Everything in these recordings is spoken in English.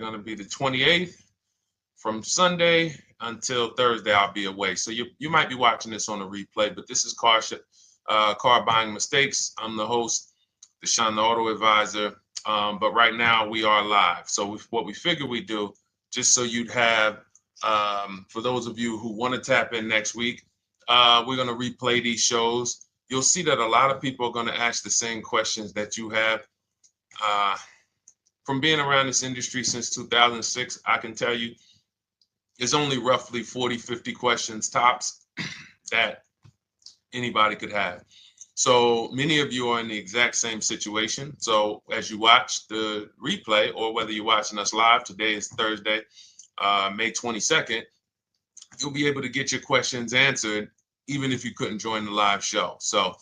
going to be the 28th. From Sunday until Thursday, I'll be away. So you might be watching this on a replay, but this is Car Buying Mistakes. I'm the host, Deshone the Auto Advisor. But right now we are live. So what we figure we do, just so you'd have, for those of you who want to tap in next week, we're going to replay these shows. You'll see that a lot of people are going to ask the same questions that you have. From being around this industry since 2006, I can tell you there's only roughly 40, 50 questions tops that anybody could have. So many of you are in the exact same situation. So as you watch the replay, or whether you're watching us live, today is Thursday, May 22nd, you'll be able to get your questions answered, even if you couldn't join the live show. So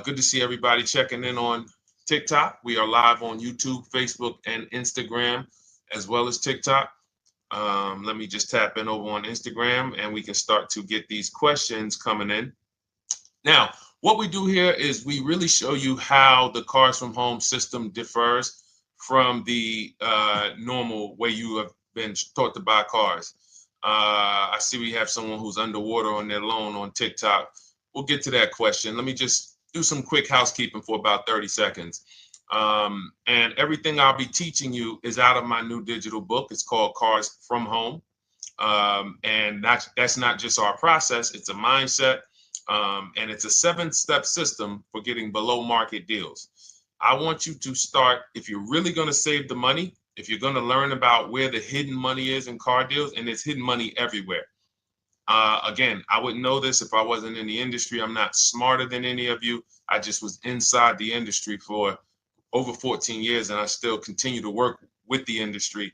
good to see everybody checking in on TikTok. We are live on YouTube, Facebook, and Instagram, as well as TikTok. Let me just tap in over on Instagram and we can start to get these questions coming in. Now, what we do here is we really show you how the Cars from Home system differs from the normal way you have been taught to buy cars. I see we have someone who's underwater on their loan on TikTok. We'll get to that question. Let me just do some quick housekeeping for about 30 seconds. And everything I'll be teaching you is out of my new digital book. It's called Cars from Home. And that's not just our process, it's a mindset. And it's a 7-step system for getting below market deals. I want you to start, if you're really going to save the money, if you're going to learn about where the hidden money is in car deals, and there's hidden money everywhere. Again, I wouldn't know this if I wasn't in the industry. I'm not smarter than any of you. I just was inside the industry for over 14 years, and I still continue to work with the industry,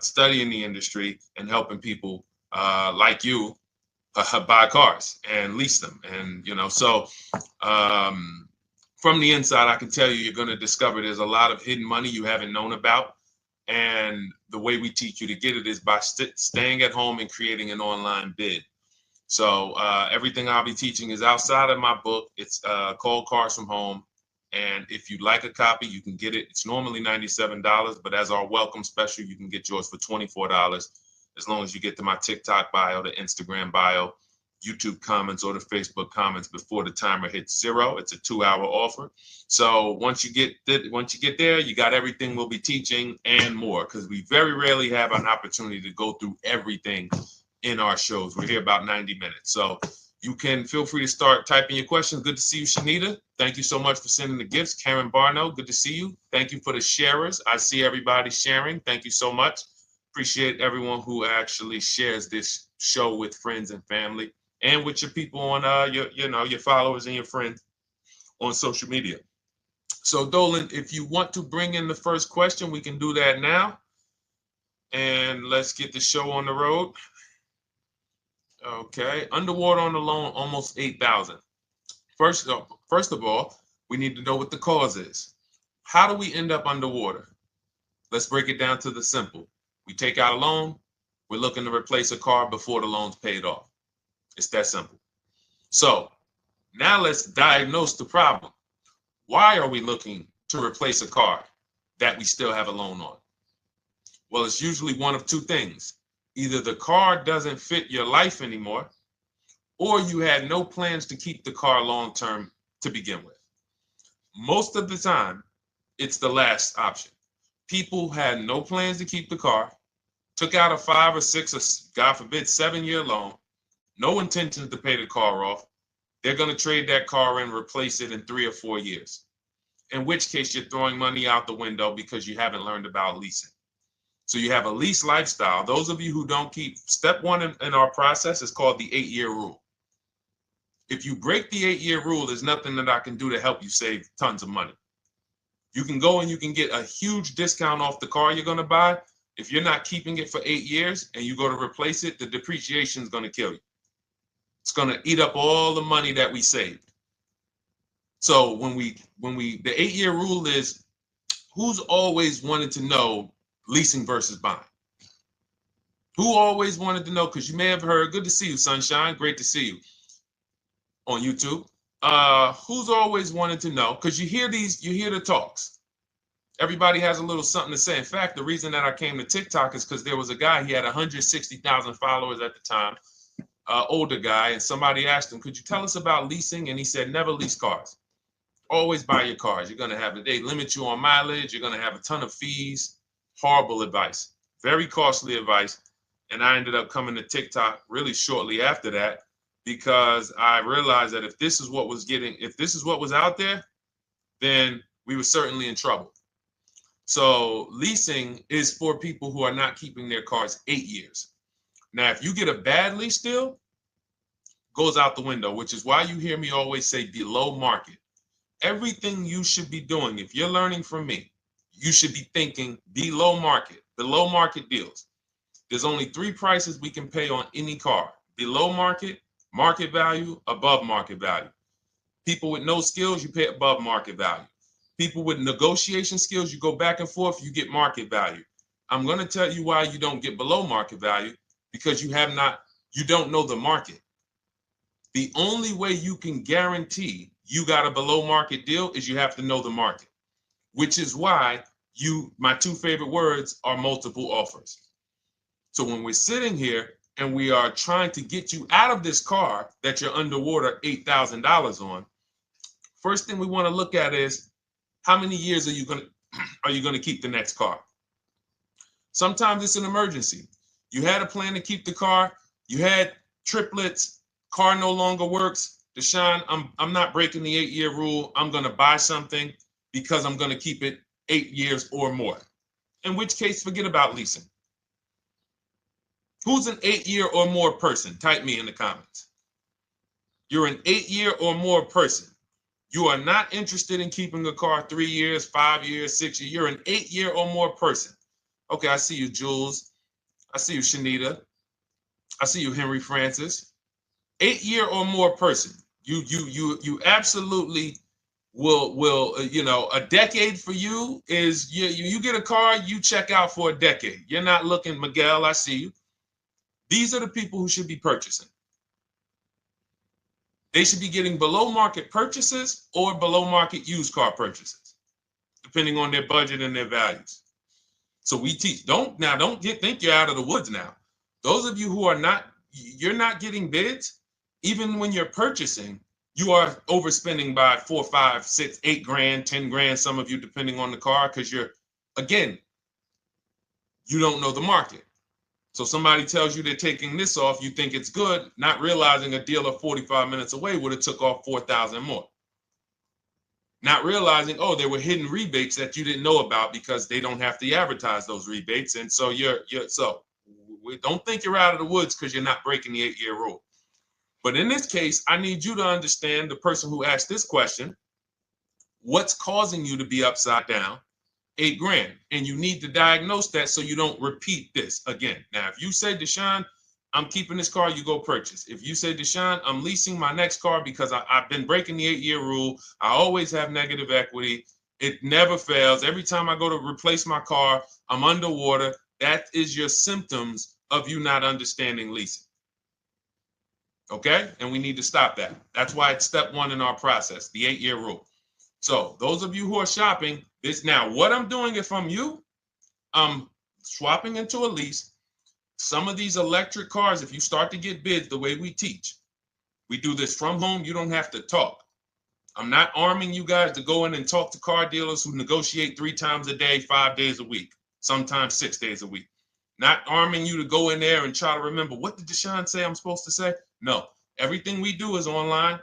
studying the industry and helping people like you buy cars and lease them. And, so from the inside, I can tell you, you're going to discover there's a lot of hidden money you haven't known about. And the way we teach you to get it is by staying at home and creating an online bid. So everything I'll be teaching is outside of my book. It's called Cars from Home. And if you'd like a copy, you can get it. It's normally $97, but as our welcome special, you can get yours for $24, as long as you get to my TikTok bio, the Instagram bio, YouTube comments, or the Facebook comments before the timer hits 0. It's a 2-hour offer. So once you get there, you got everything we'll be teaching and more, because we very rarely have an opportunity to go through everything in our shows. We're here about 90 minutes. So you can feel free to start typing your questions. Good to see you, Shanita. Thank you so much for sending the gifts. Karen Barno, good to see you. Thank you for the sharers. I see everybody sharing. Thank you so much. Appreciate everyone who actually shares this show with friends and family, and with your people on your followers and your friends on social media. So Dolan, if you want to bring in the first question, we can do that now. And let's get the show on the road. Okay, underwater on the loan, almost 8,000. First of all, we need to know what the cause is. How do we end up underwater? Let's break it down to the simple. We take out a loan, we're looking to replace a car before the loan's paid off. It's that simple. So now let's diagnose the problem. Why are we looking to replace a car that we still have a loan on? Well, it's usually one of two things. Either the car doesn't fit your life anymore, or you had no plans to keep the car long-term to begin with. Most of the time, it's the last option. People had no plans to keep the car, took out a 5 or 6 or, God forbid, 7-year loan, no intention to pay the car off. They're going to trade that car and replace it in 3 or 4 years, in which case you're throwing money out the window because you haven't learned about leasing. So you have a lease lifestyle. Those of you who don't keep, step 1 in our process is called the 8-year rule. If you break the 8-year rule, there's nothing that I can do to help you save tons of money. You can go and you can get a huge discount off the car you're going to buy. If you're not keeping it for 8 years and you go to replace it, the depreciation is going to kill you. It's going to eat up all the money that we saved. So the 8-year rule is, who's always wanted to know leasing versus buying? Who always wanted to know? Because you may have heard, good to see you, Sunshine. Great to see you on YouTube. Who's always wanted to know? Because you hear the talks. Everybody has a little something to say. In fact, the reason that I came to TikTok is because there was a guy, he had 160,000 followers at the time, older guy, and somebody asked him, could you tell us about leasing? And he said, never lease cars. Always buy your cars. You're going to have, they limit you on mileage. You're going to have a ton of fees. Horrible advice. Very costly advice. And I ended up coming to TikTok really shortly after that because I realized that if this is what was out there, then we were certainly in trouble. So leasing is for people who are not keeping their cars 8 years. Now, if you get a bad lease deal, goes out the window, which is why you hear me always say below market. Everything you should be doing, if you're learning from me, you should be thinking below market deals. There's only 3 prices we can pay on any car: below market, market value, above market value. People with no skills, you pay above market value. People with negotiation skills, you go back and forth, you get market value. I'm going to tell you why you don't get below market value, because you don't know the market. The only way you can guarantee you got a below market deal is you have to know the market, which is why my 2 favorite words are multiple offers. So when we're sitting here and we are trying to get you out of this car that you're underwater $8,000 on, first thing we want to look at is how many years are you going to keep the next car? Sometimes it's an emergency. You had a plan to keep the car. You had triplets. Car no longer works. Deshone, I'm not breaking the 8-year rule. I'm going to buy something because I'm going to keep it 8 years or more. In which case, forget about leasing. Who's an 8-year or more person? Type me in the comments. You're an 8-year or more person. You are not interested in keeping a car 3 years, 5 years, 6 years. You're an 8-year or more person. Okay, I see you, Jules. I see you, Shanita. I see you, Henry Francis. 8-year or more person. You absolutely will a decade for you is you get a car, you check out for a decade. You're not looking, Miguel, I see you. These are the people who should be purchasing. They should be getting below market purchases or below market used car purchases, depending on their budget and their values. So we teach, think you're out of the woods now. Those of you who you're not getting bids, even when you're purchasing, you are overspending by 4, 5, 6, 8 grand, 10 grand, some of you, depending on the car, because you don't know the market. So somebody tells you they're taking this off, you think it's good, not realizing a dealer 45 minutes away would have took off 4,000 more. Not realizing, there were hidden rebates that you didn't know about because they don't have to advertise those rebates. And so don't think you're out of the woods because you're not breaking the 8-year rule. But in this case, I need you to understand, the person who asked this question, what's causing you to be upside down 8 grand? And you need to diagnose that so you don't repeat this again. Now, if you say, Deshone, I'm keeping this car, you go purchase. If you say, Deshone, I'm leasing my next car because I've been breaking the 8-year rule. I always have negative equity. It never fails. Every time I go to replace my car, I'm underwater. That is your symptoms of you not understanding leasing. Okay? And we need to stop that. That's why it's step 1 in our process, the 8-year rule. So those of you who are shopping this now, what I'm doing if I'm you, I'm swapping into a lease. Some of these electric cars, if you start to get bids the way we teach, we do this from home. You don't have to talk. I'm not arming you guys to go in and talk to car dealers who negotiate 3 times a day, 5 days a week, sometimes 6 days a week. Not arming you to go in there and try to remember, what did Deshone say I'm supposed to say? No, everything we do is online,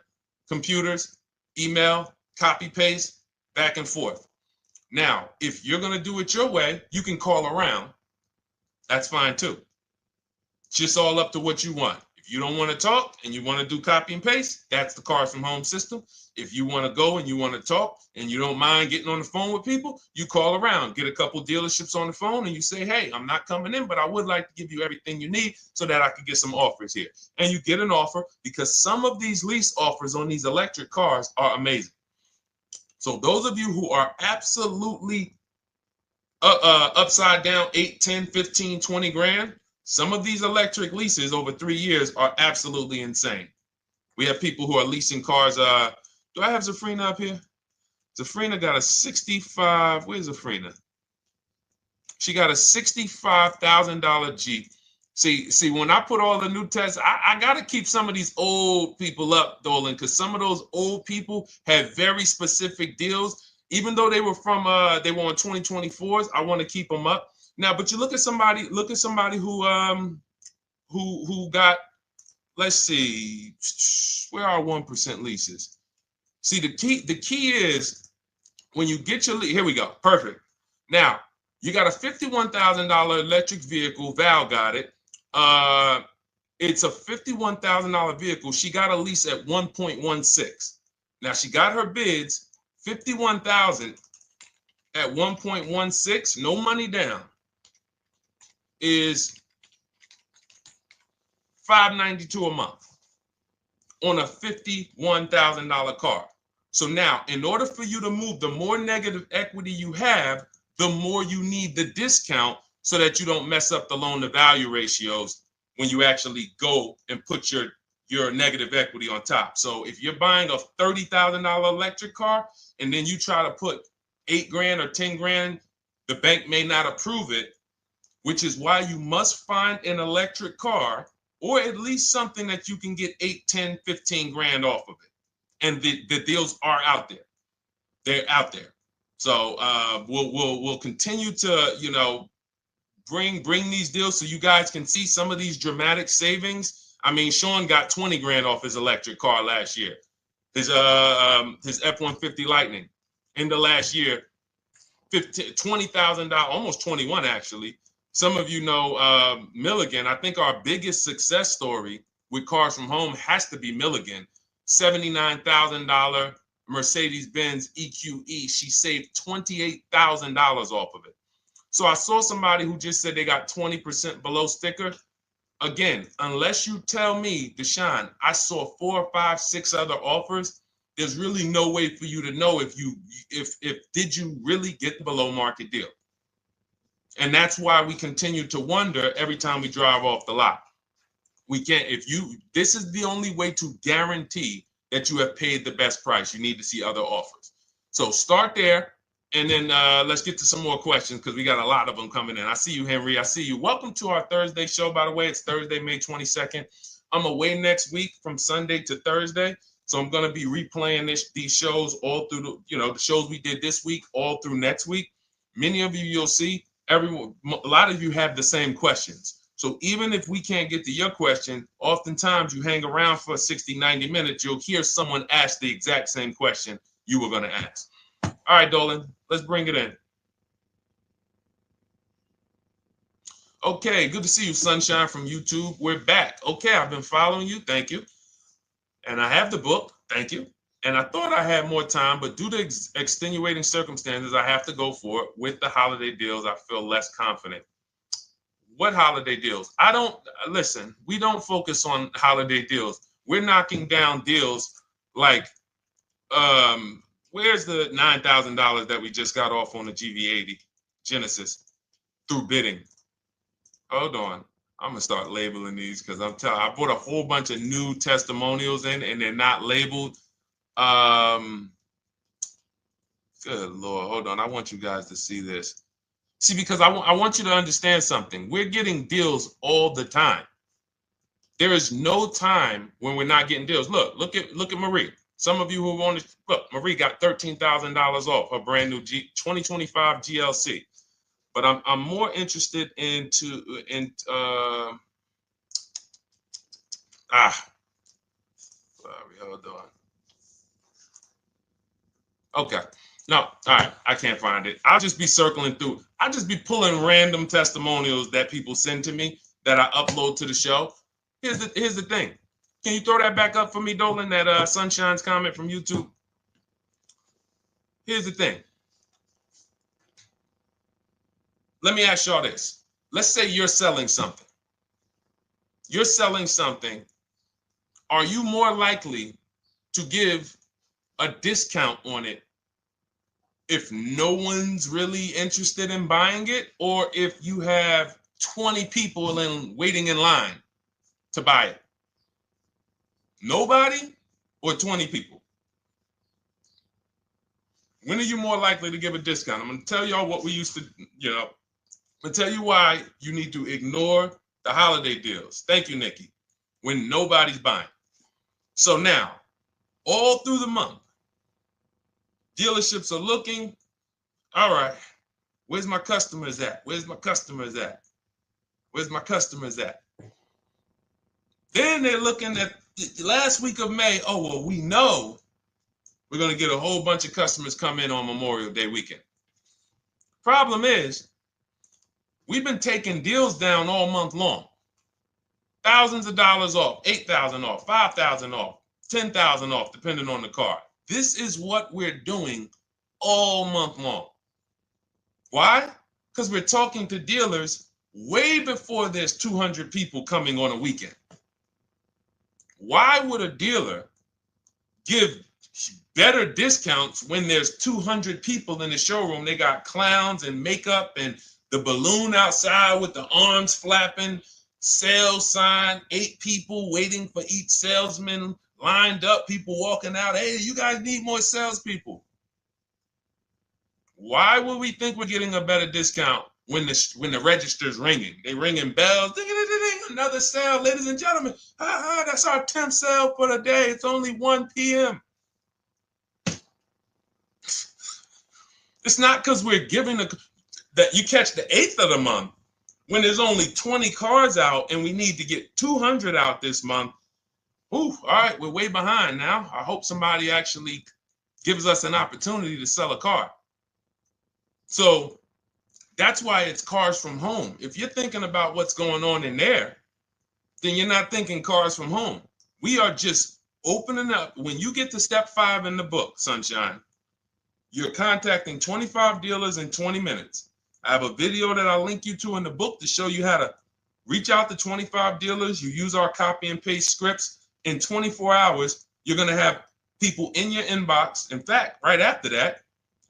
computers, email, copy, paste, back and forth. Now, if you're going to do it your way, you can call around. That's fine too. It's just all up to what you want. If you don't want to talk and you want to do copy and paste, that's the Cars from Home system. If you want to go and you want to talk and you don't mind getting on the phone with people, you call around, get a couple dealerships on the phone and you say, hey, I'm not coming in, but I would like to give you everything you need so that I could get some offers here. And you get an offer, because some of these lease offers on these electric cars are amazing. So those of you who are absolutely upside down 8, 10, 15, 20 grand, some of these electric leases over 3 years are absolutely insane. We have people who are leasing cars. Do I have Zafrina up here? Zafrina got a 65. Where's Zafrina? She got a $65,000 Jeep. See, when I put all the new tests, I got to keep some of these old people up, Dolan, because some of those old people have very specific deals. Even though they were on 2024s, I want to keep them up. Now, but you look at somebody who got, let's see, where are 1% leases? See, the key is when you get your lease, here we go, perfect. Now, you got a $51,000 electric vehicle, Val got it. It's a $51,000 vehicle. She got a lease at 1.16. Now she got her bids, 51,000 at 1.16, no money down, is $592 a month on a $51,000 car. So now, in order for you to move, the more negative equity you have, the more you need the discount so that you don't mess up the loan to value ratios when you actually go and put your negative equity on top. So if you're buying a $30,000 electric car and then you try to put $8,000 or $10,000, the bank may not approve it, which is why you must find an electric car or at least something that you can get 8, 10, 15 grand off of it. And the deals are out there. They're out there. So we'll continue to, bring these deals so you guys can see some of these dramatic savings. I mean, Sean got 20 grand off his electric car last year. His F-150 Lightning in the last year, $20,000, almost 21 actually. Some of you know Milligan. I think our biggest success story with Cars from Home has to be Milligan. $79,000 Mercedes-Benz EQE. She saved $28,000 off of it. So I saw somebody who just said they got 20% below sticker. Again, unless you tell me, Deshone, I saw 4, 5, 6 other offers, there's really no way for you to know if did you really get the below market deal. And that's why we continue to wonder every time we drive off the lot. We can't, this is the only way to guarantee that you have paid the best price. You need to see other offers. So start there. And then let's get to some more questions because we got a lot of them coming in. I see you, Henry. I see you. Welcome to our Thursday show, by the way. It's Thursday, May 22nd. I'm away next week from Sunday to Thursday. So I'm going to be replaying these shows all through, the shows we did this week, all through next week. Many of you, you'll see, a lot of you have the same questions. So even if we can't get to your question, oftentimes you hang around for 60, 90 minutes, you'll hear someone ask the exact same question you were going to ask. All right, Dolan, let's bring it in. Okay, good to see you, Sunshine from YouTube. We're back. Okay, I've been following you. Thank you. And I have the book. Thank you. And I thought I had more time, but due to extenuating circumstances, I have to go for it. With the holiday deals, I feel less confident. What holiday deals? Listen, we don't focus on holiday deals. We're knocking down deals like, where's the $9,000 that we just got off on the GV80 Genesis through bidding? Hold on. I'm going to start labeling these because I bought a whole bunch of new testimonials in and they're not labeled. Good Lord. Hold on. I want you guys to see this. See, because I want you to understand something. We're getting deals all the time. There is no time when we're not getting deals. Look at Marie. Some of you who want to look, Marie got $13,000 off her brand new 2025 GLC. But I'm more interested sorry, hold on. Okay. No, all right. I can't find it. I'll just be circling through. I'll just be pulling random testimonials that people send to me that I upload to the show. Here's the thing. Can you throw that back up for me, Dolan, that Sunshine's comment from YouTube? Here's the thing. Let me ask y'all this. Let's say you're selling something. You're selling something. Are you more likely to give a discount on it if no one's really interested in buying it, or if you have 20 people waiting in line to buy it? Nobody or 20 people? When are you more likely to give a discount? I'm going to tell y'all what we used to, I'm going to tell you why you need to ignore the holiday deals. Thank you, Nikki. When nobody's buying. So now, all through the month, dealerships are looking, all right, where's my customers at? Where's my customers at? Where's my customers at? Then they're looking at the last week of May. Oh, well, we know we're going to get a whole bunch of customers come in on Memorial Day weekend. Problem is, we've been taking deals down all month long. Thousands of dollars off, 8,000 off, 5,000 off, 10,000 off, depending on the car. This is what we're doing all month long. Why? Because we're talking to dealers way before there's 200 people coming on a weekend. Why would a dealer give better discounts when there's 200 people in the showroom? They got clowns and makeup and the balloon outside with the arms flapping, sales sign, 8 people waiting for each salesman lined up, people walking out. Hey, you guys need more salespeople. Why would we think we're getting a better discount when the register's ringing? They ringing bells, ding, ding, ding, ding, another sale, ladies and gentlemen. That's our 10th sale for the day. It's only 1 p.m. It's not because we're giving that you catch the 8th of the month when there's only 20 cars out and we need to get 200 out this month. Ooh, all right, we're way behind now. I hope somebody actually gives us an opportunity to sell a car. So that's why it's cars from home. If you're thinking about what's going on in there, then you're not thinking cars from home. We are just opening up. When you get to step 5 in the book, Sunshine, you're contacting 25 dealers in 20 minutes. I have a video that I'll link you to in the book to show you how to reach out to 25 dealers. You use our copy and paste scripts. In 24 hours, you're going to have people in your inbox. In fact, right after that,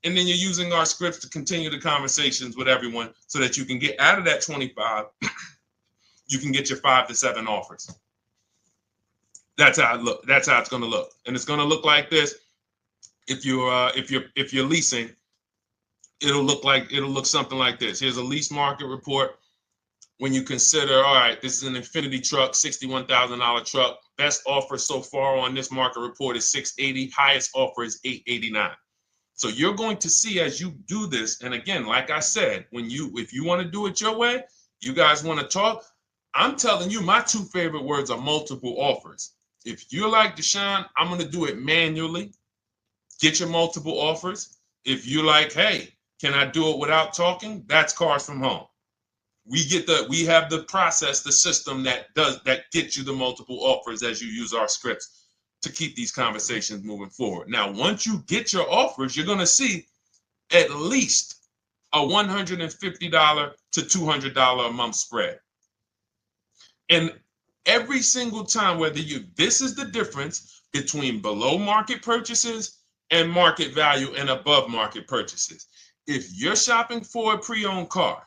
and then you're using our scripts to continue the conversations with everyone so that you can get out of that 25, you can get your 5 to 7 offers. That's how it look. That's how it's going to look. And it's going to look like this. If you're leasing, it'll look something like this. Here's a lease market report. When you consider, all right, this is an Infinity truck, $61,000 truck. Best offer so far on this market report is $680. Highest offer is $889. So you're going to see as you do this, and again, like I said, if you want to do it your way, you guys want to talk, I'm telling you, my 2 favorite words are multiple offers. If you're like Deshone, I'm going to do it manually. Get your multiple offers. If you're like, hey, can I do it without talking? That's cars from home. We have the process, the system that gets you the multiple offers as you use our scripts to keep these conversations moving forward. Now, once you get your offers, you're going to see at least a $150 to $200 a month spread. And every single time, this is the difference between below market purchases and market value and above market purchases. If you're shopping for a pre-owned car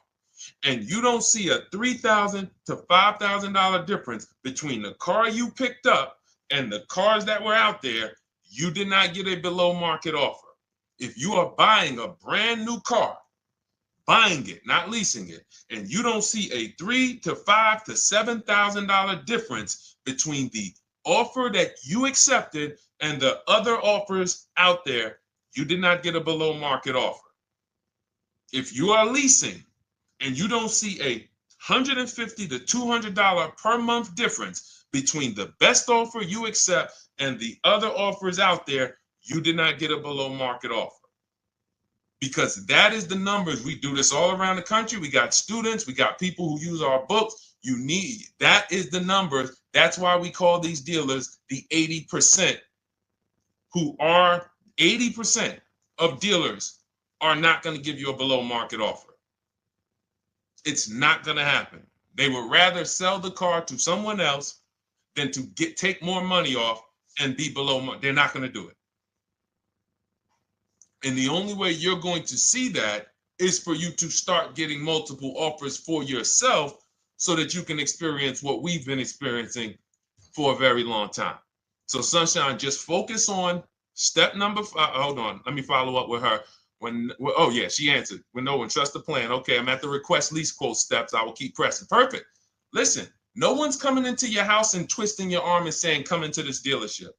and you don't see a $3,000 to $5,000 difference between the car you picked up and the cars that were out there, you did not get a below market offer. If you are buying a brand new car, buying it, not leasing it, and you don't see a $3,000 to $5,000 to $7,000 difference between the offer that you accepted and the other offers out there, you did not get a below market offer. If you are leasing and you don't see a $150 to $200 per month difference between the best offer you accept and the other offers out there, you did not get a below market offer. Because that is the numbers. We do this all around the country. We got students, we got people who use our books. That is the numbers. That's why we call these dealers the 80%, who are 80% of dealers are not going to give you a below market offer. It's not going to happen. They would rather sell the car to someone else than to take more money off and be below market. They're not going to do it. And the only way you're going to see that is for you to start getting multiple offers for yourself so that you can experience what we've been experiencing for a very long time. So Sunshine, just focus on Step number five, hold on, let me follow up with her. Oh yeah, she answered. When no one trusts the plan. Okay, I'm at the request lease quote steps. I will keep pressing. Perfect. Listen, no one's coming into your house and twisting your arm and saying, come into this dealership.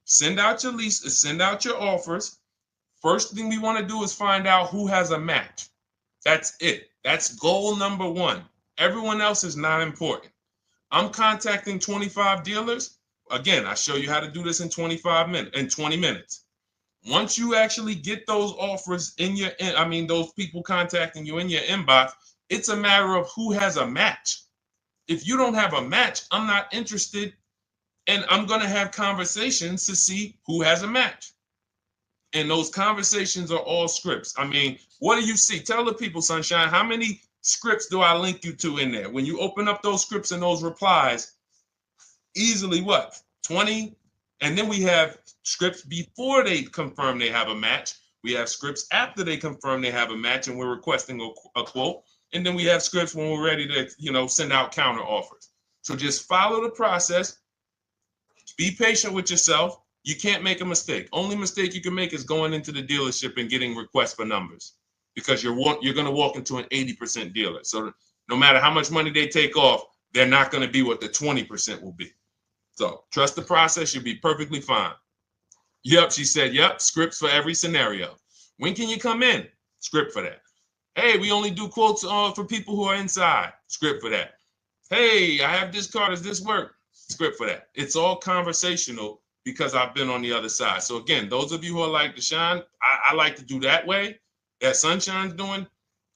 Send out your leases, send out your offers. First thing we want to do is find out who has a match. That's it. That's goal number one. Everyone else is not important. I'm contacting 25 dealers. Again, I show you how to do this in 20 minutes. Once you actually get those offers in your, those people contacting you in your inbox, it's a matter of who has a match. If you don't have a match, I'm not interested, and I'm going to have conversations to see who has a match. And those conversations are all scripts. I mean, what do you see? Tell the people, Sunshine, how many scripts do I link you to in there? When you open up those scripts and those replies, easily what? 20? And then we have scripts before they confirm they have a match. We have scripts after they confirm they have a match and we're requesting a quote. And then we have scripts when we're ready to, send out counter offers. So just follow the process. Be patient with yourself. You can't make a mistake. Only mistake you can make is going into the dealership and getting requests for numbers, because you're going to walk into an 80% dealer. So no matter how much money they take off, they're not going to be what the 20% will be. So trust the process. You'll be perfectly fine. Yep, she said, yep, scripts for every scenario. When can you come in? Script for that. Hey, we only do quotes for people who are inside. Script for that. Hey, I have this car. Does this work? Script for that. It's all conversational because I've been on the other side. So again, those of you who are like Deshone, I like to do that way, that Sunshine's doing.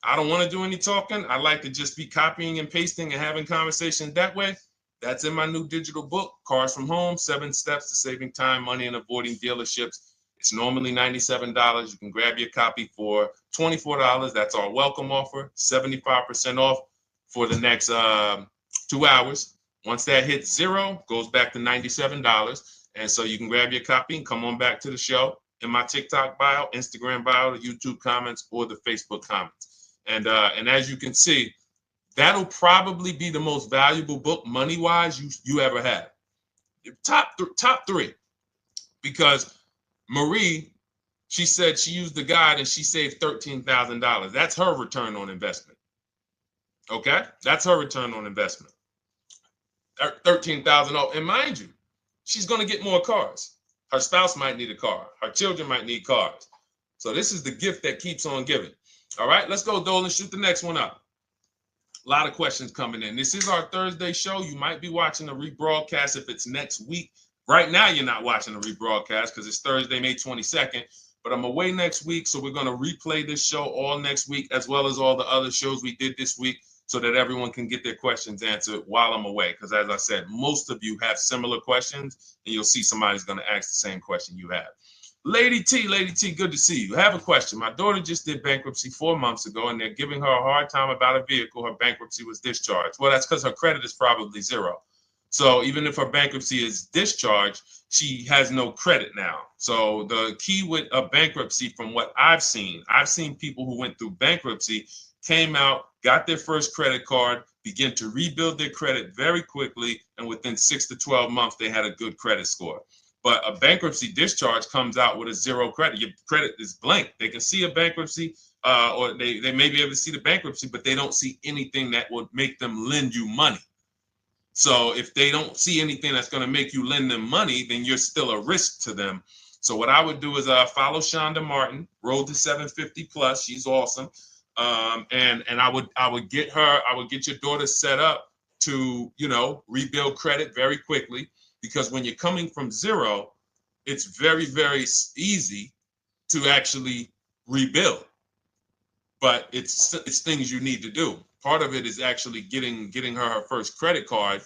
I don't want to do any talking. I like to just be copying and pasting and having conversations that way. That's in my new digital book, Cars from Home, 7 Steps to Saving Time, Money, and Avoiding Dealerships. It's normally $97. You can grab your copy for $24. That's our welcome offer, 75% off for the next 2 hours. Once that hits zero, goes back to $97. And so you can grab your copy and come on back to the show in my TikTok bio, Instagram bio, the YouTube comments, or the Facebook comments. And as you can see, that'll probably be the most valuable book money-wise you ever have. Top three. Because Marie, she said she used the guide and she saved $13,000. That's her return on investment. Okay? That's her return on investment. $13,000. And mind you, she's going to get more cars. Her spouse might need a car. Her children might need cars. So this is the gift that keeps on giving. All right, let's go, Dolan. Shoot the next one up. A lot of questions coming in. This is our Thursday show. You might be watching a rebroadcast if it's next week. Right now, you're not watching a rebroadcast because it's Thursday, May 22nd. But I'm away next week, so we're going to replay this show all next week, as well as all the other shows we did this week, so that everyone can get their questions answered while I'm away. Because as I said, most of you have similar questions, and you'll see somebody's going to ask the same question you have. Lady T, good to see you. I have a question. My daughter just did bankruptcy 4 months ago, and they're giving her a hard time about a vehicle. Her bankruptcy was discharged. Well, that's because her credit is probably zero. So even if her bankruptcy is discharged, she has no credit now. So the key with a bankruptcy, from what I've seen people who went through bankruptcy, came out, got their first credit card, began to rebuild their credit very quickly, and within 6 to 12 months, they had a good credit score. But a bankruptcy discharge comes out with a zero credit. Your credit is blank. They can see a bankruptcy, or they may be able to see the bankruptcy, but they don't see anything that would make them lend you money. So if they don't see anything that's going to make you lend them money, then you're still a risk to them. So what I would do is follow Shonda Martin, Road to 750 Plus. She's awesome. And I would get your daughter set up to, rebuild credit very quickly, because when you're coming from zero, it's very, very easy to actually rebuild. But it's things you need to do. Part of it is actually getting her first credit card,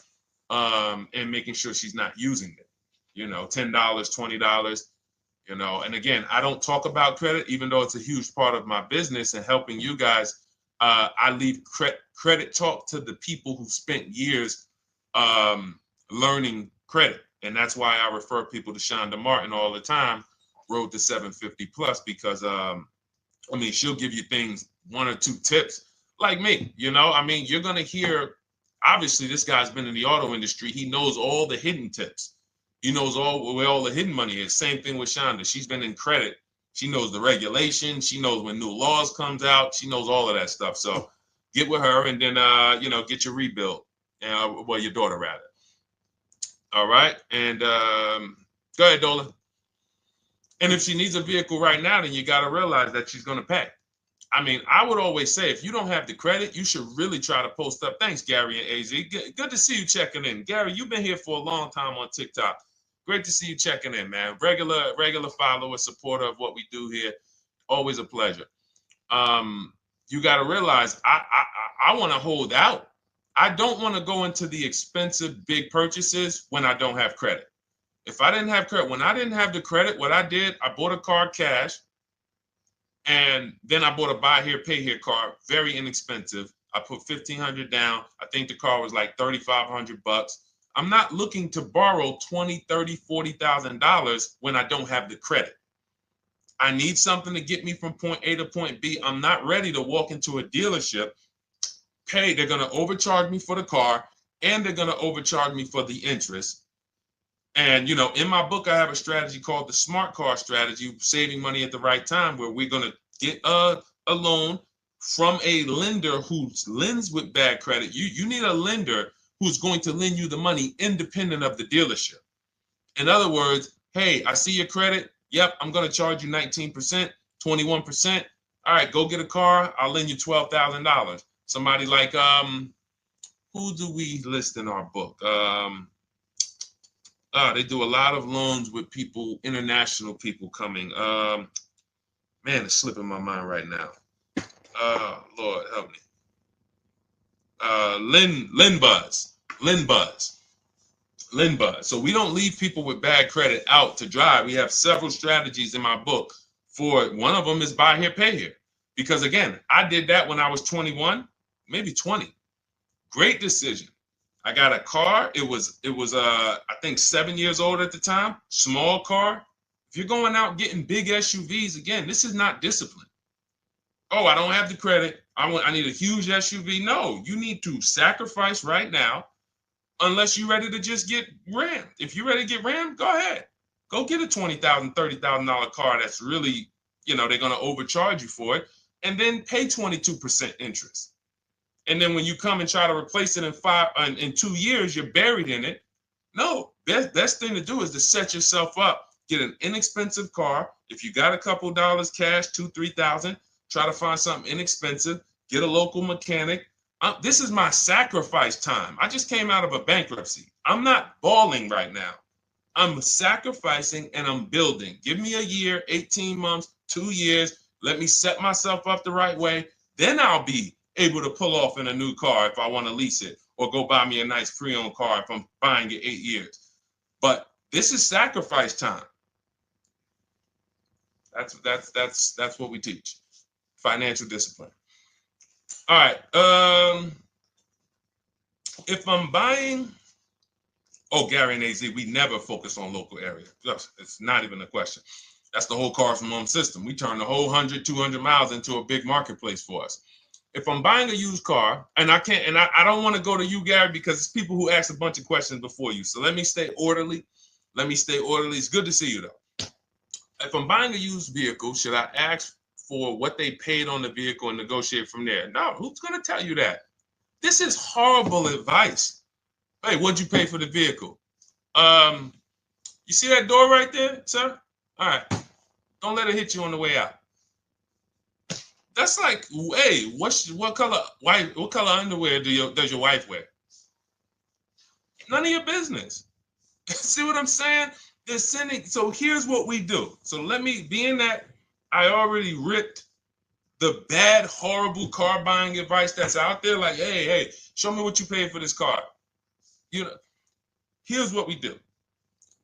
and making sure she's not using it. $10, $20. And again, I don't talk about credit, even though it's a huge part of my business and helping you guys. I leave credit talk to the people who spent years learning credit. And that's why I refer people to Shonda Martin all the time, Road to 750 Plus, because she'll give you things, 1 or 2 tips, like me. You're going to hear, obviously this guy's been in the auto industry. He knows all the hidden tips. He knows where all the hidden money is. Same thing with Shonda. She's been in credit. She knows the regulations. She knows when new laws comes out. She knows all of that stuff. So get with her and then, get your rebuild. Well, your daughter rather. All right. And go ahead, Dola. And if she needs a vehicle right now, then you got to realize that she's going to pay. I mean, I would always say if you don't have the credit, you should really try to post up. Thanks, Gary and AZ. Good to see you checking in. Gary, you've been here for a long time on TikTok. Great to see you checking in, man. Regular follower, supporter of what we do here. Always a pleasure. You got to realize I want to hold out. I don't want to go into the expensive big purchases when I don't have credit. If I didn't have credit, when I didn't have the credit, what I did, I bought a car cash. And then I bought a buy here, pay here car, very inexpensive. I put $1,500 down. I think the car was like $3,500. I'm not looking to borrow $20,000, $30,000, $40,000 when I don't have the credit. I need something to get me from point A to point B. I'm not ready to walk into a dealership, pay. They're going to overcharge me for the car, and they're going to overcharge me for the interest. And, in my book, I have a strategy called the smart car strategy, saving money at the right time, where we're going to get a loan from a lender who lends with bad credit. You need a lender who's going to lend you the money independent of the dealership. In other words, hey, I see your credit. Yep, I'm going to charge you 19%, 21%. All right, go get a car. I'll lend you $12,000. Somebody like, who do we list in our book? They do a lot of loans with people, international people coming. Man, it's slipping my mind right now. Lord help me. LendBuzz. So we don't leave people with bad credit out to dry. We have several strategies in my book. For one of them is buy here, pay here. Because again, I did that when I was 21, maybe 20. Great decision. I got a car. It was I think 7 years old at the time. Small car. If you're going out getting big SUVs, again, this is not discipline. Oh, I don't have the credit. I need a huge SUV. No, you need to sacrifice right now, unless you're ready to just get rammed. If you're ready to get rammed, go ahead. Go get a $20,000, $30,000 car that's really, they're going to overcharge you for it, and then pay 22% interest. And then when you come and try to replace it in 2 years, you're buried in it. No, best thing to do is to set yourself up. Get an inexpensive car. If you got a couple dollars cash, $2,000, $3,000, try to find something inexpensive. Get a local mechanic. This is my sacrifice time. I just came out of a bankruptcy. I'm not balling right now. I'm sacrificing and I'm building. Give me a year, 18 months, 2 years. Let me set myself up the right way. Then I'll be able to pull off in a new car if I want to lease it, or go buy me a nice pre-owned car if I'm buying it 8 years. But this is sacrifice time. That's what we teach. Financial discipline. All right. If I'm buying, Gary and AZ, we never focus on local area. It's not even a question. That's the whole car from home system. We turn the whole 100, 200 miles into a big marketplace for us. If I'm buying a used car, and I don't want to go to you, Gary, because it's people who ask a bunch of questions before you. So let me stay orderly. It's good to see you, though. If I'm buying a used vehicle, should I ask for what they paid on the vehicle and negotiate from there? No, who's going to tell you that? This is horrible advice. Hey, what'd you pay for the vehicle? You see that door right there, sir? All right. Don't let it hit you on the way out. That's like, hey, what color underwear does your wife wear? None of your business. See what I'm saying? They're sending. So here's what we do. So being that I already ripped the bad, horrible car buying advice that's out there, like, hey, show me what you paid for this car. Here's what we do.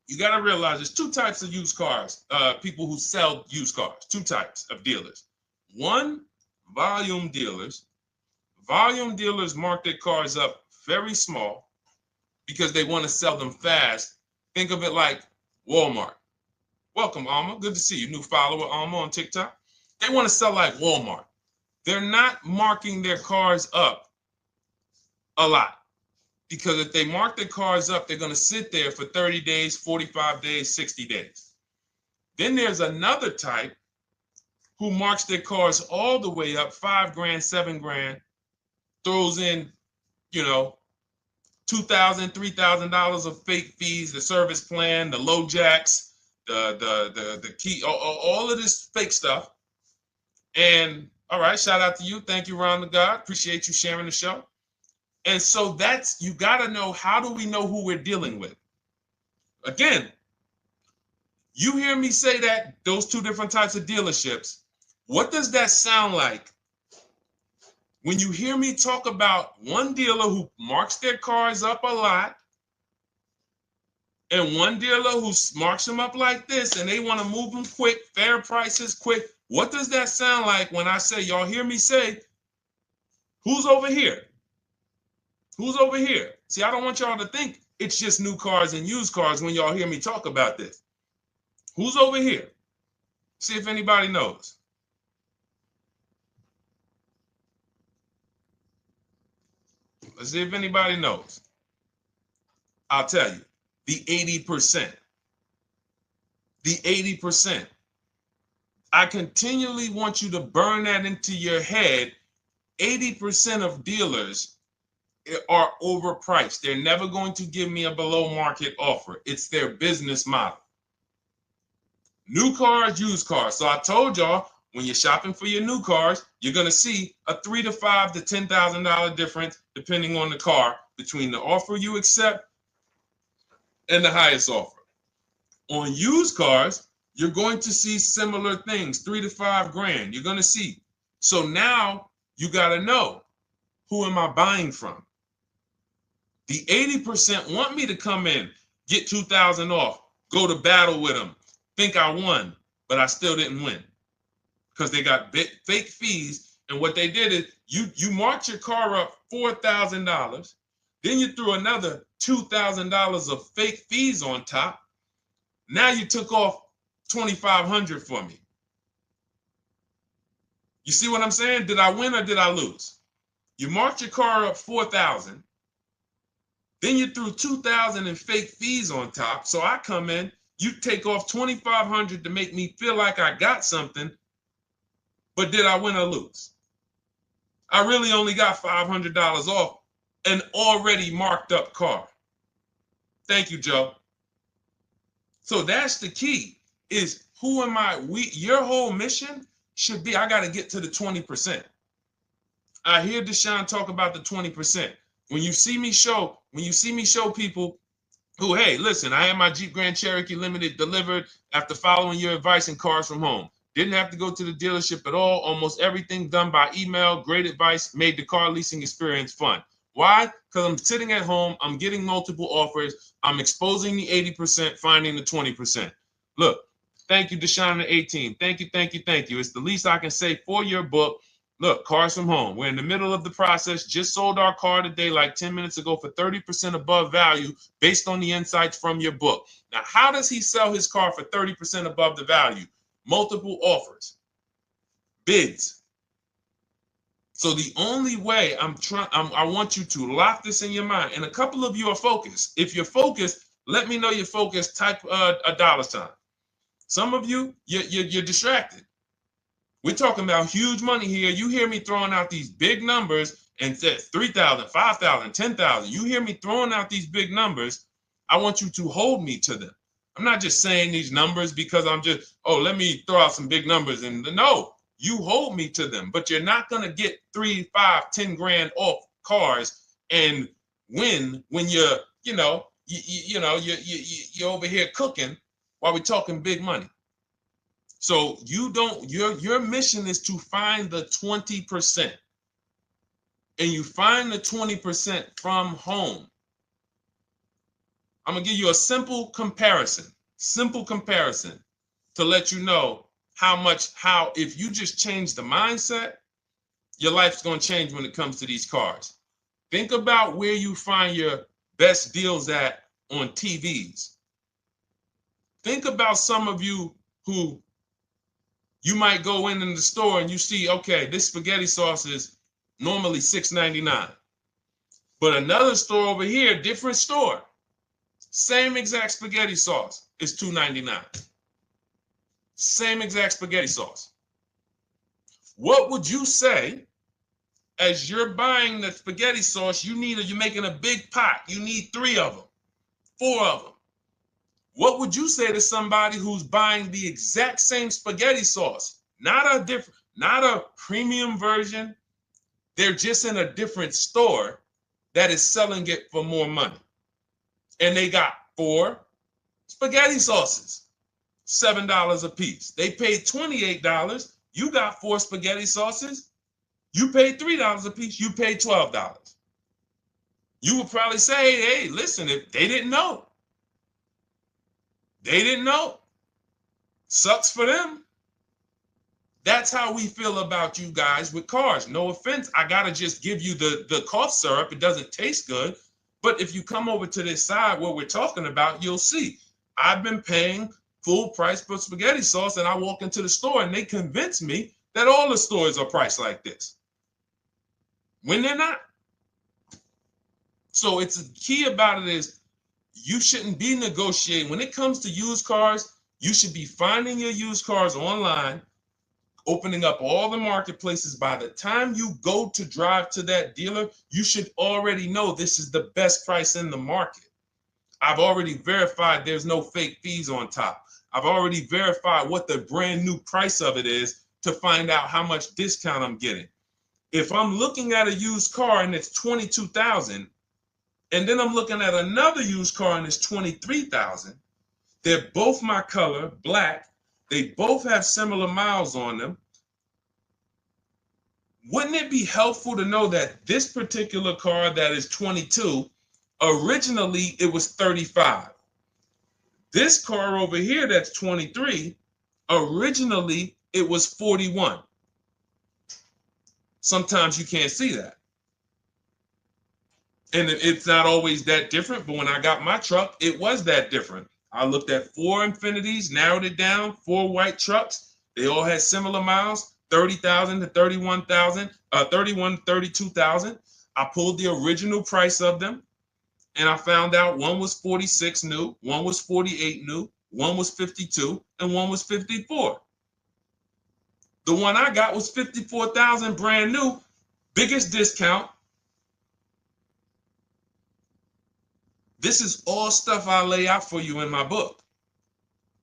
You got to realize there's two types of used cars, people who sell used cars, two types of dealers. One, volume dealers. Volume dealers mark their cars up very small because they want to sell them fast. Think of it like Walmart. Welcome, Alma. Good to see you. New follower, Alma, on TikTok. They want to sell like Walmart. They're not marking their cars up a lot. Because if they mark their cars up, they're going to sit there for 30 days, 45 days, 60 days. Then there's another type who marks their cars all the way up, 5 grand, 7 grand, throws in, you know, $2,000, $3,000 of fake fees, the service plan, the low jacks, the key, all of this fake stuff. And all right, shout out to you. Thank you, Ron the God. Appreciate you sharing the show. And so that's, you got to know, how do we know who we're dealing with? Again, you hear me say that, those two different types of dealerships. What does that sound like when you hear me talk about one dealer who marks their cars up a lot and one dealer who marks them up like this and they want to move them quick, fair prices, quick? What does that sound like when I say, y'all hear me say, who's over here? Who's over here? See, I don't want y'all to think it's just new cars and used cars when y'all hear me talk about this. Who's over here? See if anybody knows. Let's see if anybody knows. I'll tell you, the 80%. The 80%. I continually want you to burn that into your head. 80% of dealers are overpriced. They're never going to give me a below market offer. It's their business model. New cars, used cars. So I told y'all, when you're shopping for your new cars, you're going to see a $3,000 to $5,000 to $10,000 difference, depending on the car, between the offer you accept and the highest offer. On used cars, you're going to see similar things, 3 to 5 grand. You're going to see. So now you got to know, who am I buying from? The 80% want me to come in, get 2,000 off, go to battle with them, think I won, but I still didn't win because they got fake fees. And what they did is you marked your car up $4,000, then you threw another $2,000 of fake fees on top. Now you took off $2,500 for me. You see what I'm saying? Did I win or did I lose? You marked your car up $4,000. Then you threw $2,000 in fake fees on top. So I come in, you take off $2,500 to make me feel like I got something. But did I win or lose? I really only got $500 off an already marked up car. Thank you, Joe. So that's the key, is who am I? Your whole mission should be, I got to get to the 20%. I hear Deshone talk about the 20%. When you see me show people who, hey, listen, I had my Jeep Grand Cherokee Limited delivered after following your advice and cars from home. Didn't have to go to the dealership at all. Almost everything done by email. Great advice. Made the car leasing experience fun. Why? Because I'm sitting at home. I'm getting multiple offers. I'm exposing the 80%, finding the 20%. Look, thank you, Deshone the 18. Thank you, thank you, thank you. It's the least I can say for your book. Look, cars from home. We're in the middle of the process. Just sold our car today, like 10 minutes ago, for 30% above value based on the insights from your book. Now, how does he sell his car for 30% above the value? Multiple offers, bids. So the only way I want you to lock this in your mind. And a couple of you are focused. If you're focused, let me know you're focused. Type a $. Some of you, you're distracted. We're talking about huge money here. You hear me throwing out these big numbers and said 3,000, 5,000, 10,000. You hear me throwing out these big numbers. I want you to hold me to them. I'm not just saying these numbers because I'm just, let me throw out some big numbers. And no, you hold me to them, but you're not going to get 3, 5, 10 grand off cars and win when you're over here cooking while we're talking big money. So your mission is to find the 20%. And you find the 20% from home. I'm going to give you a simple comparison to let you know how if you just change the mindset, your life's going to change when it comes to these cars. Think about where you find your best deals at on TVs. Think about some of you who you might go in the store and you see, okay, this spaghetti sauce is normally $6.99. But another store over here, different store, same exact spaghetti sauce is $2.99. Same exact spaghetti sauce. What would you say as you're buying the spaghetti sauce? You're making a big pot. You need 3 of them, 4 of them. What would you say to somebody who's buying the exact same spaghetti sauce? Not a premium version. They're just in a different store that is selling it for more money. And they got 4 spaghetti sauces, $7 a piece. They paid $28. You got 4 spaghetti sauces. You paid $3 a piece. You paid $12. You would probably say, hey, listen, if they didn't know. They didn't know. Sucks for them. That's how we feel about you guys with cars. No offense. I got to just give you the cough syrup. It doesn't taste good. But if you come over to this side where we're talking about, you'll see. I've been paying full price for spaghetti sauce, and I walk into the store and they convince me that all the stores are priced like this, when they're not. So it's the key about it is you shouldn't be negotiating. When it comes to used cars, you should be finding your used cars online, opening up all the marketplaces. By the time you go to drive to that dealer, you should already know this is the best price in the market. I've already verified there's no fake fees on top. I've already verified what the brand new price of it is to find out how much discount I'm getting. If I'm looking at a used car and it's $22,000, and then I'm looking at another used car and it's $23,000, they're both my color, black. They both have similar miles on them. Wouldn't it be helpful to know that this particular car that is 22, originally it was 35? This car over here that's 23, originally it was 41. Sometimes you can't see that. And it's not always that different, but when I got my truck, it was that different. I looked at 4 Infinities, narrowed it down, 4 white trucks. They all had similar miles, 30,000 to 31,000, 31, 32,000. I pulled the original price of them, and I found out one was 46 new, one was 48 new, one was 52, and one was 54. The one I got was 54,000 brand new, biggest discount. This is all stuff I lay out for you in my book.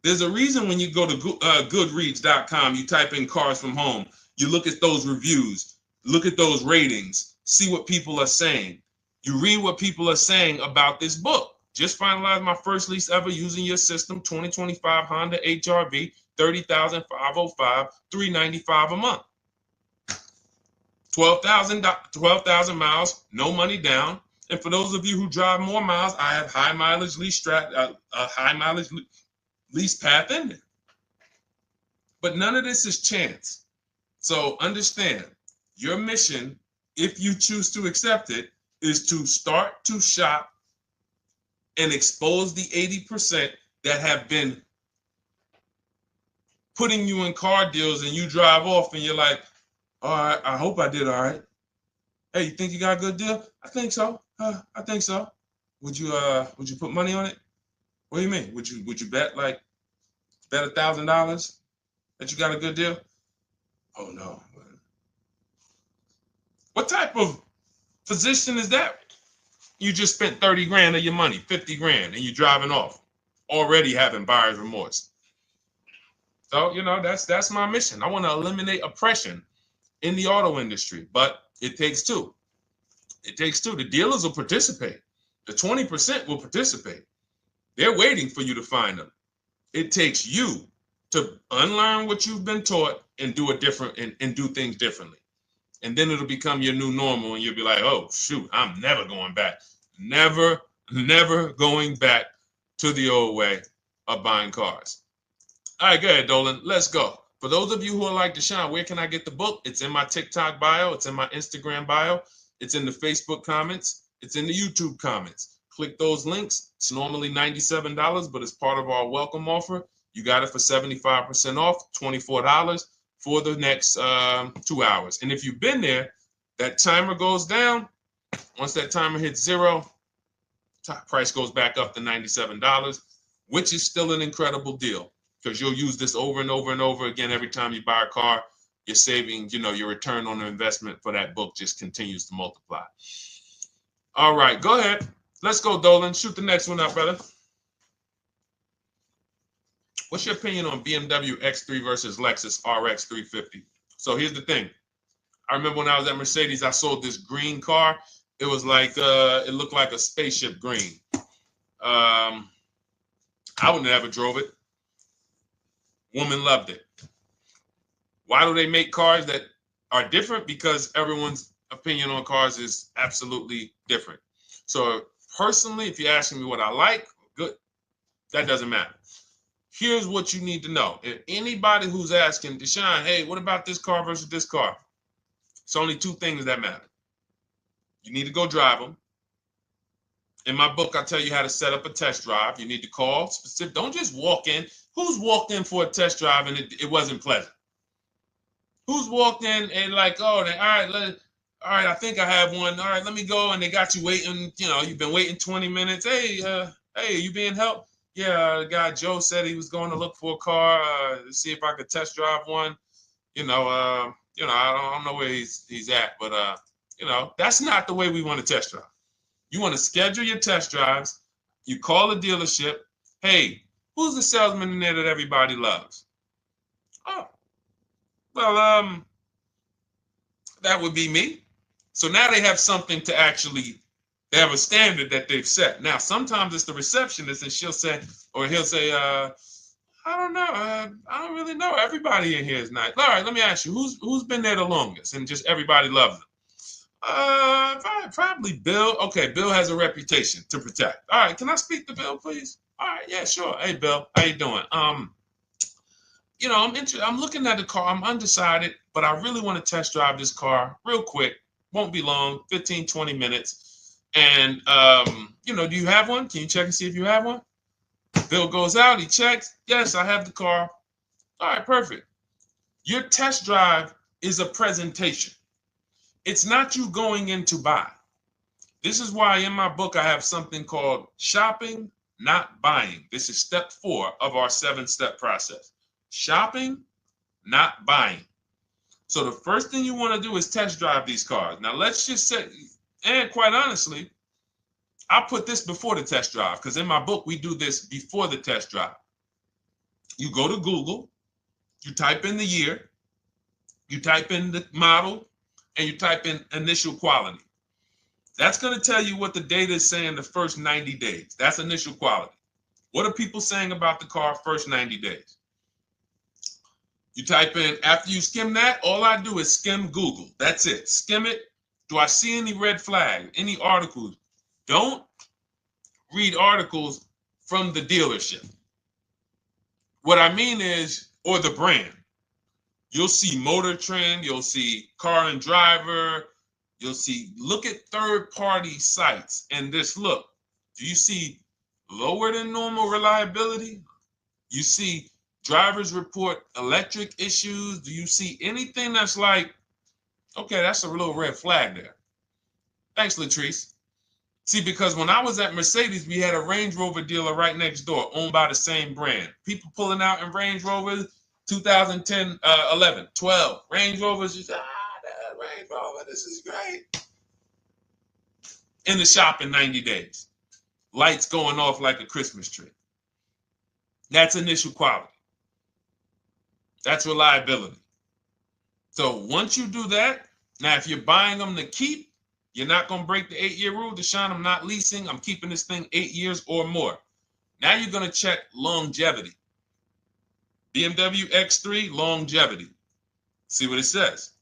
There's a reason when you go to Goodreads.com, you type in cars from home, you look at those reviews, look at those ratings, see what people are saying. You read what people are saying about this book. Just finalized my first lease ever using your system, 2025 Honda HRV, 30,505, $395 a month. 12,000 miles, no money down. And for those of you who drive more miles, I have high mileage lease lease path in there. But none of this is chance. So understand, your mission, if you choose to accept it, is to start to shop and expose the 80% that have been putting you in car deals, and you drive off and you're like, all right, I hope I did all right. Hey, you think you got a good deal? I think so. I think so. Would you put money on it? What do you mean? Would you bet $1,000 that you got a good deal? Oh no. What type of position is that? You just spent 30 grand of your money, 50 grand, and you're driving off, already having buyer's remorse. So, that's my mission. I want to eliminate oppression in the auto industry, but it takes two. It takes two. The dealers will participate. The 20% will participate. They're waiting for you to find them. It takes you to unlearn what you've been taught and do it different and do things differently. And then it'll become your new normal, and you'll be like, oh, shoot, I'm never going back. Never going back to the old way of buying cars. All right, go ahead, Dolan. Let's go. For those of you who are like Deshone, where can I get the book? It's in my TikTok bio. It's in my Instagram bio. It's in the Facebook comments. It's in the YouTube comments. Click those links. It's normally $97, but it's part of our welcome offer. You got it for 75% off, $24 for the next 2 hours. And if you've been there, that timer goes down. Once that timer hits 0, top price goes back up to $97, which is still an incredible deal because you'll use this over and over and over again every time you buy a car. You're saving, your return on the investment for that book just continues to multiply. All right, go ahead. Let's go, Dolan. Shoot the next one up, brother. What's your opinion on BMW X3 versus Lexus RX 350? So here's the thing. I remember when I was at Mercedes, I sold this green car. It was like, it looked like a spaceship green. I would never drove it. Woman loved it. Why do they make cars that are different? Because everyone's opinion on cars is absolutely different. So personally, if you're asking me what I like, good, that doesn't matter. Here's what you need to know. If anybody who's asking, Deshone, hey, what about this car versus this car? It's only two things that matter. You need to go drive them. In my book, I tell you how to set up a test drive. You need to call specific. Don't just walk in. Who's walked in for a test drive and it wasn't pleasant? Who's walked in and like, oh, all right, I think I have one. All right, let me go. And they got you waiting. You've been waiting 20 minutes. Hey, you being helped? Yeah, the guy Joe said he was going to look for a car to see if I could test drive one. I don't know where he's at, but that's not the way we want to test drive. You want to schedule your test drives. You call the dealership. Hey, who's the salesman in there that everybody loves? Oh, well, that would be me. So now they have something to actually, they have a standard that they've set. Now, sometimes it's the receptionist and he'll say, I don't know. I don't really know. Everybody in here is nice. All right, let me ask you, who's been there the longest? And just everybody loves them. Probably Bill. Okay, Bill has a reputation to protect. All right, can I speak to Bill, please? All right, yeah, sure. Hey, Bill, how you doing? I'm looking at the car. I'm undecided, but I really want to test drive this car real quick. Won't be long, 15, 20 minutes. And, do you have one? Can you check and see if you have one? Bill goes out, he checks. Yes, I have the car. All right, perfect. Your test drive is a presentation. It's not you going in to buy. This is why in my book I have something called shopping, not buying. This is step 4 of our 7-step process. Shopping, not buying. So the first thing you want to do is test drive these cars. Now let's just say, and quite honestly, I put this before the test drive because in my book we do this before the test drive. You go to Google, you type in the year, you type in the model, and you type in initial quality. That's going to tell you what the data is saying the first 90 days. That's initial quality. What are people saying about the car first 90 days? You type in, after you skim that, all I do is skim Google. That's it. Skim it. Do I see any red flags, any articles? Don't read articles from the dealership. What I mean is, or the brand. You'll see Motor Trend, you'll see Car and Driver, look at third-party sites and just look. Do you see lower than normal reliability? You see drivers report electric issues? Do you see anything that's like, okay, that's a little red flag there? Thanks, Latrice. See, because when I was at Mercedes, we had a Range Rover dealer right next door owned by the same brand. People pulling out in Range Rovers, 2010, 11, 12. Range Rovers, that Range Rover, this is great. In the shop in 90 days. Lights going off like a Christmas tree. That's initial quality. That's reliability. So once you do that, now if you're buying them to keep, you're not going to break the 8-year rule. Deshone, I'm not leasing. I'm keeping this thing 8 years or more. Now you're going to check longevity. BMW X3, longevity. See what it says.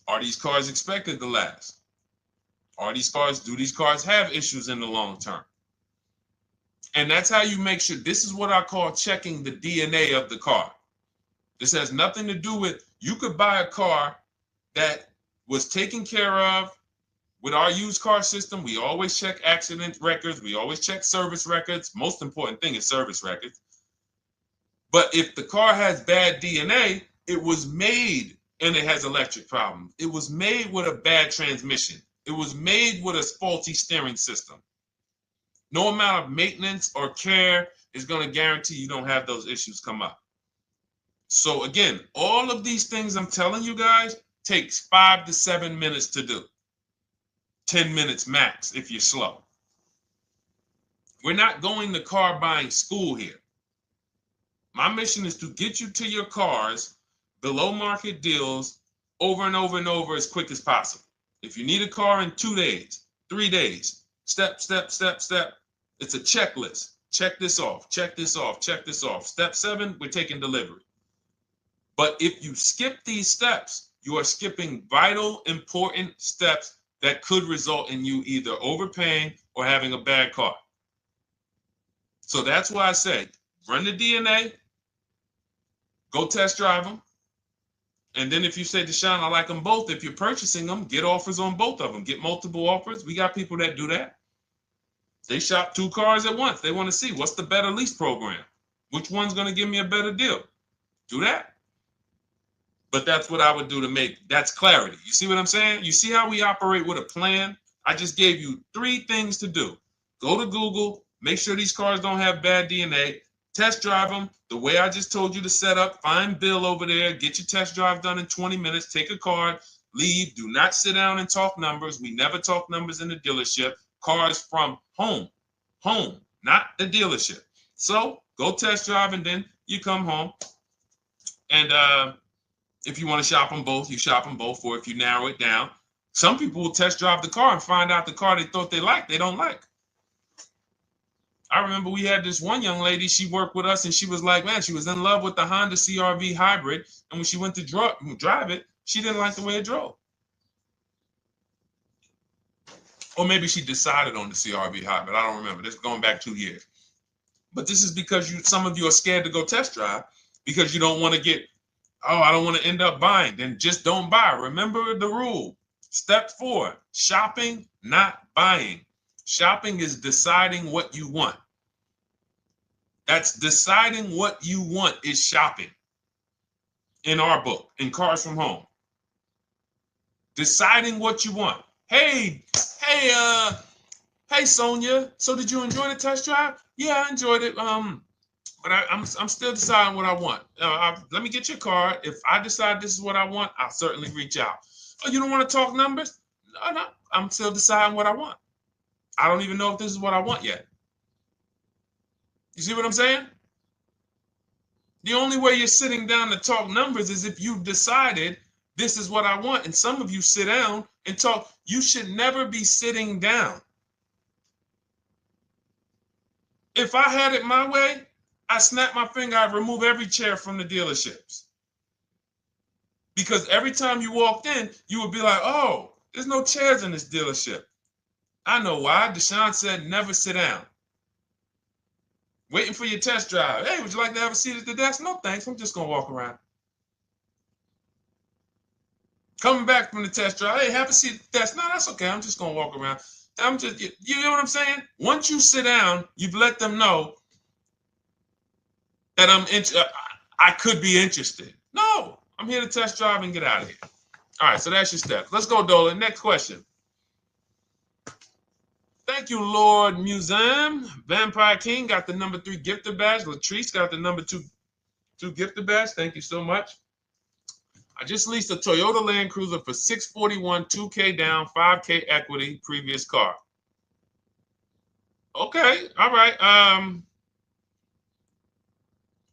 Are these cars expected to last? Do these cars have issues in the long term? And that's how you make sure. This is what I call checking the DNA of the car. This has nothing to do with, you could buy a car that was taken care of. With our used car system, we always check accident records. We always check service records. Most important thing is service records. But if the car has bad DNA, it was made and it has electric problems. It was made with a bad transmission. It was made with a faulty steering system. No amount of maintenance or care is going to guarantee you don't have those issues come up. So again, all of these things I'm telling you guys takes 5 to 7 minutes to do. 10 minutes max if you're slow. We're not going to car buying school here. My mission is to get you to your cars below market deals over and over and over as quick as possible. If you need a car in 2 days, 3 days, step, step, step, step. It's a checklist. Check this off, check this off, check this off. Step 7, we're taking delivery. But if you skip these steps, you are skipping vital, important steps that could result in you either overpaying or having a bad car. So that's why I say, run the DNA, go test drive them. And then if you say, Deshone, I like them both, if you're purchasing them, get offers on both of them. Get multiple offers. We got people that do that. They shop 2 cars at once. They want to see what's the better lease program. Which one's going to give me a better deal? Do that. But that's what I would do to make, that's clarity. You see what I'm saying? You see how we operate with a plan? I just gave you 3 things to do. Go to Google, make sure these cars don't have bad DNA, test drive them the way I just told you to set up, find Bill over there, get your test drive done in 20 minutes, take a card, leave, do not sit down and talk numbers. We never talk numbers in the dealership. Cars from home, not the dealership. So go test drive and then you come home. And if you want to shop them both, you shop them both. Or if you narrow it down, some people will test drive the car and find out the car they thought they liked, they don't like. I remember we had this one young lady, she worked with us and she was like, man, she was in love with the Honda CR-V hybrid. And when she went to drive it, she didn't like the way it drove. Or maybe she decided on the CR-V hybrid. I don't remember. This is going back 2 years. But this is because some of you are scared to go test drive because you don't want to get, oh, I don't want to end up buying. Then just don't buy. Remember the rule. Step 4, shopping, not buying. Shopping is deciding what you want. That's deciding what you want is shopping. In our book, in Cars from Home. Deciding what you want. Hey, Sonia. So did you enjoy the test drive? Yeah, I enjoyed it. But I'm still deciding what I want. Let me get your card. If I decide this is what I want, I'll certainly reach out. Oh, you don't want to talk numbers? No. I'm still deciding what I want. I don't even know if this is what I want yet. You see what I'm saying? The only way you're sitting down to talk numbers is if you've decided this is what I want. And some of you sit down and talk. You should never be sitting down. If I had it my way, I snap my finger, I'd remove every chair from the dealerships. Because every time you walked in, you would be like, oh, there's no chairs in this dealership. I know why. Deshone said never sit down. Waiting for your test drive. Hey, would you like to have a seat at the desk? No, thanks. I'm just going to walk around. Coming back from the test drive. Hey, have a seat at the desk. No, that's okay. I'm just going to walk around. You know what I'm saying? Once you sit down, you've let them know that I could be interested. No, I'm here to test drive and get out of here. All right, so that's your steps. Let's go, Dolan. Next question. Thank you, Lord Museum. Vampire King got the number 3 gifter badge. Latrice got the number 2 gifter badge. Thank you so much. I just leased a Toyota Land Cruiser for $641, $2K down, $5K equity, previous car. Okay, all right.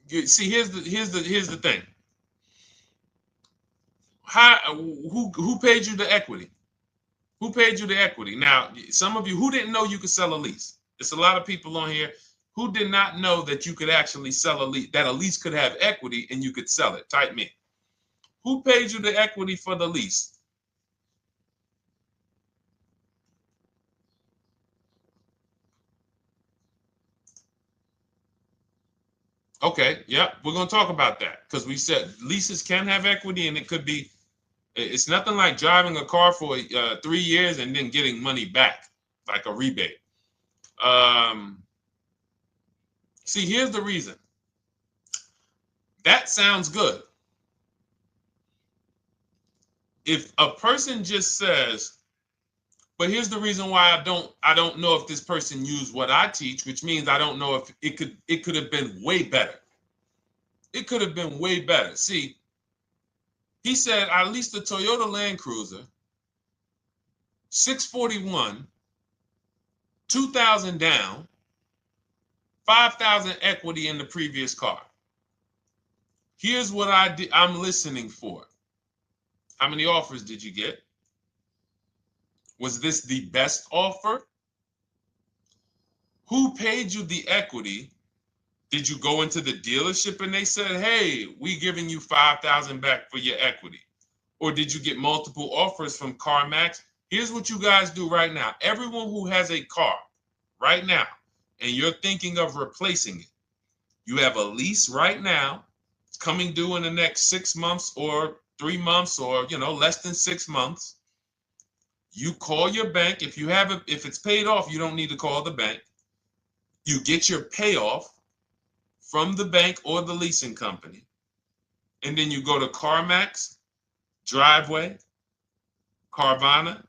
See, here's the thing. Who paid you the equity? Who paid you the equity? Now, some of you who didn't know you could sell a lease. There's a lot of people on here who did not know that you could actually sell a lease, that a lease could have equity and you could sell it. Type me. Who paid you the equity for the lease? Okay, yeah, we're going to talk about that because we said leases can have equity and it could be, it's nothing like driving a car for 3 years and then getting money back, like a rebate. See, here's the reason. That sounds good. If a person just says, But here's the reason why I don't know if this person used what I teach, which means I don't know if it could have been way better. It could have been way better. See, he said I leased a Toyota Land Cruiser, 641, 2,000 down, 5,000 equity in the previous car. Here's what I'm listening for. How many offers did you get? Was this the best offer? Who paid you the equity? Did you go into the dealership and they said, hey, we giving you 5,000 back for your equity? Or did you get multiple offers from CarMax? Here's what you guys do right now. Everyone who has a car right now, and you're thinking of replacing it, you have a lease right now. It's coming due in the next 6 months or 3 months or, less than 6 months. You call your bank. If it's paid off, you don't need to call the bank. You get your payoff from the bank or the leasing company. And then you go to CarMax, Driveway, Carvana,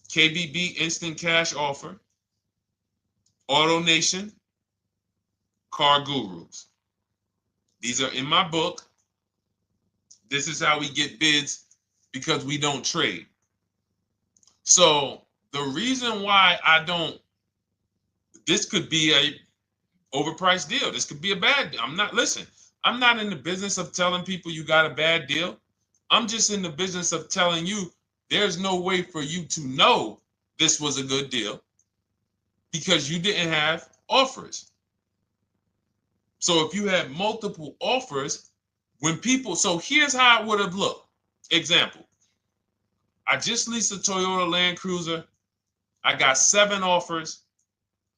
KBB Instant Cash Offer, AutoNation, Car Gurus. These are in my book. This is how we get bids because we don't trade. So the reason why this could be a overpriced deal. This could be a bad deal. I'm not in the business of telling people you got a bad deal. I'm just in the business of telling you there's no way for you to know this was a good deal because you didn't have offers. So if you had multiple offers, so here's how it would have looked. Example, I just leased a Toyota Land Cruiser. I got 7 offers.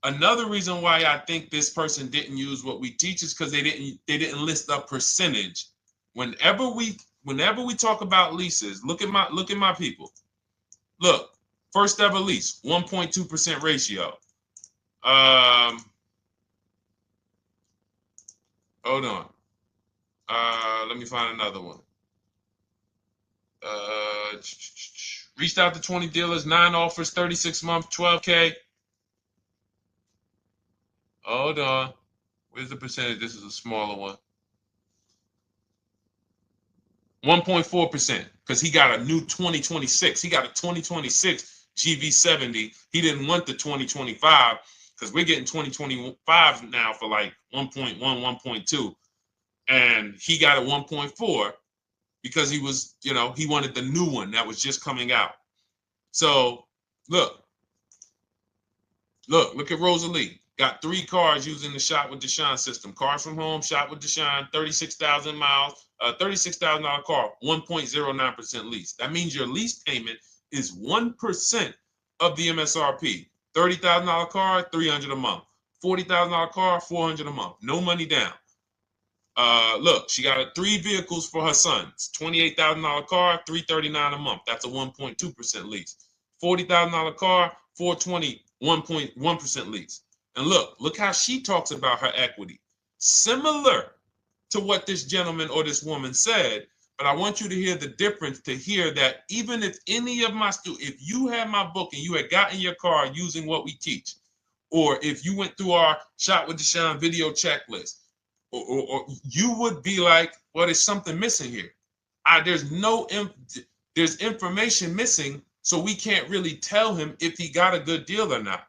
Another reason why I think this person didn't use what we teach is because they didn't list a percentage. Whenever we talk about leases, look at my people. Look, first ever lease, 1.2% ratio. Hold on. Let me find another one. Reached out to 20 dealers, 9 offers, 36 months, 12K. Hold on. Where's the percentage? This is a smaller one. 1.4%, because he got a new 2026. He got a 2026 GV70. He didn't want the 2025 because we're getting 2025 now for like 1.1, 1.2. And he got a 1.4 because he was, he wanted the new one that was just coming out. So look at Rosalie. Got 3 cars using the Shop with Deshone system. Cars from home, Shop with Deshone, 36,000 miles, $36,000 car, 1.09% lease. That means your lease payment is 1% of the MSRP. $30,000 car, $300 a month. $40,000 car, $400 a month. No money down. Look, she got 3 vehicles for her sons. $28,000 car, $339 a month. That's a 1.2% lease. $40,000 car, $420, 1.1% lease. And look how she talks about her equity. Similar to what this gentleman or this woman said, but I want you to hear the difference, to hear that even if any of my students, if you had my book and you had gotten your car using what we teach, or if you went through our Shop with Deshone video checklist, or you would be like, well, there's something missing here. There's information missing, so we can't really tell him if he got a good deal or not.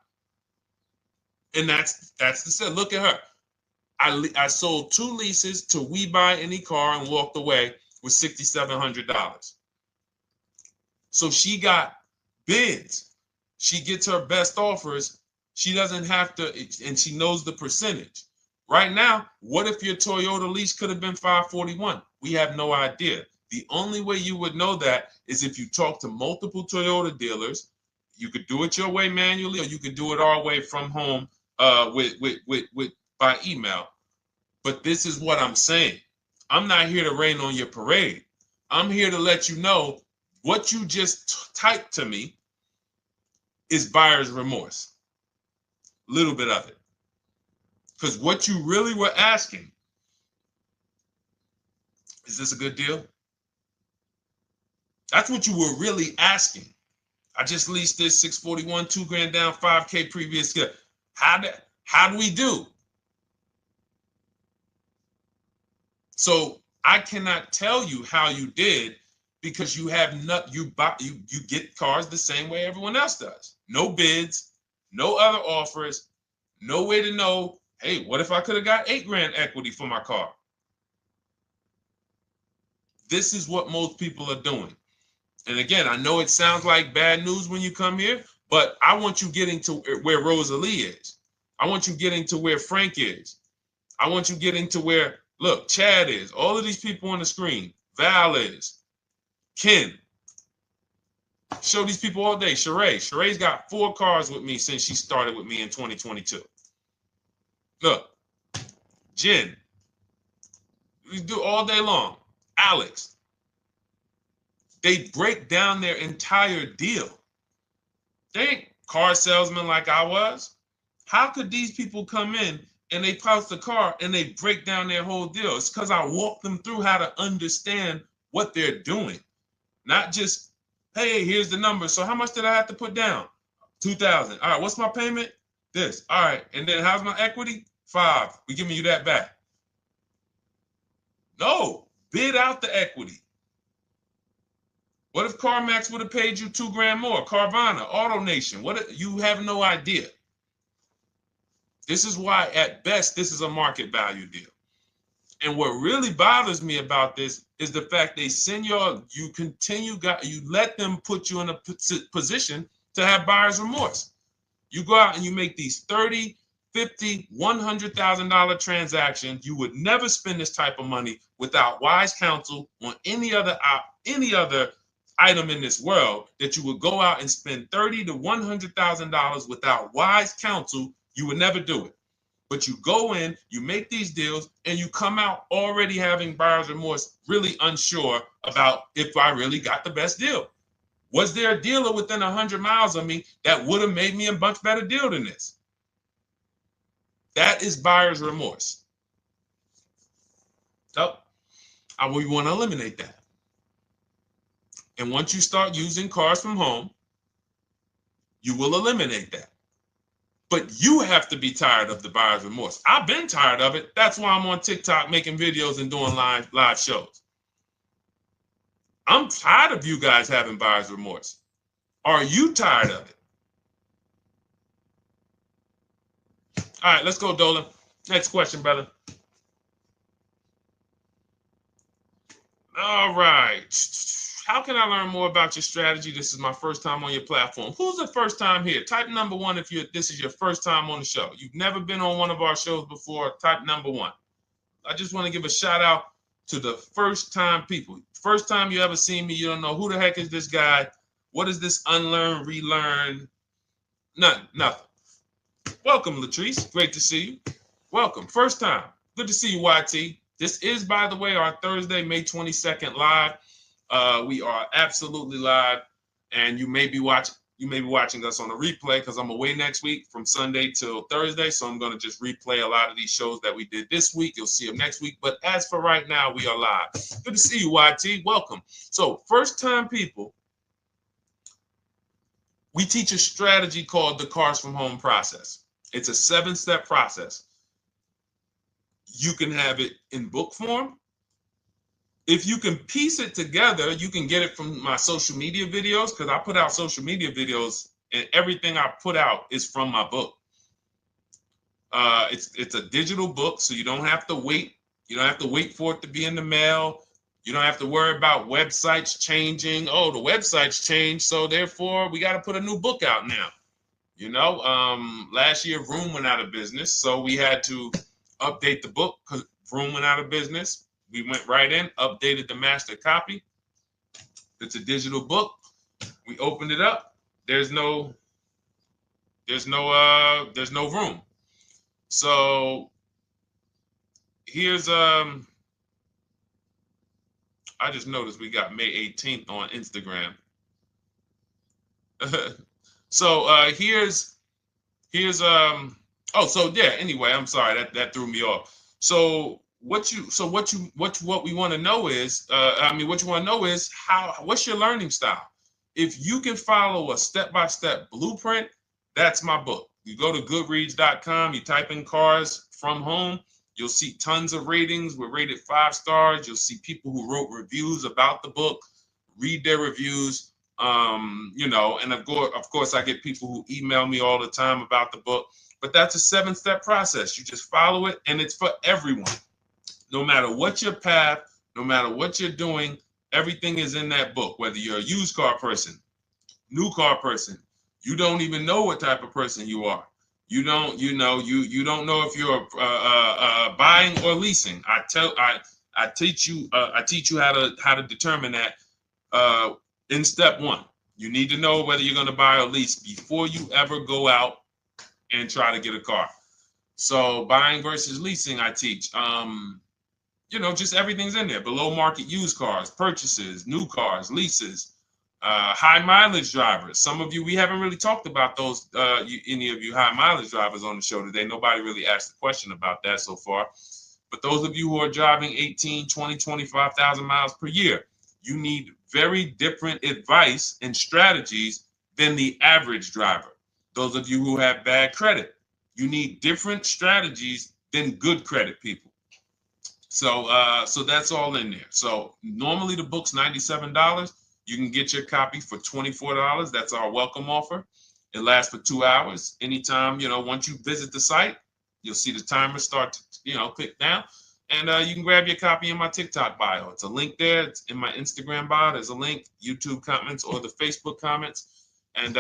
And that's the set. Look at her. I sold 2 leases to We Buy Any Car and walked away with $6,700. So she got bids. She gets her best offers. She doesn't have to, and she knows the percentage. Right now, what if your Toyota lease could have been 541? We have no idea. The only way you would know that is if you talk to multiple Toyota dealers. You could do it your way manually, or you could do it our way from home by email. But this is what I'm saying. I'm not here to rain on your parade. I'm here to let you know what you just typed to me is buyer's remorse. A little bit of it. Because what you really were asking, is this a good deal? That's what you were really asking. I just leased this 641, 2 grand down, 5K previous. How do we do? So I cannot tell you how you did because you have not you get cars the same way everyone else does. No bids, no other offers, no way to know, hey, what if I could have got 8 grand equity for my car? This is what most people are doing. And again, I know it sounds like bad news when you come here, but I want you getting to where Rosalie is. I want you getting to where Frank is. I want you getting to where, look, Chad is. All of these people on the screen. Val is. Ken. Show these people all day. Sheree. Sheree's got 4 cars with me since she started with me in 2022. Look. Jen. We do all day long. Alex. They break down their entire deal. They ain't car salesmen like I was. How could these people come in and they post the car and they break down their whole deal? It's because I walk them through how to understand what they're doing. Not just, hey, here's the number. So how much did I have to put down? 2,000. All right, what's my payment? This. All right, and then how's my equity? 5. We giving you that back. No, bid out the equity. What if CarMax would have paid you 2 grand more? Carvana, AutoNation, what? You have no idea. This is why, at best, this is a market value deal. And what really bothers me about this is the fact they send you let them put you in a position to have buyer's remorse. You go out and you make these $30,000, $50,000, $100,000 transactions. You would never spend this type of money without wise counsel on any other item in this world, that you would go out and spend $30,000 to $100,000 without wise counsel. You would never do it. But you go in, you make these deals, and you come out already having buyer's remorse, really unsure about if I really got the best deal. Was there a dealer within 100 miles of me that would have made me a much better deal than this? That is buyer's remorse. So we want to eliminate that. And once you start using cars from home, you will eliminate that. But you have to be tired of the buyer's remorse. I've been tired of it. That's why I'm on TikTok making videos and doing live shows. I'm tired of you guys having buyer's remorse. Are you tired of it? All right, let's go, Dolan. Next question, brother. All right. How can I learn more about your strategy? This is my first time on your platform. Who's the first time here? Type number 1 if this is your first time on the show. You've never been on one of our shows before. Type number 1. I just want to give a shout out to the first time people. First time you ever seen me, you don't know who the heck is this guy. What is this unlearn, relearn? Nothing. Welcome, Latrice. Great to see you. Welcome. First time. Good to see you, YT. This is, by the way, our Thursday, May 22nd live. We are absolutely live, and you may be watching us on a replay because I'm away next week from Sunday till Thursday, so I'm going to just replay a lot of these shows that we did this week. You'll see them next week, but as for right now, we are live. Good to see you, YT. Welcome. So, first-time people, we teach a strategy called the Cars from Home process. It's a 7-step process. You can have it in book form. If you can piece it together, you can get it from my social media videos, because I put out social media videos and everything I put out is from my book. It's a digital book, so you don't have to wait. You don't have to wait for it to be in the mail. You don't have to worry about websites changing. Oh, the website's changed, so therefore we got to put a new book out now. You know, last year Vroom went out of business, so we had to update the book because Vroom went out of business. We went right in, updated the master copy. It's a digital book. We opened it up. There's no room. So here's I just noticed we got May 18th on Instagram. So here's anyway, I'm sorry, that threw me off. So what we want to know is, what's your learning style? If you can follow a step-by-step blueprint, that's my book. You go to goodreads.com, you type in cars from home, you'll see tons of ratings. We're rated 5 stars. You'll see people who wrote reviews about the book, read their reviews. And of course, I get people who email me all the time about the book. But that's a 7-step process. You just follow it, and it's for everyone. No matter what your path, no matter what you're doing, everything is in that book. Whether you're a used car person, new car person, you don't even know what type of person you are. You don't know if you're buying or leasing. I teach you how to determine that in step 1. You need to know whether you're going to buy or lease before you ever go out and try to get a car. So buying versus leasing, I teach. Just everything's in there. Below market used cars, purchases, new cars, leases, high mileage drivers. Some of you, we haven't really talked about those, any of you high mileage drivers on the show today. Nobody really asked a question about that so far. But those of you who are driving 18, 20, 25,000 miles per year, you need very different advice and strategies than the average driver. Those of you who have bad credit, you need different strategies than good credit people. So that's all in there. So normally the book's $97. You can get your copy for $24. That's our welcome offer. It lasts for 2 hours. Anytime, once you visit the site, you'll see the timer start to, click down. And you can grab your copy in my TikTok bio. It's a link there. It's in my Instagram bio. There's a link, YouTube comments or the Facebook comments. And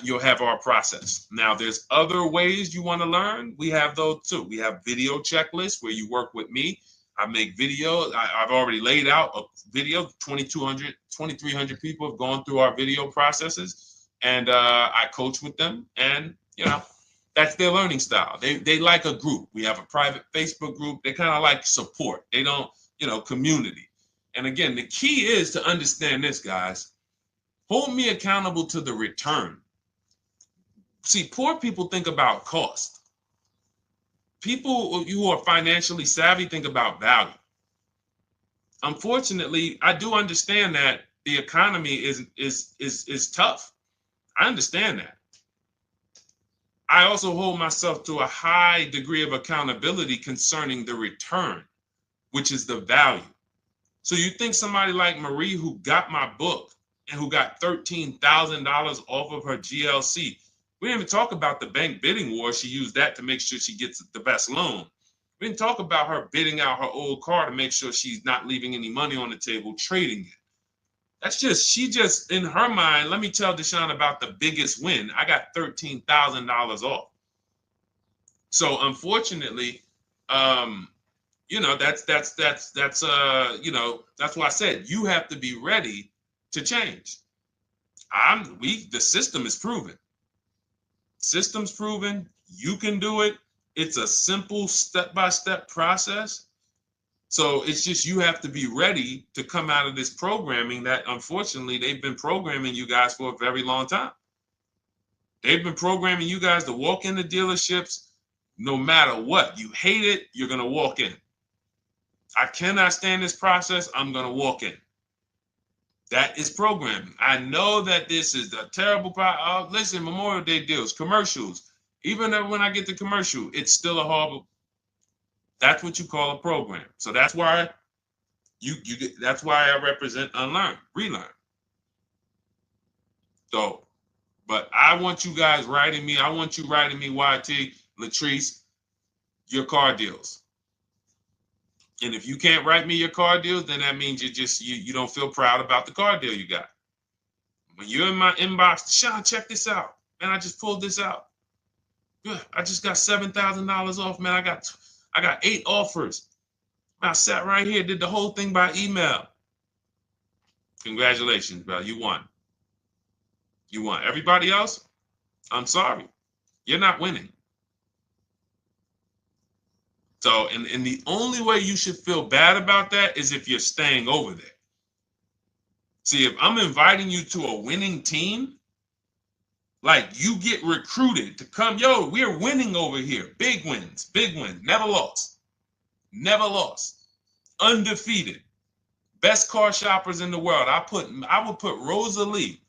you'll have our process. Now, there's other ways you want to learn. We have those too. We have video checklists where you work with me. I make videos. I've already laid out a video. 2,300 people have gone through our video processes, and I coach with them. And that's their learning style. They like a group. We have a private Facebook group. They kind of like support. They don't, community. And again, the key is to understand this, guys. Hold me accountable to the return. See, poor people think about cost. People who are financially savvy think about value. Unfortunately, I do understand that the economy is tough. I understand that. I also hold myself to a high degree of accountability concerning the return, which is the value. So you think somebody like Marie, who got my book and who got $13,000 off of her GLC, we didn't even talk about the bank bidding war. She used that to make sure she gets the best loan. We didn't talk about her bidding out her old car to make sure she's not leaving any money on the table, trading it. She just, in her mind, let me tell Deshone about the biggest win. I got $13,000 off. So unfortunately, that's why I said you have to be ready to change. The system is proven. System's proven. You can do it. It's a simple step-by-step process. So it's just you have to be ready to come out of this programming that, unfortunately, they've been programming you guys for a very long time. They've been programming you guys to walk into dealerships no matter what. You hate it, you're going to walk in. I cannot stand this process, I'm going to walk in. That is programming. I know that this is a terrible problem. Listen, Memorial Day deals, commercials. Even when I get the commercial, it's still a horrible. That's what you call a program. So that's why that's why I represent unlearn, relearn. So, but I want you guys writing me. I want you writing me, YT, Latrice, your car deals. And if you can't write me your car deals, then that means you don't feel proud about the car deal you got. When you're in my inbox, Deshone, check this out. Man, I just pulled this out. Yeah, I just got $7,000 off, man. I got 8 offers. I sat right here, did the whole thing by email. Congratulations, bro. You won. You won. Everybody else, I'm sorry. You're not winning. So, and the only way you should feel bad about that is if you're staying over there. See, if I'm inviting you to a winning team, like you get recruited to come, yo, we're winning over here. Big wins, never lost. Never lost. Undefeated. Best car shoppers in the world. I would put Rosalie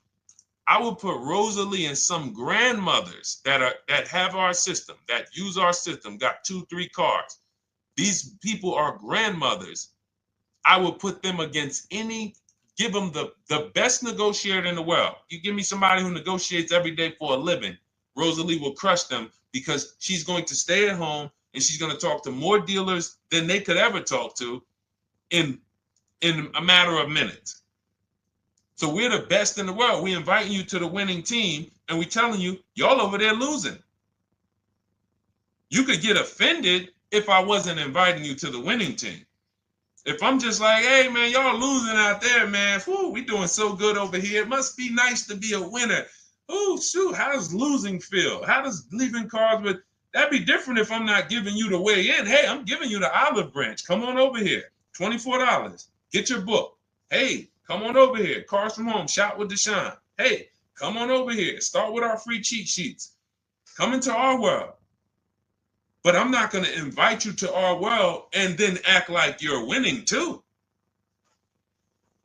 I will put Rosalie and some grandmothers that have our system, that use our system, got 2-3 cars. These people are grandmothers. I will put them against give them the best negotiator in the world. You give me somebody who negotiates every day for a living, Rosalie will crush them because she's going to stay at home and she's going to talk to more dealers than they could ever talk to in a matter of minutes. So we're the best in the world. We inviting you to the winning team and we telling you, y'all over there losing. You could get offended if I wasn't inviting you to the winning team. If I'm just like, hey, man, y'all losing out there, man. Whew, we doing so good over here. It must be nice to be a winner. Oh, shoot, how does losing feel? How does leaving cars with... That'd be different if I'm not giving you the way in. Hey, I'm giving you the olive branch. Come on over here. $24. Get your book. Hey, come on over here. Cars from Home. Shop with Deshone. Hey, come on over here. Start with our free cheat sheets. Come into our world. But I'm not going to invite you to our world and then act like you're winning too.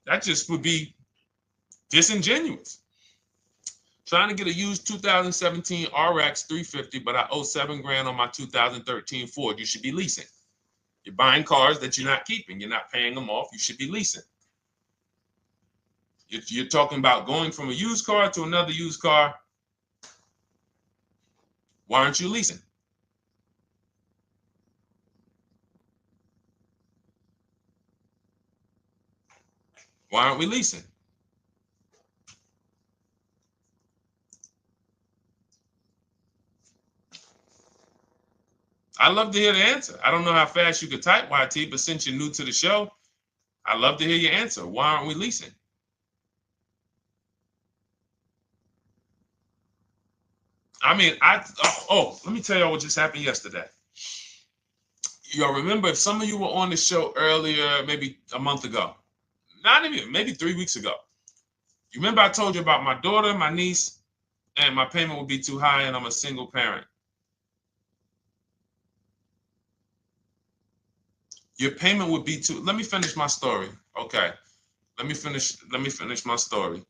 That just would be disingenuous. Trying to get a used 2017 RX 350, but I owe $7,000 on my 2013 Ford. You should be leasing. You're buying cars that you're not keeping. You're not paying them off. You should be leasing. If you're talking about going from a used car to another used car, why aren't you leasing? Why aren't we leasing? I'd love to hear the answer. I don't know how fast you could type, YT, but since you're new to the show, I'd love to hear your answer. Why aren't we leasing? I mean, let me tell y'all what just happened yesterday. Y'all remember, if some of you were on the show earlier, maybe a month ago, not even, maybe 3 weeks ago. You remember I told you about my daughter, my niece, and my payment would be too high and I'm a single parent. Your payment would be too, let me finish my story. Okay. Let me finish my story.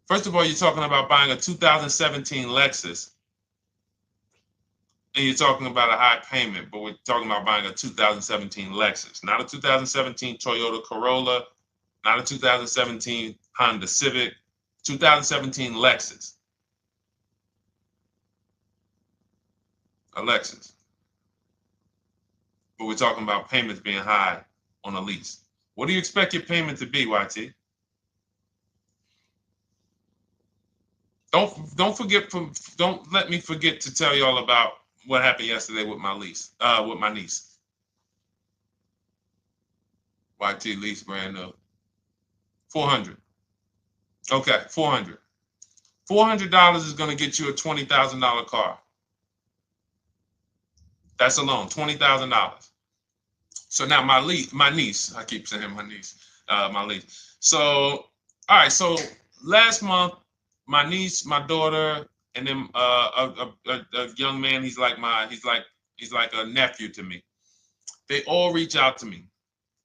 First of all, you're talking about buying a 2017 Lexus. And you're talking about a high payment, but we're talking about buying a 2017 Lexus, not a 2017 Toyota Corolla, not a 2017 Honda Civic, 2017 Lexus. A Lexus. But we're talking about payments being high on a lease. What do you expect your payment to be, YT? Don't let me forget to tell y'all about what happened yesterday with my niece. YT lease brand new. $400. Okay, $400. $400 is going to get you a $20,000 car. That's alone, $20,000. So now my niece, I keep saying my niece, my niece. So, all right, so last month, my niece, my daughter, and then a young man, he's like a nephew to me. They all reach out to me.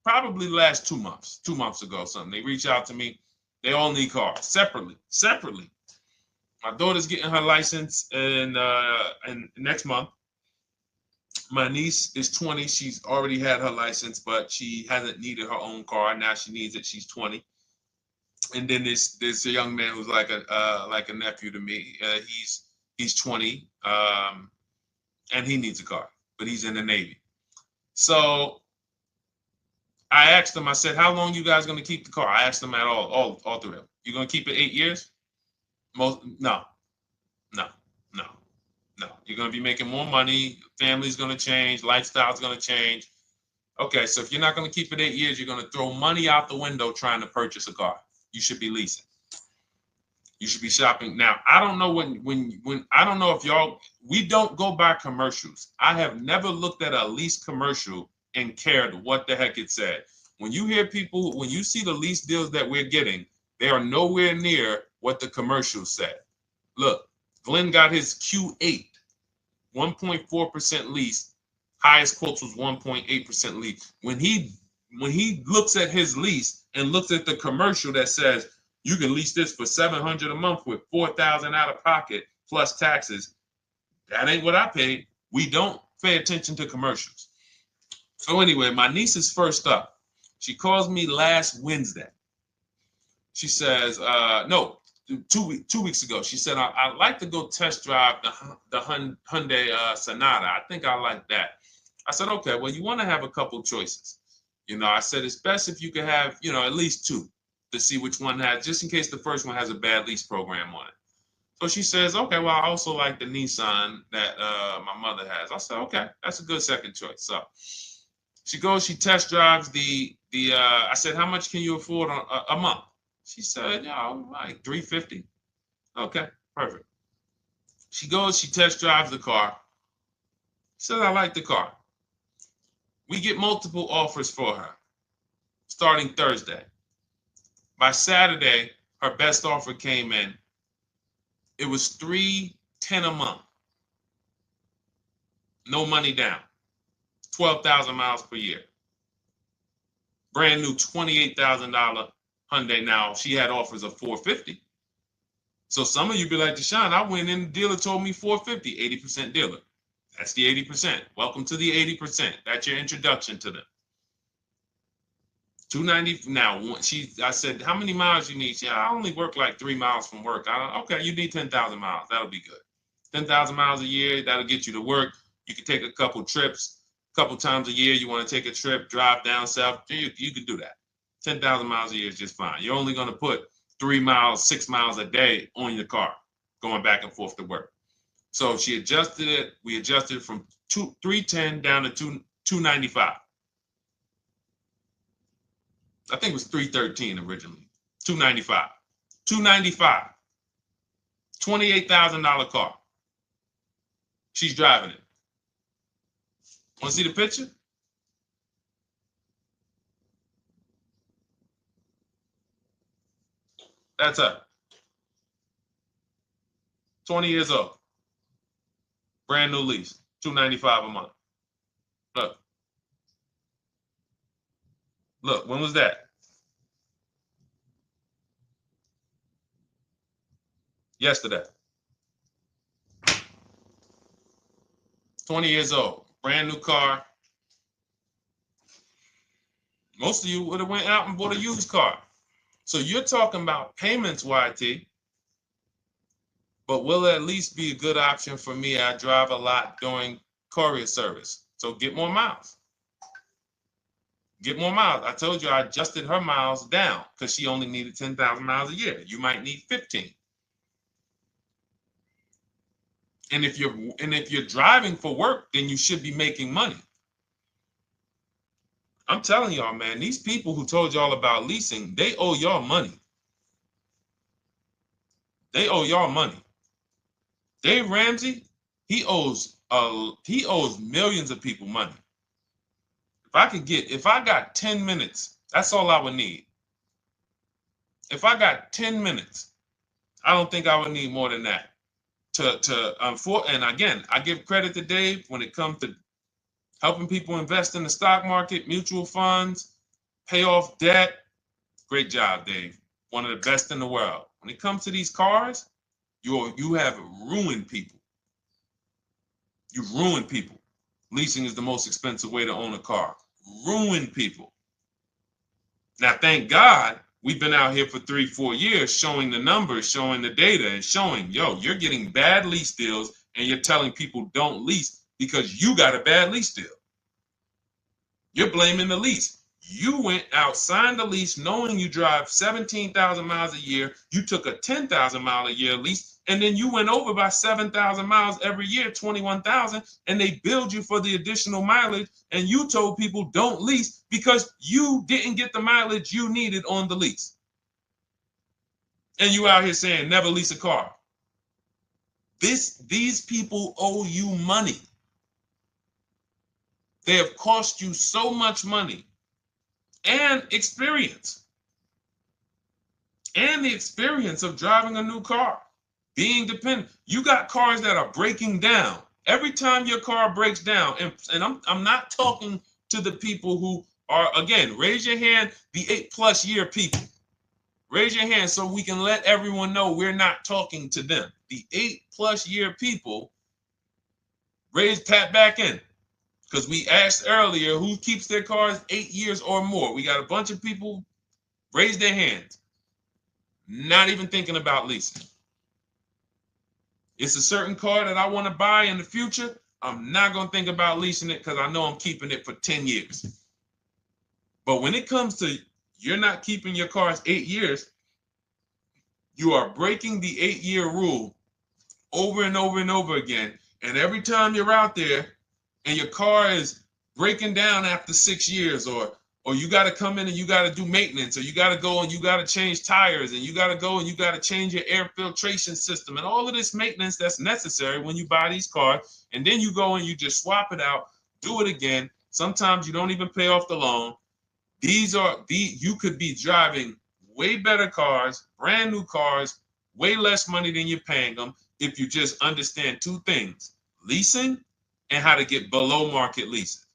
Probably the last 2 months ago, something. They reach out to me. They all need cars separately. My daughter's getting her license in next month. My niece is 20. She's already had her license, but she hasn't needed her own car. Now she needs it. She's 20. And then there's a young man who's like a nephew to me. He's 20, and he needs a car, but he's in the Navy. So I asked them. I said, "How long you guys gonna keep the car?" I asked them at all three of them. You gonna keep it 8 years? No. You're gonna be making more money. Family's gonna change. Lifestyle's gonna change. Okay, so if you're not gonna keep it 8 years, you're gonna throw money out the window trying to purchase a car. You should be leasing. You should be shopping. Now, I don't know when I don't know if y'all, we don't go by commercials. I have never looked at a lease commercial and cared what the heck it said. When you hear people, when you see the lease deals that we're getting, they are nowhere near what the commercial said. Look, Glenn got his Q8, 1.4% lease. Highest quotes was 1.8% lease. When he looks at his lease, and looks at the commercial that says you can lease this for $700 a month with $4,000 out of pocket plus taxes, that ain't what I paid. We don't pay attention to commercials. So anyway, my niece is first up. She calls me last Wednesday. She says, no, 2 weeks ago. She said, I'd like to go test drive the Hyundai Sonata. I think I like that. I said, okay, well, you want to have a couple choices. I said, it's best if you could have, at least two to see which one has, just in case the first one has a bad lease program on it. So she says, okay, well, I also like the Nissan that my mother has. I said, okay, that's a good second choice. So she goes, she test drives I said, how much can you afford a month? She said, like $350. Okay, perfect. She goes, she test drives the car. She says, I like the car. We get multiple offers for her starting Thursday. By Saturday, her best offer came in. It was $310 a month. No money down. 12,000 miles per year. Brand new $28,000 Hyundai. Now, she had offers of $450. So some of you be like, Deshone, I went in, the dealer told me $450, 80% dealer. That's the 80%. Welcome to the 80%. That's your introduction to them. $290. Now, I said, how many miles you need? She said, I only work like 3 miles from work. Okay, you need 10,000 miles. That'll be good. 10,000 miles a year, that'll get you to work. You can take a couple trips, a couple times a year. You want to take a trip, drive down south. You can do that. 10,000 miles a year is just fine. You're only going to put 3 miles, 6 miles a day on your car, going back and forth to work. So she adjusted it. We adjusted it from $310 down to $295. I think it was $313 originally. $295. $295. $28,000 car. She's driving it. Want to see the picture? That's her. 20 years old. Brand new lease. $295 a month. Look. Look, when was that? Yesterday. 20 years old. Brand new car. Most of you would have went out and bought a used car. So you're talking about payments, YT. But will it at least be a good option for me? I drive a lot during courier service. So get more miles. Get more miles. I told you I adjusted her miles down because she only needed 10,000 miles a year. You might need 15. And if you're driving for work, then you should be making money. I'm telling y'all, man, these people who told y'all about leasing, they owe y'all money. They owe y'all money. Dave Ramsey, he owes millions of people money. If I got 10 minutes, that's all I would need. If I got 10 minutes, I don't think I would need more than that. And again, I give credit to Dave when it comes to helping people invest in the stock market, mutual funds, pay off debt. Great job, Dave. One of the best in the world. When it comes to these cars, you have ruined people. You've ruined people. Leasing is the most expensive way to own a car. Ruined people. Now, thank God, we've been out here for 3-4 years showing the numbers, showing the data, and showing, you're getting bad lease deals, and you're telling people don't lease because you got a bad lease deal. You're blaming the lease. You went out, signed the lease, knowing you drive 17,000 miles a year. You took a 10,000 mile a year lease, and then you went over by 7,000 miles every year, 21,000, and they billed you for the additional mileage, and you told people don't lease because you didn't get the mileage you needed on the lease. And you out here saying never lease a car. These people owe you money. They have cost you so much money and experience. And the experience of driving a new car, being dependent. You got cars that are breaking down. Every time your car breaks down, and I'm not talking to the people who Or again, raise your hand, the 8+ year people. Raise your hand so we can let everyone know we're not talking to them. The 8+ year people, tap back in. Because we asked earlier who keeps their cars 8 years or more. We got a bunch of people raise their hands. Not even thinking about leasing. It's a certain car that I want to buy in the future. I'm not going to think about leasing it because I know I'm keeping it for 10 years. But when it comes to you're not keeping your cars 8 years, you are breaking the 8-year rule over and over and over again. And every time you're out there and your car is breaking down after 6 years, or you got to come in and you got to do maintenance, or you got to go and you got to change tires, and you got to go and you got to change your air filtration system, and all of this maintenance that's necessary when you buy these cars, and then you go and you just swap it out, do it again. Sometimes you don't even pay off the loan. You could be driving way better cars, brand new cars, way less money than you're paying them if you just understand 2 things: leasing and how to get below market leases.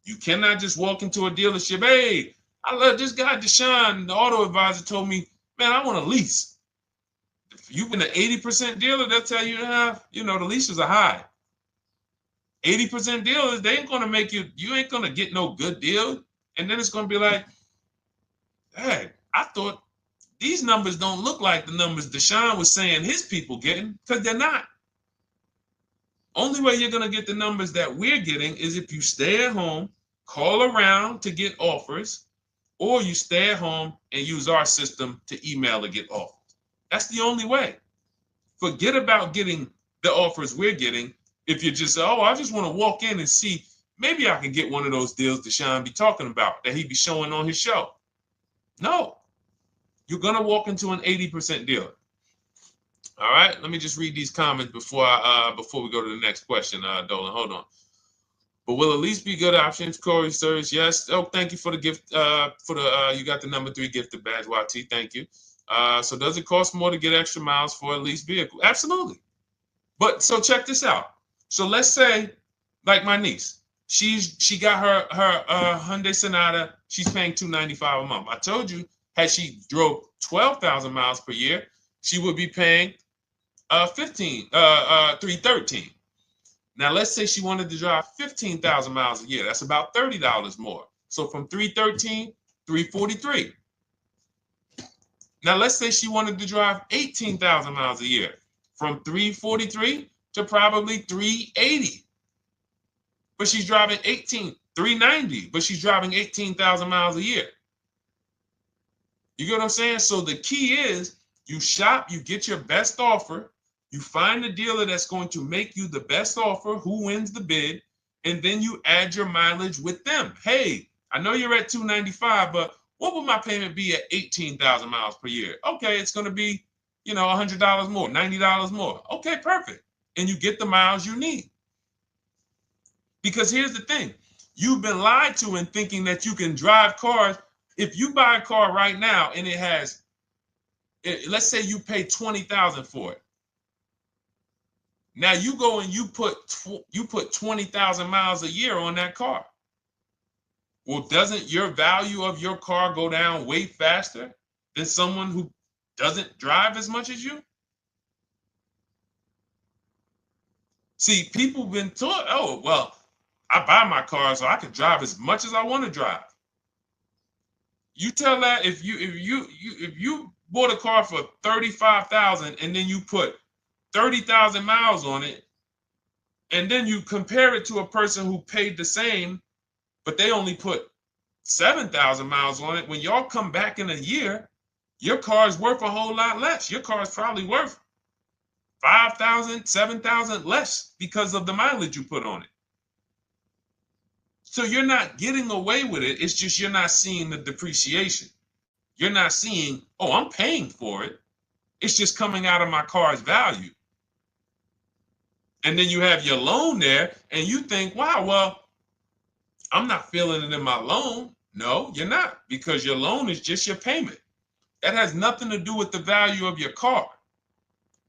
You cannot just walk into a dealership. Hey, I love this guy, Deshone, the auto advisor, told me, man, I want to lease. If you've been an 80% dealer, they'll tell you, the leases are high. 80% dealers, they ain't going to make you ain't going to get no good deal. And then it's going to be like, hey, I thought these numbers don't look like the numbers Deshone was saying his people getting, because they're not. Only way you're going to get the numbers that we're getting is if you stay at home, call around to get offers, or you stay at home and use our system to email to get offers. That's the only way. Forget about getting the offers we're getting. If you just say, oh, I just want to walk in and see, maybe I can get one of those deals Deshone be talking about that he be showing on his show. No, you're going to walk into an 80% dealer. All right, let me just read these comments before we go to the next question, Dolan. Hold on. But will at least be good options, Corey Sirs? Yes. Oh, thank you for the gift. You got the number 3 gifted badge, YT. Thank you. So does it cost more to get extra miles for a leased vehicle? Absolutely. But so check this out. So let's say, like my niece, she got her Hyundai Sonata. She's paying $295 a month. I told you, had she drove 12,000 miles per year, she would be paying $313. Now let's say she wanted to drive 15,000 miles a year. That's about $30 more. So from $313, $343. Now let's say she wanted to drive 18,000 miles a year, from $343 to probably $380. But she's driving $390, but she's driving 18,000 miles a year. You get what I'm saying? So the key is you shop, you get your best offer, you find the dealer that's going to make you the best offer, who wins the bid, and then you add your mileage with them. Hey, I know you're at $295, but what would my payment be at 18,000 miles per year? Okay, it's going to be, $100 more, $90 more. Okay, perfect. And you get the miles you need. Because here's the thing. You've been lied to in thinking that you can drive cars. If you buy a car right now and it has, let's say you pay $20,000 for it. Now you go and you put 20,000 miles a year on that car. Well, doesn't your value of your car go down way faster than someone who doesn't drive as much as you? See, people have been taught, oh, well, I buy my car so I can drive as much as I want to drive. You tell that if you bought a car for $35,000 and then you put 30,000 miles on it, and then you compare it to a person who paid the same, but they only put 7,000 miles on it. When y'all come back in a year, your car is worth a whole lot less. Your car is probably worth 5,000, 7,000 less because of the mileage you put on it. So you're not getting away with it. It's just you're not seeing the depreciation. You're not seeing, oh, I'm paying for it. It's just coming out of my car's value. And then you have your loan there and you think, wow, well, I'm not feeling it in my loan. No, you're not, because your loan is just your payment. That has nothing to do with the value of your car.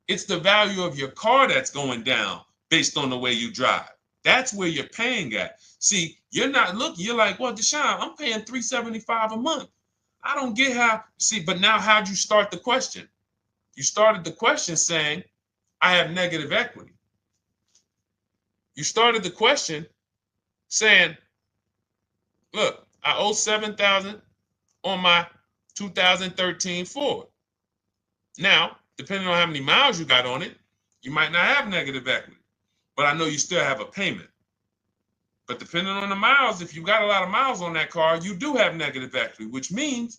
It's the value of your car that's going down based on the way you drive. That's where you're paying at. See, You're not looking, you're like, well, Deshone, I'm paying $375 a month. I don't get how, see, but now how'd you start the question? You started the question saying, I have negative equity. You started the question saying, look, I owe $7,000 on my 2013 Ford. Now, depending on how many miles you got on it, you might not have negative equity, but I know you still have a payment. But depending on the miles, if you got a lot of miles on that car, you do have negative equity, which means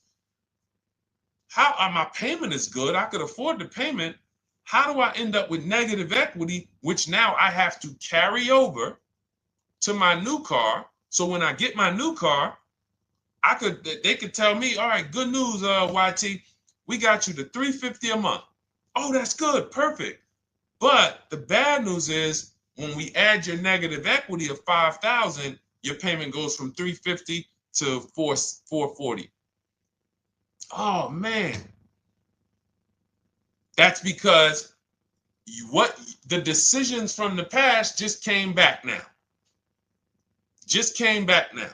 my payment is good. I could afford the payment. How do I end up with negative equity, which now I have to carry over to my new car? So when I get my new car, they could tell me, all right, good news, YT, we got you to $350 a month. Oh, that's good, perfect. But the bad news is when we add your negative equity of $5,000, your payment goes from $350 to $440. Oh man, that's because the decisions from the past just came back now. Just came back now.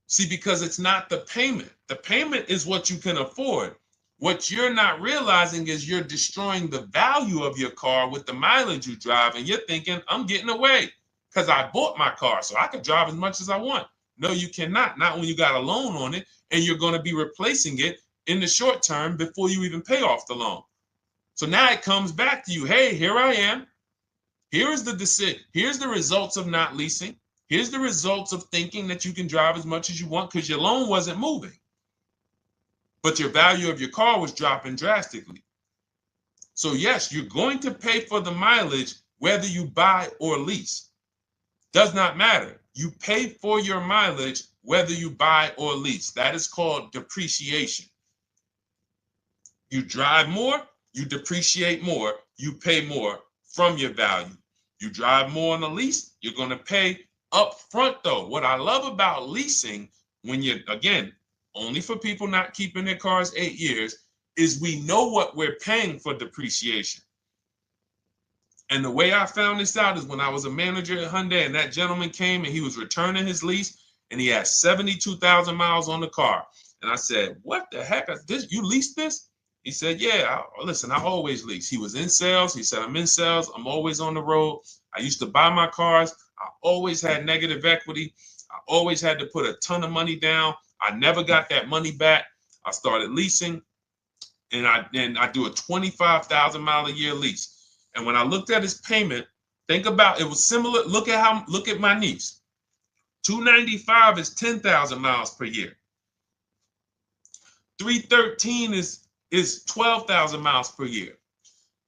See, because it's not the payment. The payment is what you can afford. What you're not realizing is you're destroying the value of your car with the mileage you drive, and you're thinking, I'm getting away because I bought my car, so I can drive as much as I want. No, you cannot. Not when you got a loan on it, and you're going to be replacing it in the short term before you even pay off the loan. So now it comes back to you. Hey, here I am. Here's the decision. Here's the results of not leasing. Here's the results of thinking that you can drive as much as you want because your loan wasn't moving. But your value of your car was dropping drastically. So yes, you're going to pay for the mileage whether you buy or lease. Does not matter. You pay for your mileage whether you buy or lease. That is called depreciation. You drive more, you depreciate more, you pay more from your value. You drive more on a lease, you're going to pay up front though. What I love about leasing, when you're, again, only for people not keeping their cars 8 years, is we know what we're paying for depreciation. And the way I found this out is when I was a manager at Hyundai and that gentleman came and he was returning his lease and he had 72,000 miles on the car. And I said, what the heck? You leased this? He said, yeah, listen, I always lease. He was in sales. He said, I'm in sales. I'm always on the road. I used to buy my cars. I always had negative equity. I always had to put a ton of money down. I never got that money back. I started leasing, and I do a 25,000 mile a year lease. And when I looked at his payment, think about it was similar. Look at my niece. 295 is 10,000 miles per year. 313 is 12,000 miles per year.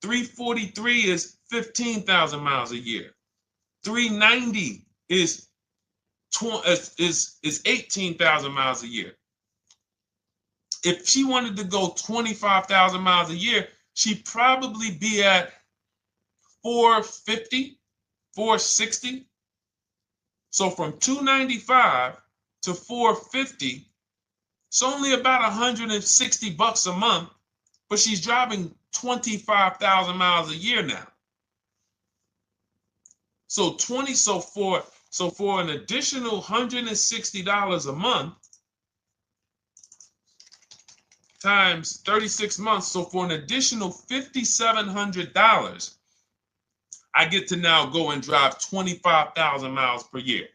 343 is 15,000 miles a year. 390 is 18,000 miles a year. If she wanted to go 25,000 miles a year, she'd probably be at 450, 460. So from 295 to 450, it's only about 160 bucks a month, but she's driving 25,000 miles a year now. So for an additional $160 a month times 36 months, so for an additional $5,700, I get to now go and drive 25,000 miles per year.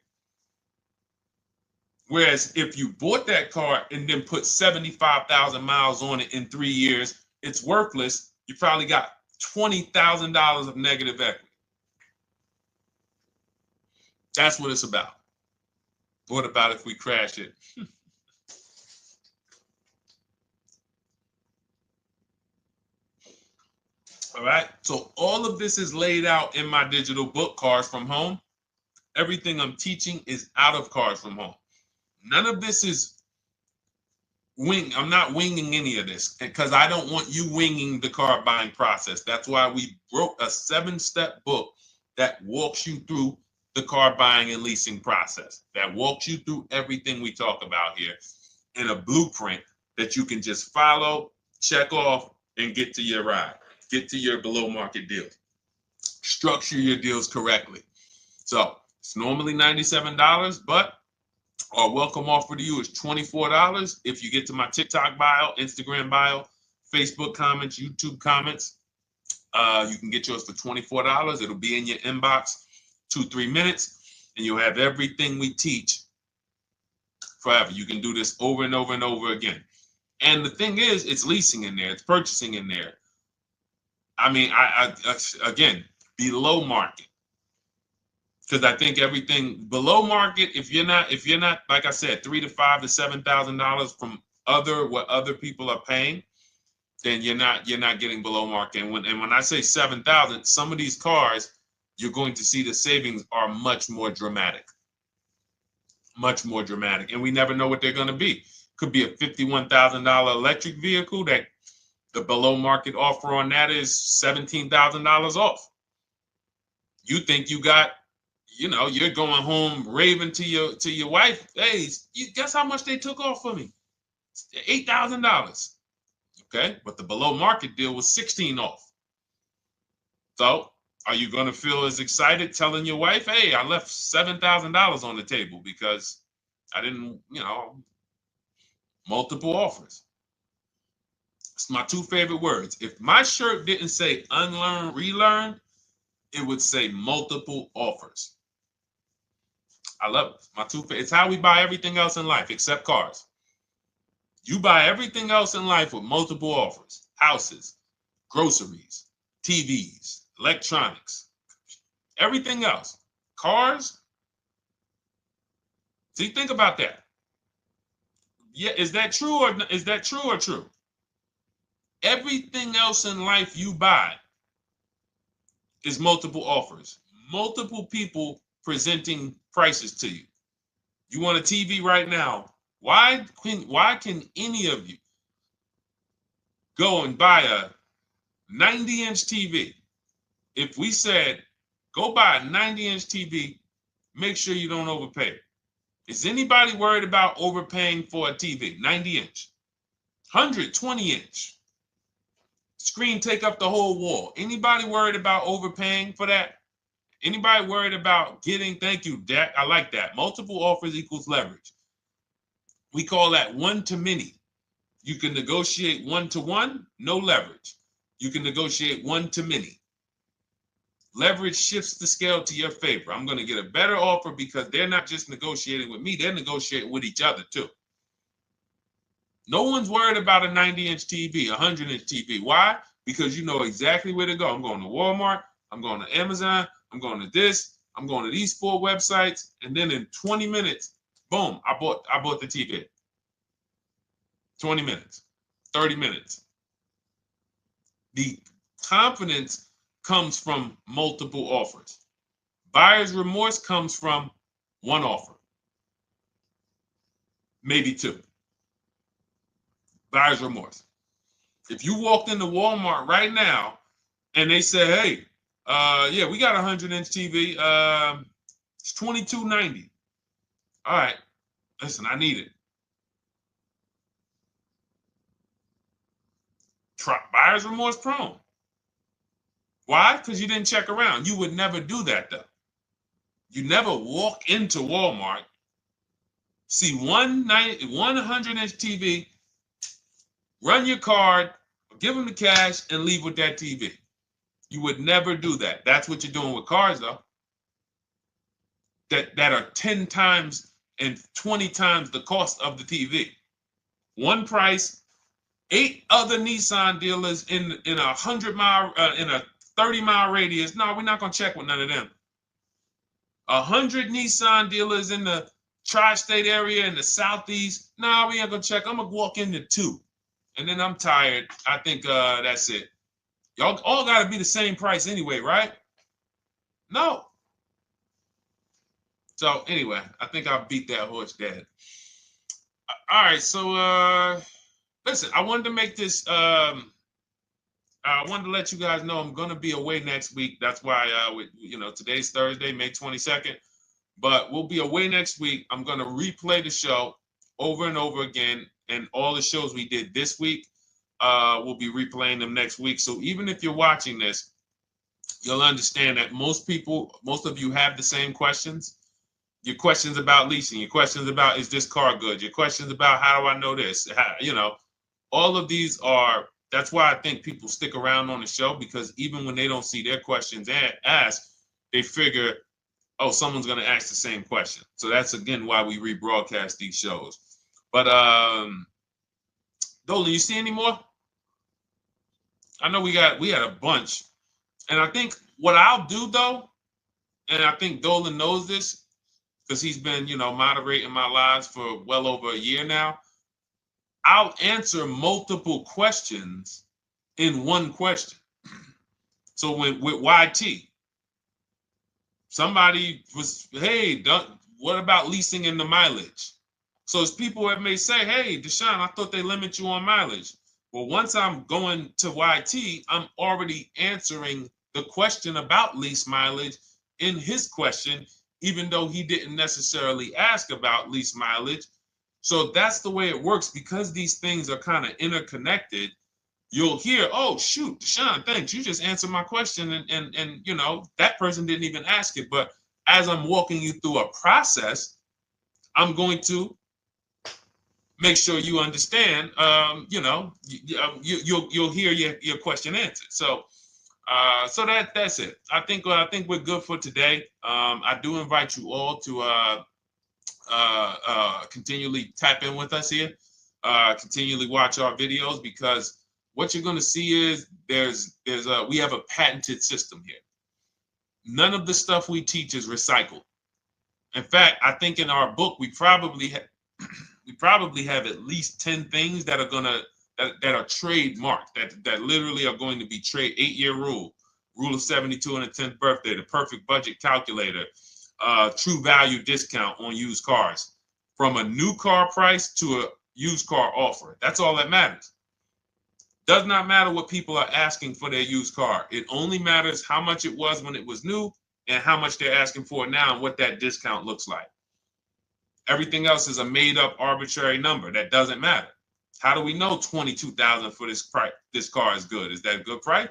Whereas if you bought that car and then put 75,000 miles on it in 3 years, it's worthless. You probably got $20,000 of negative equity. That's what it's about. What about if we crash it? All right. So all of this is laid out in my digital book, Cars from Home. Everything I'm teaching is out of Cars from Home. None of this is I'm not winging any of this because I don't want you winging the car buying process. That's why we wrote a 7-step book that walks you through the car buying and leasing process, that walks you through everything we talk about here in a blueprint that you can just follow, check off, and get to your ride, get to your below market deals, structure your deals correctly. So It's normally $97, but our welcome offer to you is $24 if you get to my TikTok bio, Instagram bio, Facebook comments, YouTube comments. You can get yours for $24. It'll be in your inbox 2-3 minutes, and you'll have everything we teach forever. You can do this over and over and over again. And the thing is, it's leasing in there, it's purchasing in there. I mean, I again, below market. Because I think everything below market, if you're not, like I said, $3,000 to $5,000 to $7,000 from what other people are paying, then you're not getting below market. And when I say 7,000, some of these cars, you're going to see the savings are much more dramatic, and we never know what they're going to be. Could be a $51,000 electric vehicle that the below market offer on that is $17,000 off. You think you got, you're going home raving to your wife. Hey, you guess how much they took off for me? $8,000. Okay, but the below market deal was 16 off. So are you going to feel as excited telling your wife, hey, I left $7,000 on the table because I didn't, multiple offers? It's my two favorite words. If my shirt didn't say unlearn, relearn, it would say multiple offers. I love it. My two favorite. It's how we buy everything else in life except cars. You buy everything else in life with multiple offers: houses, groceries, TVs, electronics, everything else. Cars. See, think about that. Yeah, is that true or true? Everything else in life you buy is multiple offers, multiple people presenting prices to you. You want a TV right now? Why can any of you go and buy a 90-inch TV? If we said, go buy a 90-inch TV, make sure you don't overpay. Is anybody worried about overpaying for a TV? 90-inch, 120-inch. Screen take up the whole wall. Anybody worried about overpaying for that? Anybody worried about getting, thank you, Dak, I like that. Multiple offers equals leverage. We call that one to many. You can negotiate 1-to-1, no leverage. You can negotiate 1 to many. Leverage shifts the scale to your favor. I'm going to get a better offer because they're not just negotiating with me, they're negotiating with each other too. No one's worried about a 90-inch TV, a 100-inch TV. Why? Because you know exactly where to go. I'm going to Walmart, I'm going to Amazon, I'm going to this, I'm going to these 4 websites, and then in 20 minutes, boom, I bought the TV. 20 minutes, 30 minutes. The confidence comes from multiple offers. Buyer's remorse comes from one offer, maybe 2. Buyer's remorse. If you walked into Walmart right now and they say, hey, yeah, we got a 100-inch TV. It's $22.90. All right, listen, I need it. Buyer's remorse prone. Why? Because you didn't check around. You would never do that, though. You never walk into Walmart, see one 100-inch TV, run your card, give them the cash, and leave with that TV. You would never do that. That's what you're doing with cars, though. That are 10 times and 20 times the cost of the TV. One price, 8 other Nissan dealers in a 100-mile, in a 30-mile radius. No, we're not gonna check with none of them. 100 Nissan dealers in the tri-state area in the southeast. No, we ain't gonna check. I'm gonna walk into 2, and then I'm tired. I think that's it. Y'all all gotta be the same price anyway, right? No. So anyway, I think I beat that horse dead. All right, so listen, I wanted to make this. I wanted to let you guys know I'm gonna be away next week. That's why today's Thursday, May 22nd, but we'll be away next week. I'm gonna replay the show over and over again, and all the shows we did this week, we'll be replaying them next week. So even if you're watching this you'll understand that most of you have the same questions. Your questions about leasing, your questions about, is this car good? Your questions about, how do I know this? All of these are, that's why I think people stick around on the show, because even when they don't see their questions asked, they figure, oh, someone's going to ask the same question. So that's, again, why we rebroadcast these shows. But Dolan, you see any more? I know we had a bunch. And I think what I'll do, though, and I think Dolan knows this because he's been, moderating my lives for well over a year now, I'll answer multiple questions in one question. So with YT, somebody was, hey, what about leasing in the mileage? So as people that may say, hey, Deshone, I thought they limit you on mileage. Well, once I'm going to YT, I'm already answering the question about lease mileage in his question, even though he didn't necessarily ask about lease mileage. So that's the way it works. Because these things are kind of interconnected, you'll hear, oh, shoot, Deshone, thanks. You just answered my question. And that person didn't even ask it. But as I'm walking you through a process, I'm going to make sure you understand, you'll hear your question answered. So that's it. I think we're good for today. I do invite you all to continually tap in with us here, continually watch our videos, because what you're going to see is we have a patented system here. None of the stuff we teach is recycled. In fact, I think in our book we probably have at least 10 things that are that are trademarked, that literally are going to be 8-year rule of 72 on the 10th birthday, the perfect budget calculator, true value discount on used cars, from a new car price to a used car offer. That's all that matters. Does not matter what people are asking for their used car. It only matters how much it was when it was new and how much they're asking for it now and what that discount looks like. Everything else is a made up arbitrary number that doesn't matter. How do we know $22,000 for this price? This car is good. Is that a good price?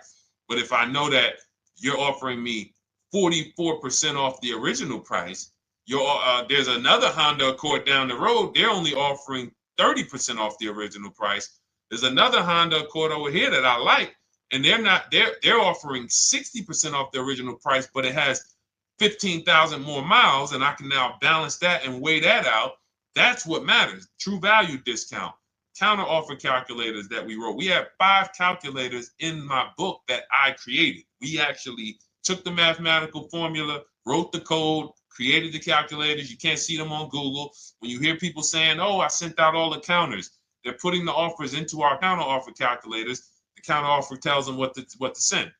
But if I know that you're offering me 44% off the original price, there's another Honda Accord down the road. They're only offering 30% off the original price. There's another Honda Accord over here that I like, and they're offering 60% off the original price, but it has 15,000 more miles, and I can now balance that and weigh that out. That's what matters. True value discount, counter offer calculators that we wrote. We have 5 calculators in my book that I created. We actually took the mathematical formula, wrote the code, created the calculators. You can't see them on Google. When you hear people saying, oh, I sent out all the counters, they're putting the offers into our counter offer calculators. The counter offer tells them what to send.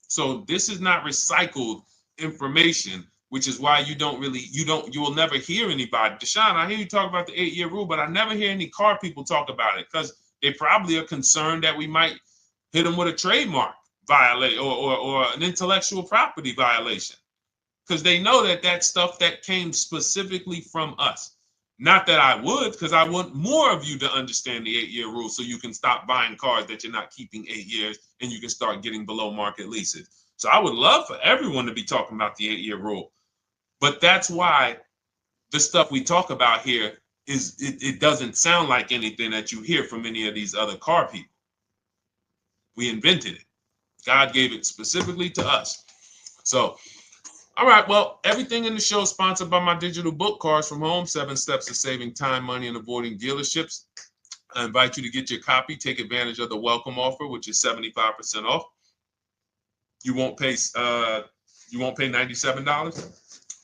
So this is not recycled information, which is why you will never hear anybody. Deshone, I hear you talk about the 8-year rule, but I never hear any car people talk about it, because they probably are concerned that we might hit them with a trademark violation or an intellectual property violation, because they know that stuff that came specifically from us. Not that I would, because I want more of you to understand the 8-year rule, so you can stop buying cars that you're not keeping 8 years and you can start getting below market leases. So I would love for everyone to be talking about the 8-year rule. But that's why the stuff we talk about here it doesn't sound like anything that you hear from any of these other car people. We invented it. God gave it specifically to us. So, all right, well, everything in the show is sponsored by my digital book, Cars from Home, 7 Steps to Saving Time, Money, and Avoiding Dealerships. I invite you to get your copy. Take advantage of the welcome offer, which is 75% off. You won't pay $97.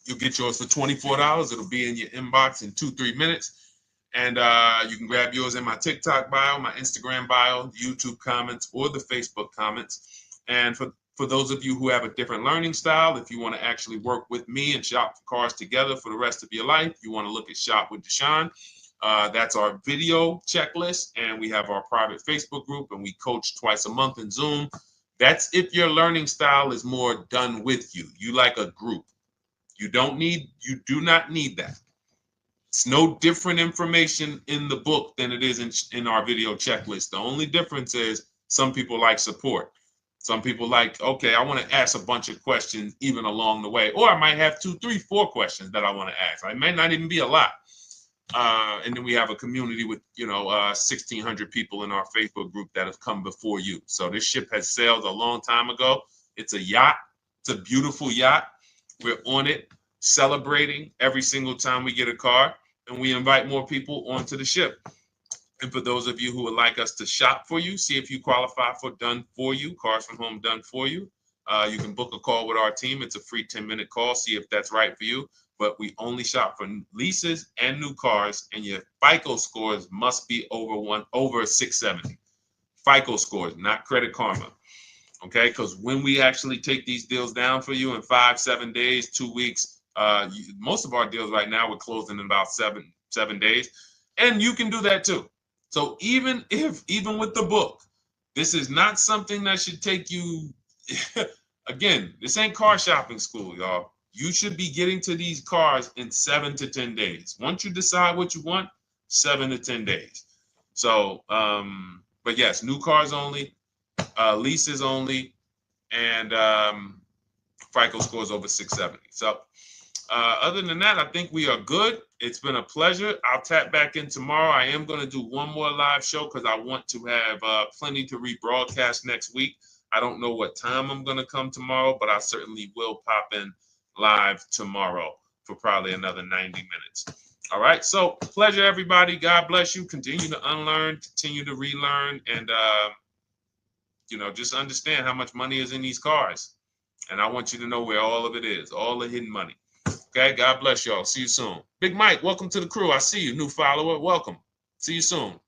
You'll get yours for $24. It'll be in your inbox in 2-3 minutes. And you can grab yours in my TikTok bio, my Instagram bio, YouTube comments, or the Facebook comments. And for those of you who have a different learning style, if you want to actually work with me and shop for cars together for the rest of your life, you want to look at Shop with Deshone. That's our video checklist. And we have our private Facebook group, and we coach twice a month in Zoom. That's if your learning style is more done with you. You like a group. You do not need that. It's no different information in the book than it is in our video checklist. The only difference is some people like support. Some people like, okay, I want to ask a bunch of questions even along the way, or I might have 2, 3, 4 questions that I want to ask. It might not even be a lot. And then we have a community with, 1,600 people in our Facebook group that have come before you. So this ship has sailed a long time ago. It's a yacht. It's a beautiful yacht. We're on it, celebrating every single time we get a car, and we invite more people onto the ship. And for those of you who would like us to shop for you, see if you qualify for Done For You, Cars from Home Done For You, you can book a call with our team. It's a free 10-minute call. See if that's right for you. But we only shop for leases and new cars, and your FICO scores must be over 670. FICO scores, not Credit Karma. Okay, because when we actually take these deals down for you in 5, 7 days, 2 weeks, most of our deals right now we're closing in about seven days, and you can do that too. So even with the book, this is not something that should take you. Again, this ain't car shopping school, y'all. You should be getting to these cars in 7 to 10 days. Once you decide what you want, 7 to 10 days. So, but yes, new cars only, leases only, and FICO scores over 670. So other than that, I think we are good. It's been a pleasure. I'll tap back in tomorrow. I am going to do one more live show because I want to have plenty to rebroadcast next week. I don't know what time I'm going to come tomorrow, but I certainly will pop in live tomorrow for probably another 90 minutes. All right. So pleasure, everybody. God bless you. Continue to unlearn, continue to relearn, and, just understand how much money is in these cars. And I want you to know where all of it is, all the hidden money. Okay. God bless y'all. See you soon. Big Mike, welcome to the crew. I see you. New follower. Welcome. See you soon.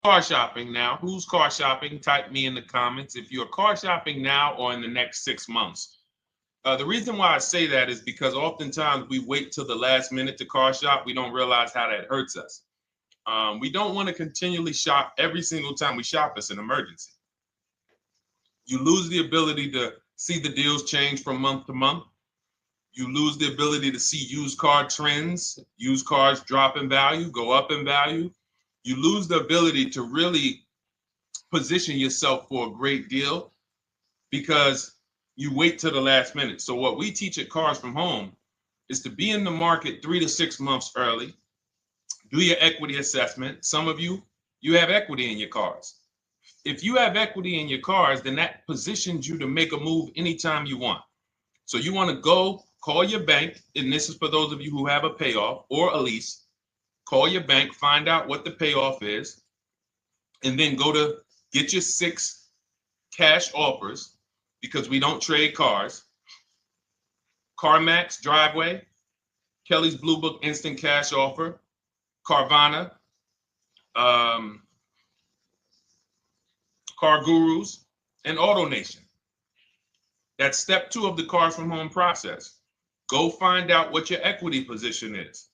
Car shopping now. Who's car shopping? Type me in the comments if you're car shopping now or in the next 6 months. The reason why I say that is because oftentimes we wait till the last minute to car shop. We don't realize how that hurts us. We don't want to continually shop every single time we shop. It's an emergency. You lose the ability to see the deals change from month to month. You lose the ability to see used car trends, used cars drop in value, go up in value. You lose the ability to really position yourself for a great deal because you wait till the last minute. So what we teach at Cars from Home is to be in the market 3 to 6 months early. Do your equity assessment. Some of you have equity in your cars. If you have equity in your cars, then that positions you to make a move anytime you want. So you want to go call your bank, and this is for those of you who have a payoff or a lease. Call your bank, find out what the payoff is, and then go to get your 6 cash offers, because we don't trade cars. CarMax Driveway, Kelly's Blue Book Instant Cash Offer, Carvana, Car Gurus, and AutoNation. That's step 2 of the Cars from Home process. Go find out what your equity position is.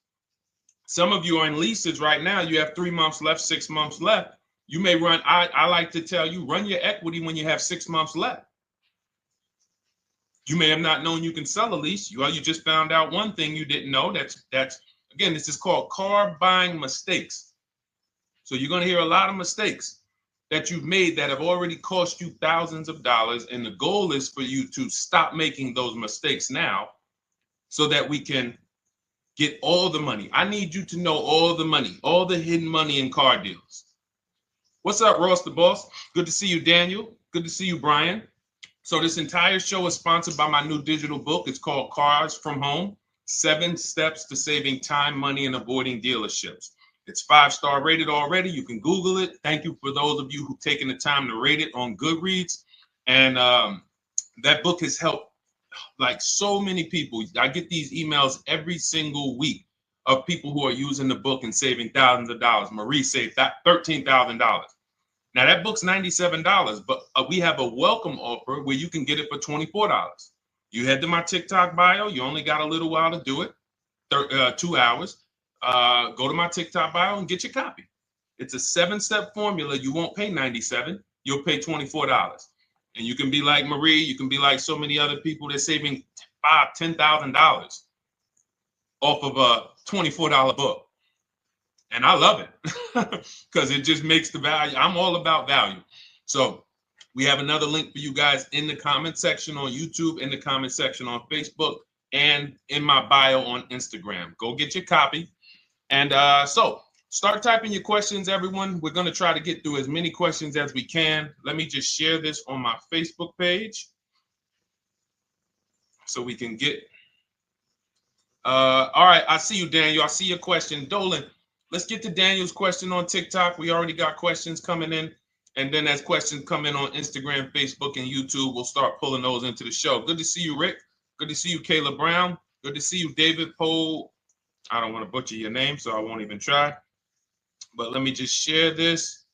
Some of you are in leases right now. You have 3 months left, 6 months left. You may run, I like to tell you, run your equity when you have 6 months left. You may have not known you can sell a lease. You just found out one thing you didn't know. That's again, this is called car buying mistakes. So you're going to hear a lot of mistakes that you've made that have already cost you thousands of dollars. And the goal is for you to stop making those mistakes now so that we can get all the money. I need you to know all the money, all the hidden money in car deals. What's up, Ross the Boss? Good to see you, Daniel. Good to see you, Brian. So this entire show is sponsored by my new digital book. It's called Cars from Home, 7 Steps to Saving Time, Money, and Avoiding Dealerships. It's 5-star rated already. You can Google it. Thank you for those of you who've taken the time to rate it on Goodreads. And that book has helped like so many people. I get these emails every single week of people who are using the book and saving thousands of dollars. Marie saved $13,000. Now that book's $97, but we have a welcome offer where you can get it for $24. You head to my TikTok bio. You only got a little while to do it, 2 hours. Go to my TikTok bio and get your copy. It's a 7-step formula. You won't pay $97. You'll pay $24. And you can be like Marie. You can be like so many other people. They're saving $5,000, $10,000 off of a $24 book. And I love it because it just makes the value. I'm all about value. So we have another link for you guys in the comment section on YouTube, in the comment section on Facebook, and in my bio on Instagram. Go get your copy. And so start typing your questions, everyone. We're going to try to get through as many questions as we can. Let me just share this on my Facebook page so we can get. All right. I see you, Daniel. I see your question. Dolan, let's get to Daniel's question on TikTok. We already got questions coming in. And then as questions come in on Instagram, Facebook, and YouTube, we'll start pulling those into the show. Good to see you, Rick. Good to see you, Kayla Brown. Good to see you, David Poe. I don't want to butcher your name, so I won't even try. But let me just share this.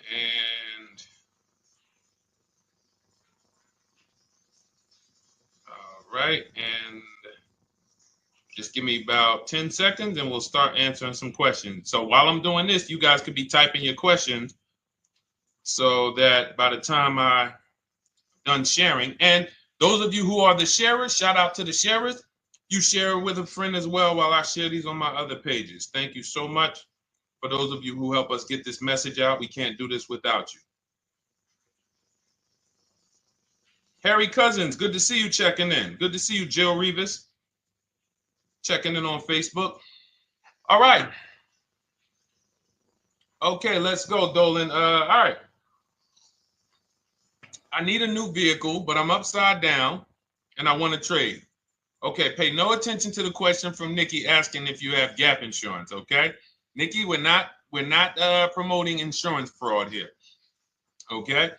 And all right. And just give me about 10 seconds and we'll start answering some questions. So while I'm doing this, you guys could be typing your questions so that by the time I'm done sharing, and those of you who are the sharers, shout out to the sharers. You share it with a friend as well while I share these on my other pages. Thank you so much for those of you who help us get this message out. We can't do this without you. Harry Cousins, good to see you checking in. Good to see you, Jill Rivas, checking in on Facebook. All right. Okay, let's go, Dolan. All right. I need a new vehicle, but I'm upside down and I want to trade. Okay, pay no attention to the question from Nikki asking if you have gap insurance, okay? Nikki, we're not promoting insurance fraud here, okay?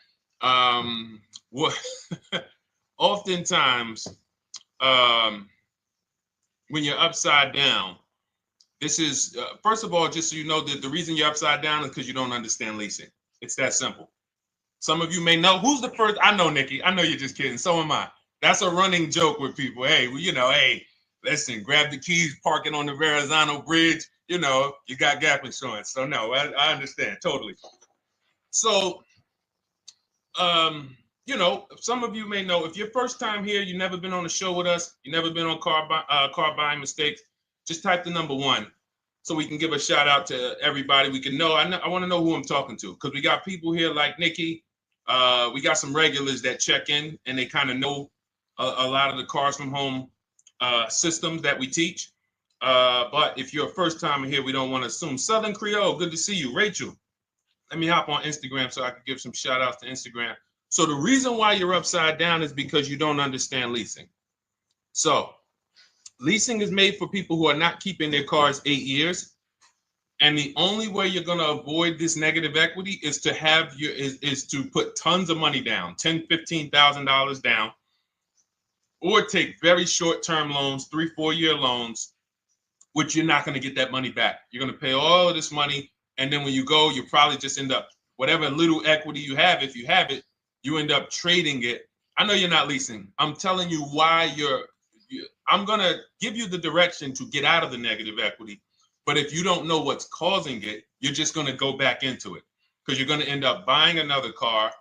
Oftentimes, when you're upside down, this is, first of all, just so you know that the reason you're upside down is because you don't understand leasing. It's that simple. Some of you may know, who's the first? I know, Nikki. I know you're just kidding. So am I. That's a running joke with people. Hey, well, you know, hey, listen, grab the keys, park it on the Verrazano Bridge. You know, you got gap insurance. So no, I understand totally. So, you know, some of you may know, if you're first time here, you've never been on a show with us, you've never been on car buying mistakes, just type the number 1 so we can give a shout out to everybody. We can know. I want to know who I'm talking to because we got people here like Nikki. We got some regulars that check in and they kind of know a lot of the Cars from Home systems that we teach. But if you're a first timer here, we don't want to assume. Southern Creole, good to see you. Rachel, let me hop on Instagram so I can give some shout outs to Instagram. So the reason why you're upside down is because you don't understand leasing. So leasing is made for people who are not keeping their cars 8 years. And the only way you're going to avoid this negative equity is to have is to put tons of money down, $10,000, $15,000 down, or take very short-term loans, 3-4 year loans, which you're not going to get that money back. You're going to pay all of this money. And then when you go, you probably just end up, whatever little equity you have, if you have it, you end up trading it. I know you're not leasing. I'm telling you why I'm going to give you the direction to get out of the negative equity. But if you don't know what's causing it, you're just going to go back into it because you're going to end up buying another car,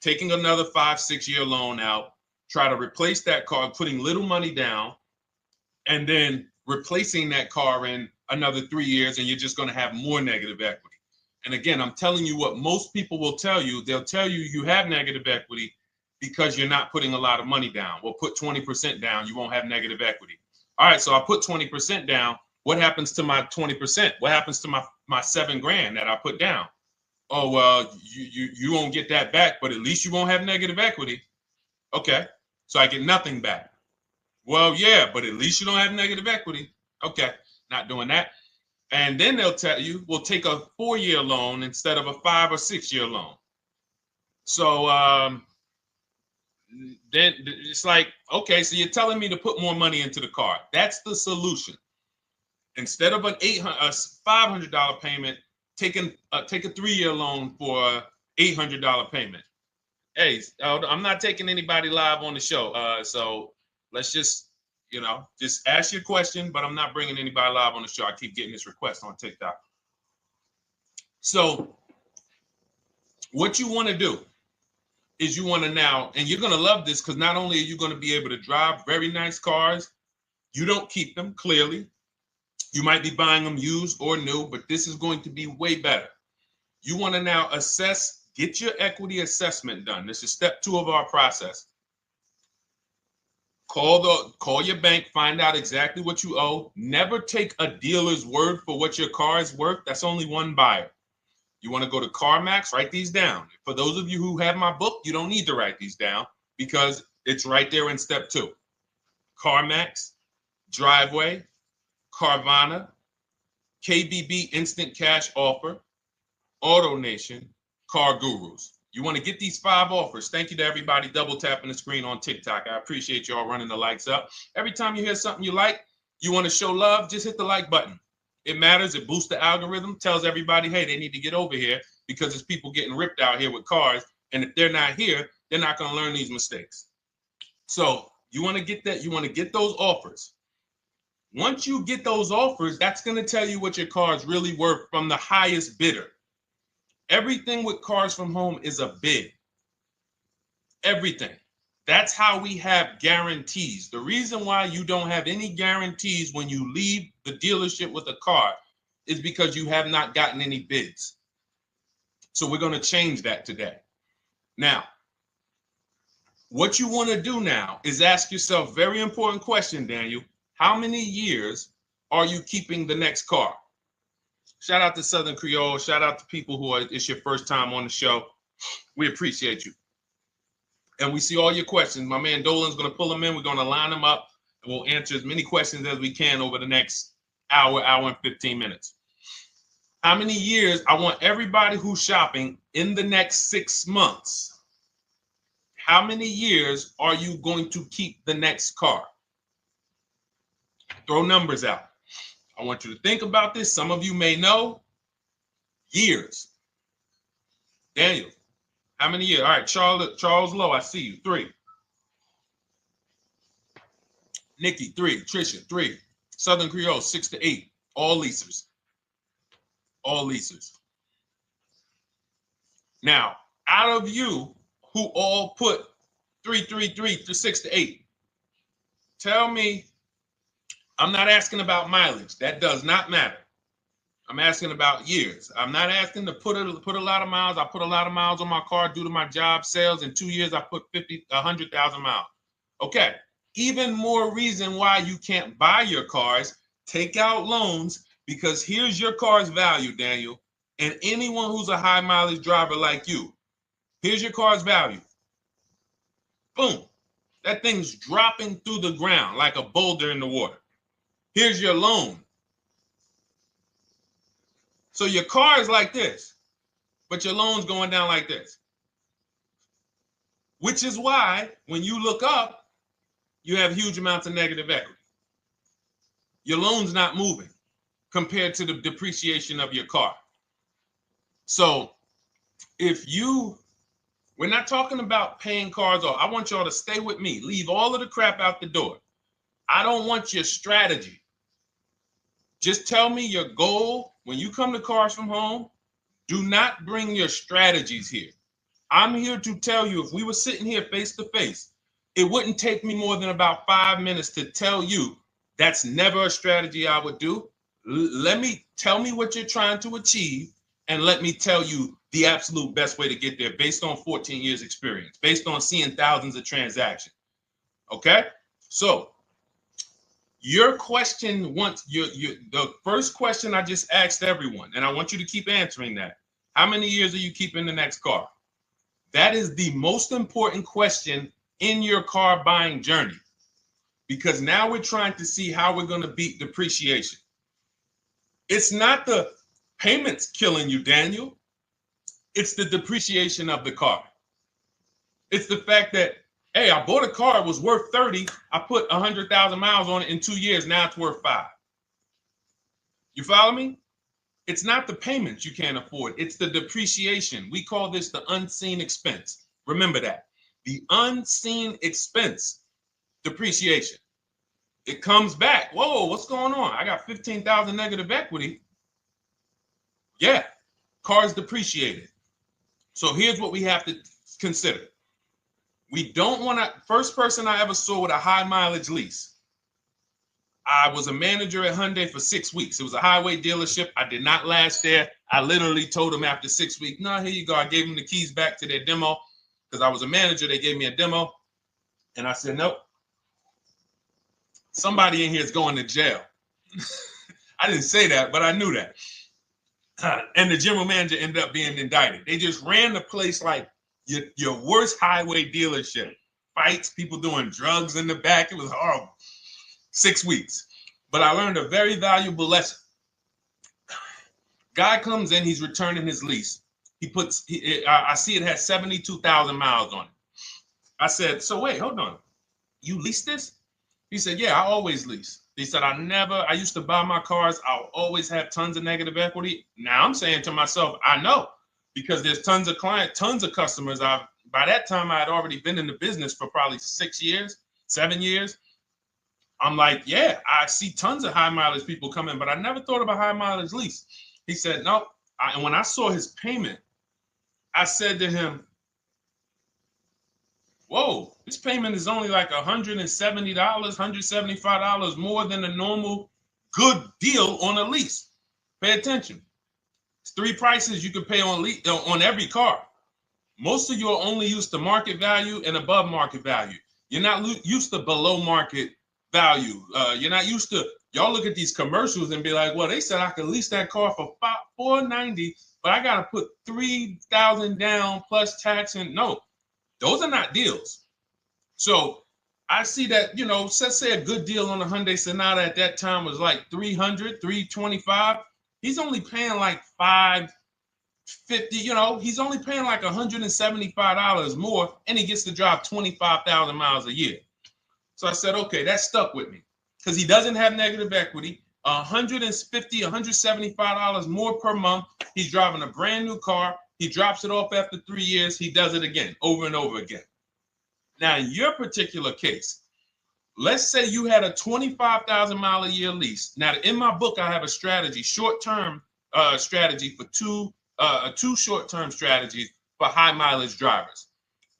taking another 5-6 year loan out, try to replace that car, putting little money down, and then replacing that car in another 3 years, and you're just going to have more negative equity. And again, I'm telling you what most people will tell you. They'll tell you you have negative equity because you're not putting a lot of money down. Well, put 20% down, you won't have negative equity. All right, so I put 20% down. What happens to my 20%? What happens to my my $7,000 that I put down. Oh, well, you won't get that back, but at least you won't have negative equity. Okay, so I get nothing back. Well, yeah, but at least you don't have negative equity. Okay, not doing that. And then they'll tell you, we'll take a 4-year loan instead of a 5 or 6-year loan. So then it's like, okay, so you're telling me to put more money into the car. That's the solution. Instead of a $500 payment, take a 3-year loan for a $800 payment. Hey, I'm not taking anybody live on the show. So let's just, just ask your question, but I'm not bringing anybody live on the show. I keep getting this request on TikTok. So what you want to do is you want to now, and you're going to love this because not only are you going to be able to drive very nice cars, you don't keep them, clearly. You might be buying them used or new, but this is going to be way better. You want to now assess, get your equity assessment done. This is step 2 of our process. Call your bank, find out exactly what you owe. Never take a dealer's word for what your car is worth. That's only one buyer. You want to go to CarMax, write these down. For those of you who have my book, you don't need to write these down because it's right there in step 2. CarMax, Driveway, Carvana, KBB Instant Cash Offer, AutoNation, Car Gurus. You want to get these 5 offers. Thank you to everybody double tapping the screen on TikTok. I appreciate y'all running the likes up. Every time you hear something you like, you want to show love, just hit the like button. It matters. It boosts the algorithm, tells everybody, hey, they need to get over here because there's people getting ripped out here with cars. And if they're not here, they're not going to learn these mistakes. So you want to get that. You want to get those offers. Once you get those offers, that's going to tell you what your car is really worth from the highest bidder. Everything with Cars from Home is a bid. Everything. That's how we have guarantees. The reason why you don't have any guarantees when you leave the dealership with a car is because you have not gotten any bids. So we're going to change that today. Now, what you want to do now is ask yourself, very important question, Daniel. How many years are you keeping the next car? Shout out to Southern Creole. Shout out to people who it's your first time on the show. We appreciate you. And we see all your questions. My man Dolan's going to pull them in. We're going to line them up. And we'll answer as many questions as we can over the next hour and 15 minutes. How many years? I want everybody who's shopping in the next 6 months. How many years are you going to keep the next car? Throw numbers out. I want you to think about this. Some of you may know. Years. Daniel, how many years? All right, Charles Lowe, I see you. 3. Nikki, 3. Trisha, 3. Southern Creole, 6 to 8. All leasers. All leasers. Now, out of you who all put 3 to 6 to 8, tell me. I'm not asking about mileage. That does not matter. I'm asking about years. I'm not asking to put a lot of miles. I put a lot of miles on my car due to my job sales. In 2 years, I put 100,000 miles. Okay. Even more reason why you can't buy your cars. Take out loans because here's your car's value, Daniel. And anyone who's a high mileage driver like you, here's your car's value. Boom. That thing's dropping through the ground like a boulder in the water. Here's your loan. So your car is like this, but your loan's going down like this. Which is why when you look up, you have huge amounts of negative equity. Your loan's not moving compared to the depreciation of your car. So we're not talking about paying cars off. I want y'all to stay with me. Leave all of the crap out the door. I don't want your strategy. Just tell me your goal. When you come to Cars from Home, do not bring your strategies here. I'm here to tell you, if we were sitting here face to face, it wouldn't take me more than about 5 minutes to tell you that's never a strategy I would do. Tell me what you're trying to achieve, and let me tell you the absolute best way to get there based on 14 years experience, based on seeing thousands of transactions. Okay? So Your question the first question I just asked everyone, and I want you to keep answering that. How many years are you keeping the next car? That is the most important question in your car buying journey, because now we're trying to see how we're going to beat depreciation. It's not the payments killing you, Daniel. It's the depreciation of the car. It's the fact that, hey, I bought a car, it was worth 30. I put 100,000 miles on it in 2 years. Now it's worth 5. You follow me? It's not the payments you can't afford. It's the depreciation. We call this the unseen expense. Remember that. The unseen expense, depreciation. It comes back. Whoa, what's going on? I got 15,000 negative equity. Yeah, car's depreciated. So here's what we have to consider. We don't want to, first person I ever saw with a high mileage lease. I was a manager at Hyundai for 6 weeks. It was a highway dealership. I did not last there. I literally told them after 6 weeks, no, here you go. I gave them the keys back to their demo because I was a manager. They gave me a demo. And I said, nope. Somebody in here is going to jail. I didn't say that, but I knew that. And the general manager ended up being indicted. They just ran the place like your worst highway dealership. Fights, people doing drugs in the back. It was horrible. 6 weeks. But I learned a very valuable lesson. Guy comes in, he's returning his lease. I see it has 72,000 miles on it. I said, so wait, hold on. You leased this? He said, yeah, I always lease. He said, I used to buy my cars. I'll always have tons of negative equity. Now I'm saying to myself, I know, because there's tons of clients, tons of customers. By that time, I had already been in the business for probably 6 years, 7 years. I'm like, yeah, I see tons of high mileage people coming, but I never thought about high mileage lease. He said, no. And when I saw his payment, I said to him, whoa, this payment is only like $170, $175 more than a normal good deal on a lease. Pay attention. It's 3 prices you can pay on every car. Most of you are only used to market value and above market value. You're not used to below market value. You're not used to, y'all look at these commercials and be like, well, they said I could lease that car for $490, but I got to put $3,000 down plus tax. And no, those are not deals. So I see that, let's say a good deal on a Hyundai Sonata at that time was like $300, $325. He's only paying like $550, he's only paying like $175 more, and he gets to drive 25,000 miles a year. So I said, okay, that stuck with me because he doesn't have negative equity. $150, $175 more per month. He's driving a brand new car. He drops it off after 3 years. He does it again, over and over again. Now, in your particular case, let's say you had a 25,000 mile a year lease. Now, in my book, I have a strategy, short-term strategy for two short-term strategies for high mileage drivers.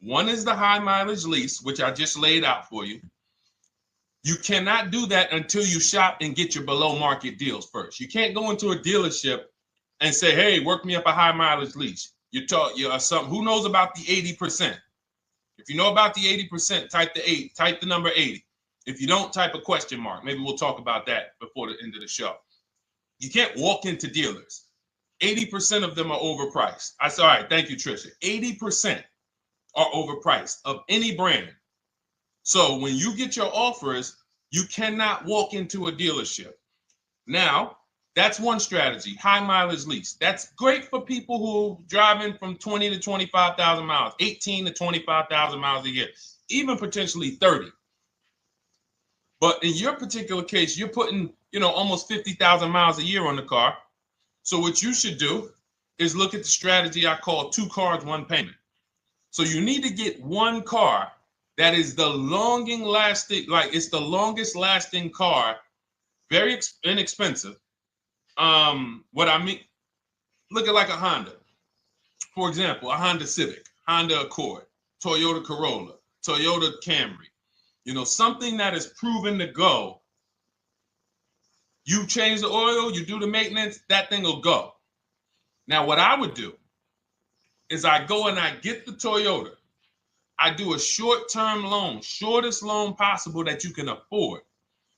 One is the high mileage lease, which I just laid out for you. You cannot do that until you shop and get your below market deals first. You can't go into a dealership and say, hey, work me up a high mileage lease. You're who knows about the 80%? If you know about the 80%, type the number 80. If you don't, type a question mark. Maybe we'll talk about that before the end of the show. You can't walk into dealers. 80% of them are overpriced. I said, all right, thank you, Trisha. 80% are overpriced of any brand. So when you get your offers, you cannot walk into a dealership. Now, that's one strategy, high mileage lease. That's great for people who are driving from 20 to 25,000 miles, 18 to 25,000 miles a year, even potentially 30. But in your particular case, you're putting, almost 50,000 miles a year on the car. So what you should do is look at the strategy I call 2 cars, 1 payment. So you need to get one car that is the longest lasting car, very inexpensive. What I mean, look at like a Honda. For example, a Honda Civic, Honda Accord, Toyota Corolla, Toyota Camry. Something that is proven to go. You change the oil, you do the maintenance, that thing will go. Now, what I would do is I go and I get the Toyota. I do a short-term loan, shortest loan possible that you can afford.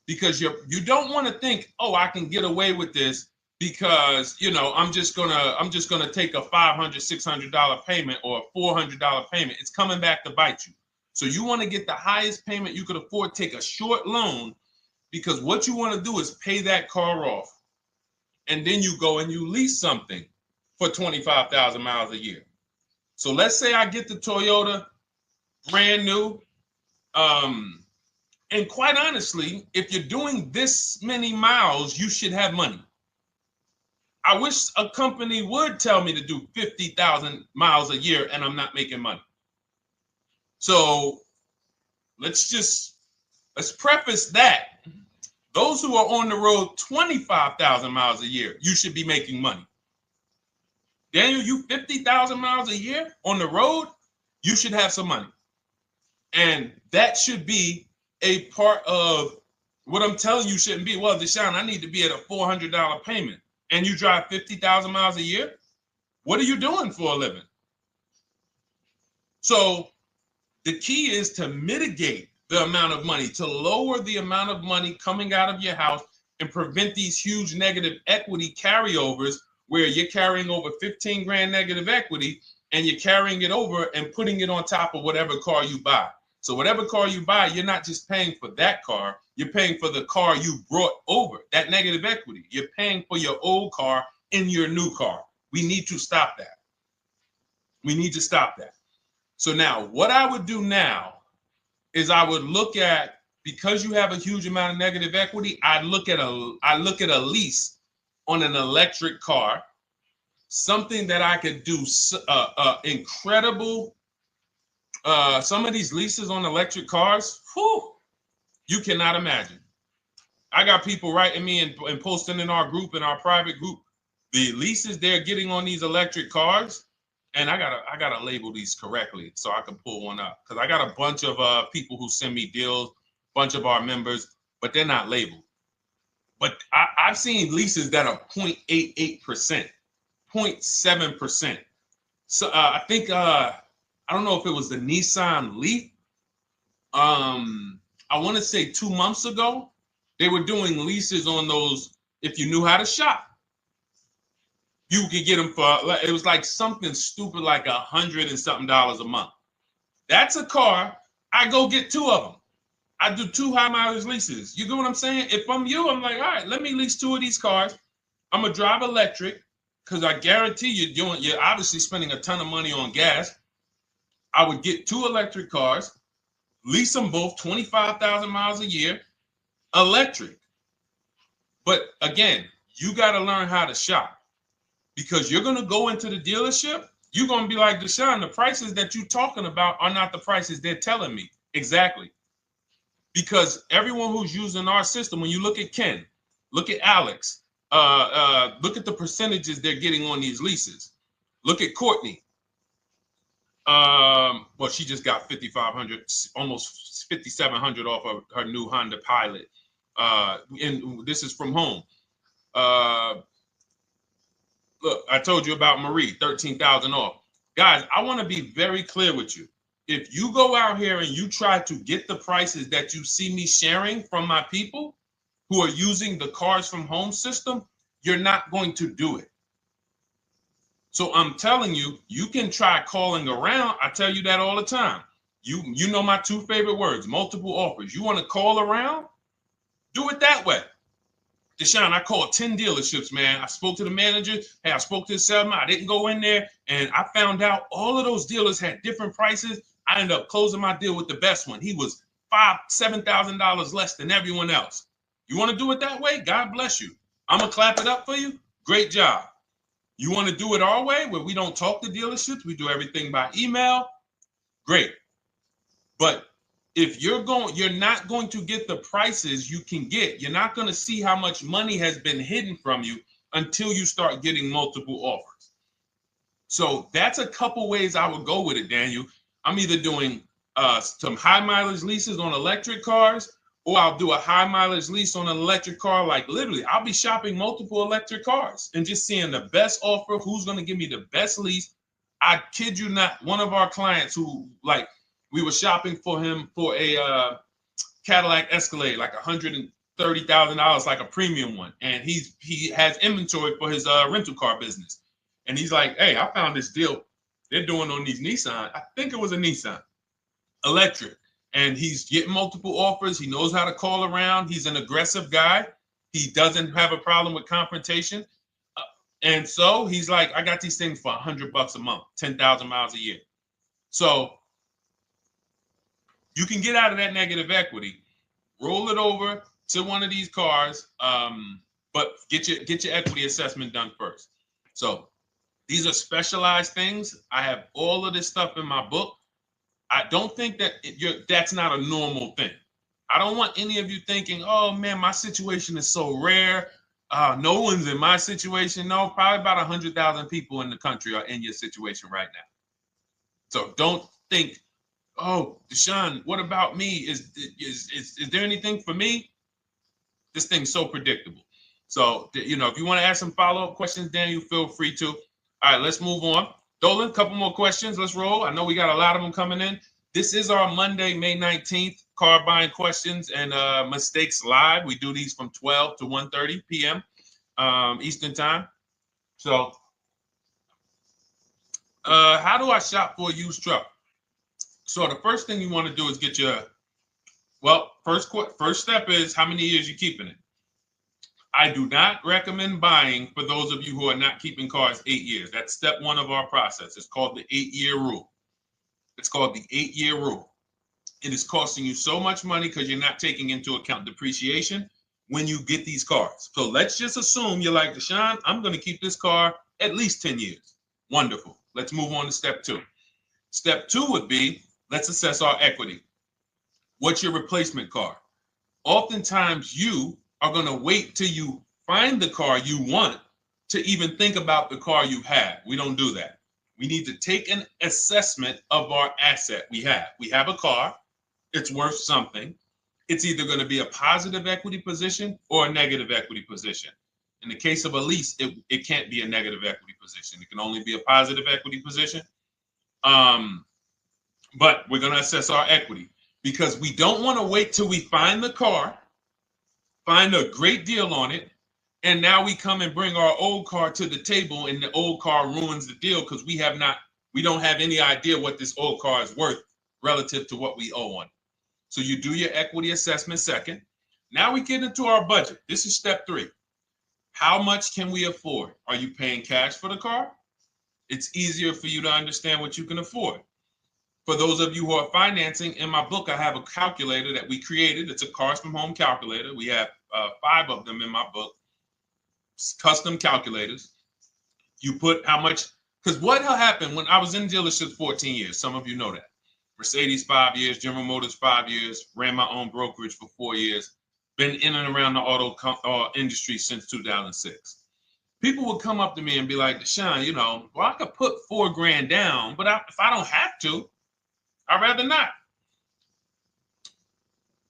because you don't want to think, oh, I can get away with this because, you know, I'm just gonna take a $500, $600 payment or a $400 payment. It's coming back to bite you. So you want to get the highest payment you could afford, take a short loan, because what you want to do is pay that car off. And then you go and you lease something for 25,000 miles a year. So let's say I get the Toyota brand new. And quite honestly, if you're doing this many miles, you should have money. I wish a company would tell me to do 50,000 miles a year and I'm not making money. So let's preface that. Those who are on the road 25,000 miles a year, you should be making money. Daniel, you 50,000 miles a year on the road, you should have some money. And that should be a part of what I'm telling you shouldn't be. Well, Deshone, I need to be at a $400 payment. And you drive 50,000 miles a year? What are you doing for a living? So the key is to mitigate the amount of money, to lower the amount of money coming out of your house and prevent these huge negative equity carryovers where you're carrying over 15 grand negative equity and you're carrying it over and putting it on top of whatever car you buy. So whatever car you buy, you're not just paying for that car, you're paying for the car you brought over, that negative equity. You're paying for your old car in your new car. We need to stop that. We need to stop that. So now what I would do now is I would look at, because you have a huge amount of negative equity, I look at a lease on an electric car, something that I could do incredible. Some of these leases on electric cars, whew, you cannot imagine. I got people writing me and posting in our group, in our private group, the leases they're getting on these electric cars. And I gotta label these correctly so I can pull one up, because I got a bunch of people who send me deals, bunch of our members, but they're not labeled. But I've seen leases that are 0.88%, 0.7%. So I think I don't know if it was the Nissan Leaf. I want to say 2 months ago, they were doing leases on those. If you knew how to shop, you could get them for, it was like something stupid like $100 and something a month. That's a car. I go get 2 of them. I do 2 high mileage leases. You get what I'm saying? If I'm you, I'm like, all right, let me lease 2 of these cars. I'm gonna drive electric, because I guarantee you're obviously spending a ton of money on gas. I would get 2 electric cars, lease them both 25,000 miles a year, electric. But again, you got to learn how to shop. Because you're going to go into the dealership, you're going to be like, Deshone, the prices that you're talking about are not the prices they're telling me. Exactly. Because everyone who's using our system, when you look at Ken, look at Alex, look at the percentages they're getting on these leases. Look at Courtney. Well, she just got 5,500, almost 5,700 off of her new Honda Pilot. And this is from home. Look, I told you about Marie, 13,000 off. Guys, I want to be very clear with you. If you go out here and you try to get the prices that you see me sharing from my people who are using the Cars from Home system, you're not going to do it. So I'm telling you, you can try calling around. I tell you that all the time. You know my 2 favorite words, multiple offers. You want to call around? Do it that way. Deshone, I called 10 dealerships, man. I spoke to the manager. Hey, I spoke to the salesman. I didn't go in there, and I found out all of those dealers had different prices. I ended up closing my deal with the best one. He was $5,000, $7,000 less than everyone else. You want to do it that way? God bless you. I'm going to clap it up for you. Great job. You want to do it our way, where we don't talk to dealerships? We do everything by email? Great. But if you're not going to get the prices you can get. You're not going to see how much money has been hidden from you until you start getting multiple offers. So that's a couple ways I would go with it, Daniel. I'm either doing some high mileage leases on electric cars, or I'll do a high mileage lease on an electric car. Like literally, I'll be shopping multiple electric cars and just seeing the best offer, who's going to give me the best lease. I kid you not, one of our clients who, like, we were shopping for him for a Cadillac Escalade, like $30,000, like a premium one, and he has inventory for his rental car business, and he's like, hey, I found this deal they're doing on these Nissan. I think it was a Nissan electric, and he's getting multiple offers. He knows how to call around. He's an aggressive guy. He doesn't have a problem with confrontation, and so he's like, I got these things for $100 a month, 10,000 miles a year. So you can get out of that negative equity, roll it over to one of these cars, but get your equity assessment done first. So these are specialized things. I have all of this stuff in my book. I don't think that that's not a normal thing. I don't want any of you thinking, oh man, my situation is so rare. No one's in my situation. No, probably about 100,000 people in the country are in your situation right now. So don't think, oh, Deshone, what about me? Is there anything for me? This thing's so predictable. So, if you want to ask some follow-up questions, Daniel, feel free to. All right, let's move on. Dolan, a couple more questions. Let's roll. I know we got a lot of them coming in. This is our Monday, May 19th, car buying questions and mistakes live. We do these from 12 to 1:30 p.m. Eastern time. So, how do I shop for a used truck? So the first thing you want to do is get your, first step is how many years you're keeping it. I do not recommend buying for those of you who are not keeping cars 8 years. That's step one of our process. It's called the 8-year rule. It's called the 8-year rule. It is costing you so much money because you're not taking into account depreciation when you get these cars. So let's just assume you're like, Deshone, I'm going to keep this car at least 10 years. Wonderful. Let's move on to step two. Step two would be, let's assess our equity. What's your replacement car? Oftentimes you are going to wait till you find the car you want to even think about the car you have. We don't do that. We need to take an assessment of our asset we have. We have a car. It's worth something. It's either going to be a positive equity position or a negative equity position. In the case of a lease, it can't be a negative equity position. It can only be a positive equity position. But we're going to assess our equity because we don't want to wait till we find the car, find a great deal on it, and now we come and bring our old car to the table and the old car ruins the deal because we don't have any idea what this old car is worth relative to what we owe on it. So you do your equity assessment second. Now we get into our budget. This is step three. How much can we afford? Are you paying cash for the car? It's easier for you to understand what you can afford. For those of you who are financing, in my book, I have a calculator that we created. It's a Cars from Home calculator. We have 5 of them in my book, custom calculators. You put how much, because what happened when I was in dealerships 14 years, some of you know that. Mercedes 5 years, General Motors 5 years, ran my own brokerage for 4 years, been in and around the auto industry since 2006. People would come up to me and be like, Deshone, I could put $4,000 down, but if I don't have to, I'd rather not.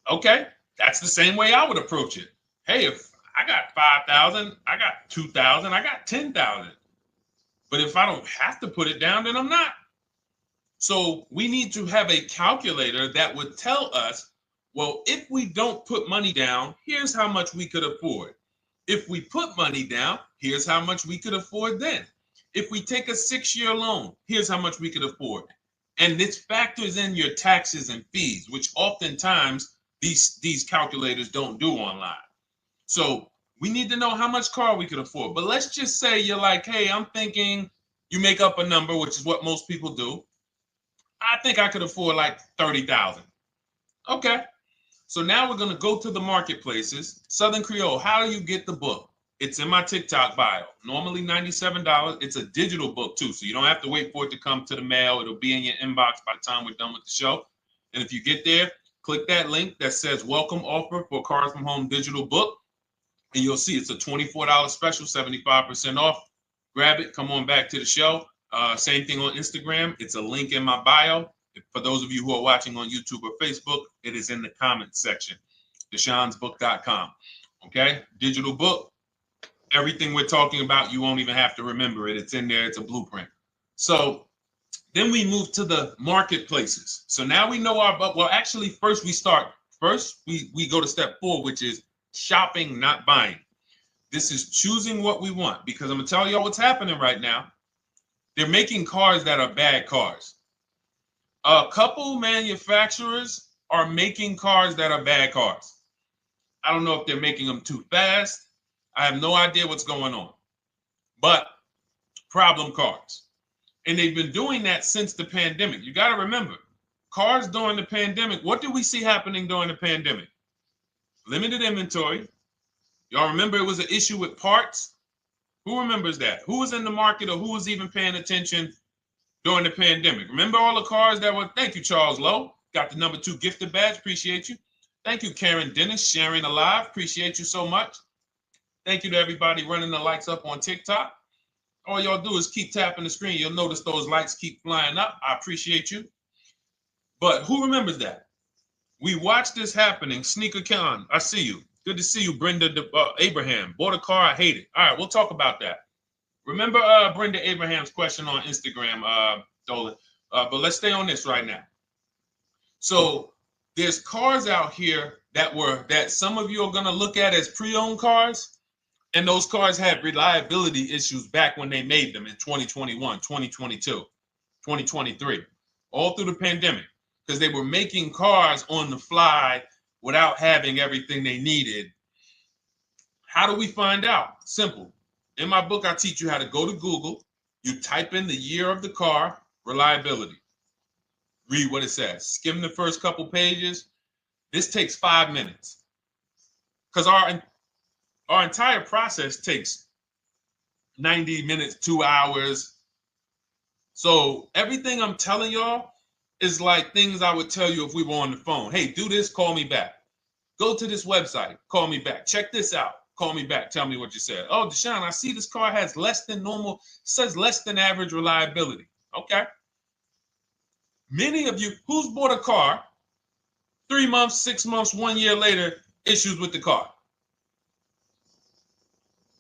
Okay, that's the same way I would approach it. Hey, if I got 5,000, I got 2,000, I got 10,000. But if I don't have to put it down, then I'm not. So we need to have a calculator that would tell us, well, if we don't put money down, here's how much we could afford. If we put money down, here's how much we could afford then. If we take a 6-year loan, here's how much we could afford. And this factors in your taxes and fees, which oftentimes these calculators don't do online. So we need to know how much car we could afford. But let's just say you're like, hey, I'm thinking, you make up a number, which is what most people do. I think I could afford like 30,000. Okay. So now we're going to go to the marketplaces. Southern Creole, how do you get the book? It's in my TikTok bio. Normally $97. It's a digital book too, so you don't have to wait for it to come to the mail. It'll be in your inbox by the time we're done with the show. And if you get there, click that link that says welcome offer for Cars from Home digital book. And you'll see it's a $24 special, 75% off. Grab it. Come on back to the show. Same thing on Instagram. It's a link in my bio. For those of you who are watching on YouTube or Facebook, it is in the comments section. DeshonesBook.com. Okay? Digital book. Everything we're talking about, you won't even have to remember it. It's in there. It's a blueprint. So then we move to the marketplaces. So now we know actually first we go to step 4, which is shopping, not buying. This is choosing what we want, because I'm gonna tell y'all what's happening right now. They're making cars that are bad cars. A couple manufacturers are making cars that are bad cars. I don't know if they're making them too fast. I have no idea what's going on, but problem cars. And they've been doing that since the pandemic. You got to remember, cars during the pandemic, what did we see happening during the pandemic? Limited inventory. Y'all remember it was an issue with parts? Who remembers that? Who was in the market or who was even paying attention during the pandemic? Remember all the cars that were, thank you, Charles Lowe. Got the #2 gifted badge, appreciate you. Thank you, Karen Dennis, sharing alive, appreciate you so much. Thank you to everybody running the likes up on TikTok. All y'all do is keep tapping the screen. You'll notice those likes keep flying up. I appreciate you. But who remembers that? We watched this happening. Sneaker Con, I see you. Good to see you, Brenda Abraham. Bought a car, I hate it. All right, we'll talk about that. Remember Brenda Abraham's question on Instagram, Dolan. But let's stay on this right now. So there's cars out here that some of you are going to look at as pre-owned cars. And those cars had reliability issues back when they made them in 2021, 2022, 2023, all through the pandemic, because they were making cars on the fly without having everything they needed. How do we find out? Simple. In my book, I teach you how to go to Google. You type in the year of the car, reliability. Read what it says. Skim the first couple pages. This takes 5 minutes. Because our entire process takes 90 minutes, 2 hours. So everything I'm telling y'all is like things I would tell you if we were on the phone. Hey, do this, call me back. Go to this website, call me back. Check this out, call me back. Tell me what you said. Oh, Deshone, I see this car has less than normal, says less than average reliability. Okay. Many of you, who's bought a car 3 months, 6 months, 1 year later, issues with the car?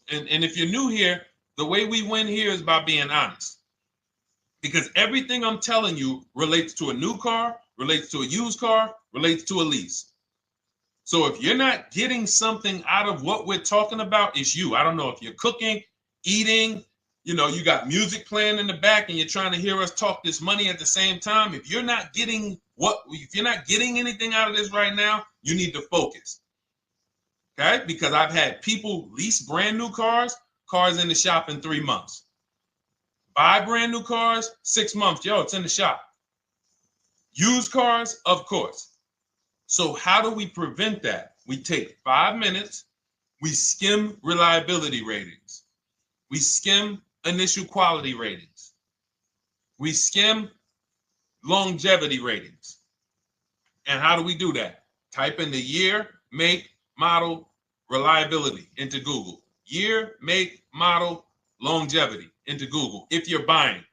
And if you're new here, the way we win here is by being honest. Because everything I'm telling you relates to a new car, relates to a used car, relates to a lease. So if you're not getting something out of what we're talking about, it's you. I don't know if you're cooking, eating, you got music playing in the back and you're trying to hear us talk this money at the same time. If you're not getting anything out of this right now, you need to focus. Okay? Because I've had people lease brand new cars in the shop in 3 months. Buy brand new cars, 6 months. Yo, it's in the shop. Used cars, of course. So how do we prevent that? We take 5 minutes. We skim reliability ratings. We skim initial quality ratings. We skim longevity ratings. And how do we do that? Type in the year, make, model, reliability into Google. Year, make, model, longevity into Google. If you're buying.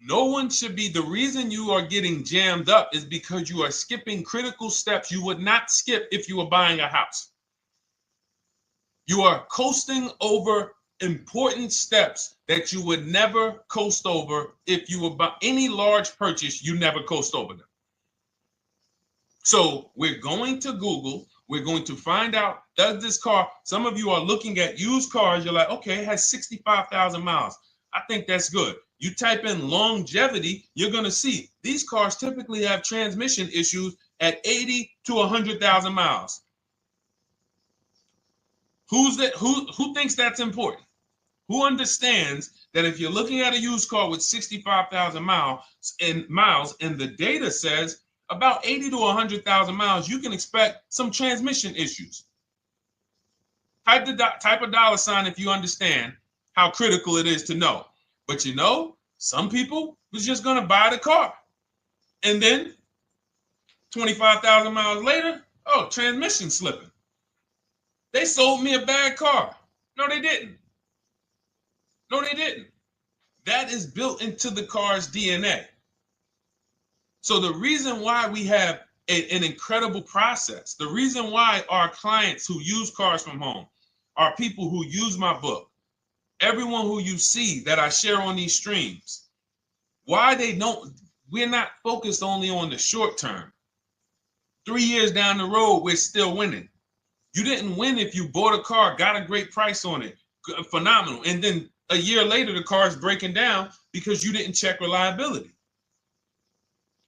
No one should be, the reason you are getting jammed up is because you are skipping critical steps you would not skip if you were buying a house. You are coasting over important steps that you would never coast over if you were buying any large purchase, you never coast over them. So we're going to Google, we're going to find out, does this car, some of you are looking at used cars, you're like, okay, it has 65,000 miles. I think that's good. You type in longevity, you're going to see these cars typically have transmission issues at 80 to 100,000 miles. Who thinks that's important? Who understands that if you're looking at a used car with 65,000 miles and the data says about 80 to 100,000 miles, you can expect some transmission issues. Type a dollar sign if you understand how critical it is to know. But some people was just going to buy the car. And then 25,000 miles later, transmission slipping. They sold me a bad car. No, they didn't. That is built into the car's DNA. So the reason why we have an incredible process, the reason why our clients who use cars from home are people who use my book, everyone who you see that I share on these streams, we're not focused only on the short term. 3 years down the road, we're still winning. You didn't win if you bought a car, got a great price on it, phenomenal, and then a year later the car is breaking down because you didn't check reliability.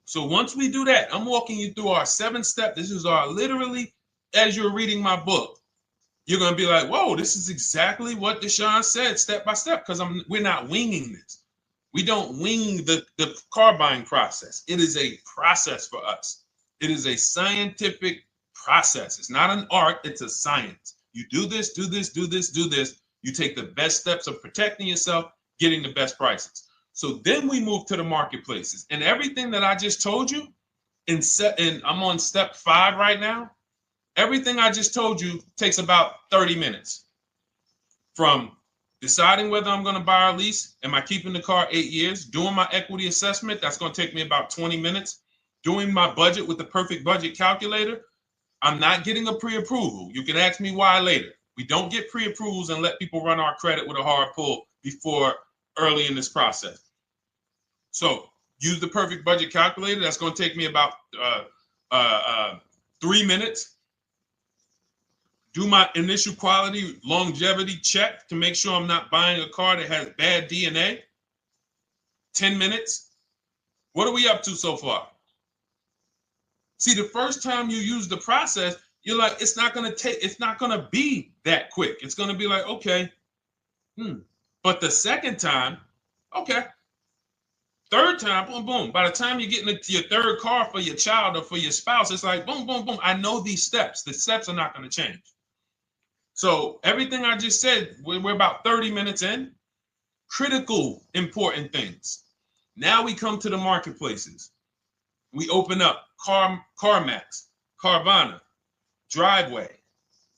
So once we do that, I'm walking you through our 7-step. This is our literally, as you're reading my book, you're going to be like, whoa, this is exactly what Deshone said step by step, because we're not winging this. We don't wing the car buying process. It is a process for us. It is a scientific process. It's not an art, it's a science. You do this, do this, do this, do this. You take the best steps of protecting yourself, getting the best prices. So then we move to the marketplaces. And everything that I just told you, and I'm on step 5 right now, everything I just told you takes about 30 minutes. From deciding whether I'm going to buy or lease, am I keeping the car 8 years, doing my equity assessment, that's going to take me about 20 minutes, doing my budget with the perfect budget calculator. I'm not getting a pre-approval. You can ask me why later. We don't get pre-approvals and let people run our credit with a hard pull before early in this process. So use the perfect budget calculator. That's going to take me about 3 minutes. Do my initial quality longevity check to make sure I'm not buying a car that has bad DNA. 10 minutes. What are we up to so far? See, the first time you use the process, you're like, it's not going to be that quick. It's going to be like, okay. But the second time, okay. Third time, boom, boom. By the time you're getting into your third car for your child or for your spouse, it's like, boom, boom, boom. I know these steps. The steps are not going to change. So everything I just said, we're about 30 minutes in. Critical, important things. Now we come to the marketplaces. We open up CarMax, Carvana, Driveway,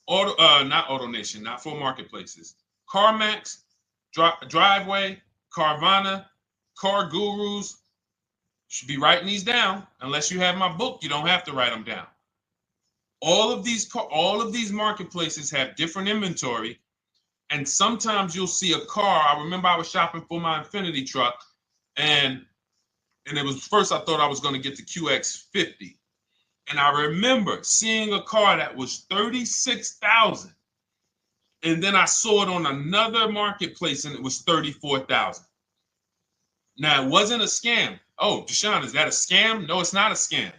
not AutoNation, not for marketplaces. CarMax, Driveway, Carvana, Car Gurus. Should be writing these down. Unless you have my book, you don't have to write them down. All of these marketplaces have different inventory, and sometimes you'll see a car. I remember I was shopping for my Infinity truck, and it was first I thought I was going to get the QX50, and I remember seeing a car that was $36,000, and then I saw it on another marketplace, and it was $34,000. Now it wasn't a scam. Oh, Deshone, is that a scam? No, it's not a scam.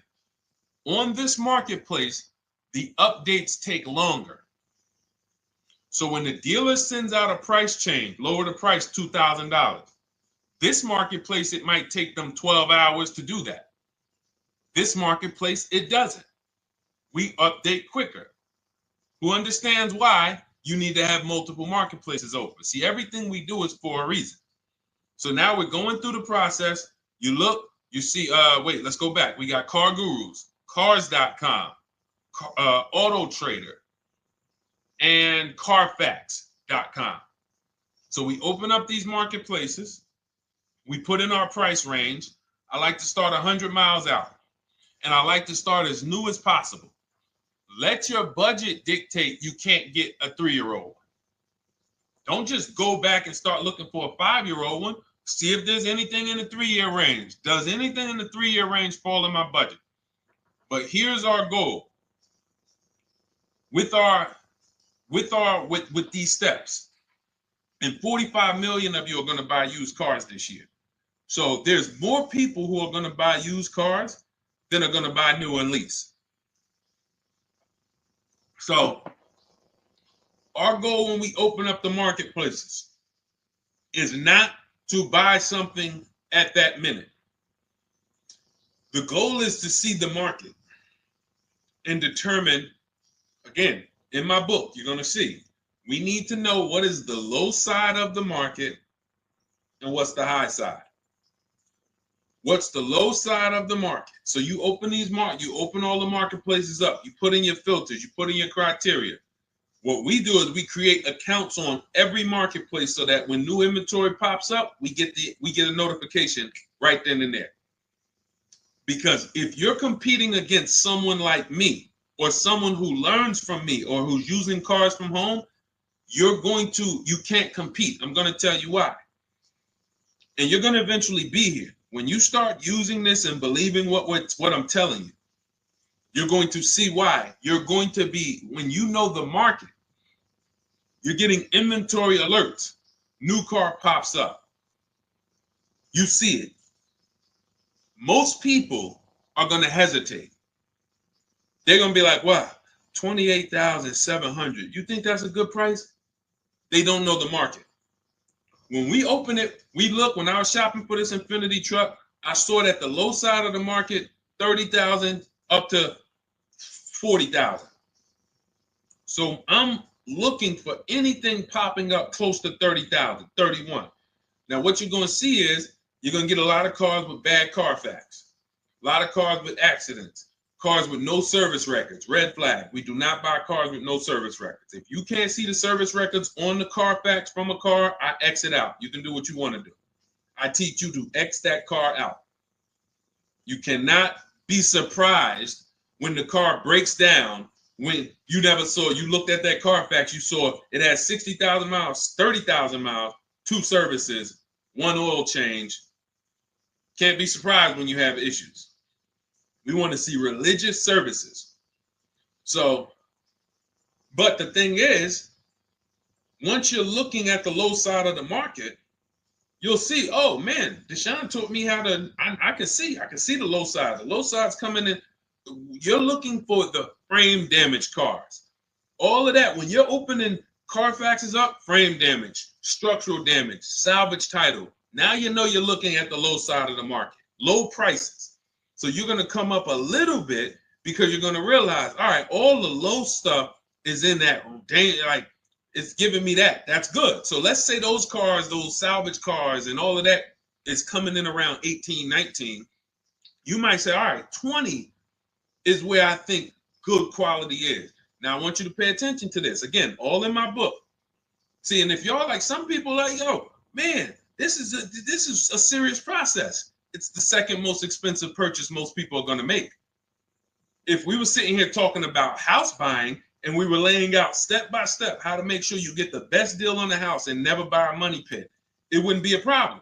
On this marketplace, the updates take longer. So when the dealer sends out a price change, lower the price $2,000. This marketplace, it might take them 12 hours to do that. This marketplace, it doesn't. We update quicker. Who understands why you need to have multiple marketplaces open? See, everything we do is for a reason. So now we're going through the process. You look, you see, wait, let's go back. We got Car Gurus, Cars.com, Auto Trader, and Carfax.com. So we open up these marketplaces. We put in our price range. I like to start 100 miles out, and I like to start as new as possible. Let your budget dictate you can't get a 3-year-old. Don't just go back and start looking for a 5-year-old one. See if there's anything in the 3-year range. Does anything in the 3-year range fall in my budget? But here's our goal. With these steps, and 45 million of you are going to buy used cars this year. So there's more people who are going to buy used cars than are going to buy new and lease. So our goal when we open up the marketplaces is not to buy something at that minute. The goal is to see the market and determine, again, in my book, you're going to see, we need to know what is the low side of the market and what's the high side. What's the low side of the market? So you open you open all the marketplaces up. You put in your filters. You put in your criteria. What we do is we create accounts on every marketplace so that when new inventory pops up, we get a notification right then and there. Because if you're competing against someone like me or someone who learns from me or who's using cars from home, you can't compete. I'm going to tell you why. And you're going to eventually be here. When you start using this and believing what I'm telling you, You're going to see why. You're going to be, when you know the market, you're getting inventory alerts. New car pops up. You see it. Most people are going to hesitate. They're going to be like, wow, 28,700. You think that's a good price? They don't know the market. When we open it, we look, when I was shopping for this Infinity truck, I saw it at the low side of the market, 30,000 up to 40,000. So I'm looking for anything popping up close to 30,000, 31. Now, what you're going to see is you're going to get a lot of cars with bad Carfax, a lot of cars with accidents, cars with no service records, red flag. We do not buy cars with no service records. If you can't see the service records on the Carfax from a car, I exit out. You can do what you want to do. I teach you to X that car out. You cannot be surprised when the car breaks down, when you never saw, you looked at that Carfax, you saw it had 60,000 miles, 30,000 miles, 2 services, 1 oil change. Can't be surprised when you have issues. We want to see religious services. So, but the thing is, once you're looking at the low side of the market, you'll see, oh man, Deshone taught me how to, I can see the low side. The low side's coming in. You're looking for the frame damage cars. All of that, when you're opening Carfaxes up, frame damage, structural damage, salvage title. Now you know you're looking at the low side of the market, low prices. So you're going to come up a little bit because you're going to realize, all right, all the low stuff is in that, like, it's giving me that. That's good. So let's say those cars, those salvage cars and all of that is coming in around 18, 19. You might say, all right, 20 is where I think good quality is. Now, I want you to pay attention to this. Again, all in my book. See, and if y'all like, some people like, yo, man, this is a serious process. It's the second most expensive purchase most people are going to make. If we were sitting here talking about house buying and we were laying out step by step how to make sure you get the best deal on the house and never buy a money pit, it wouldn't be a problem.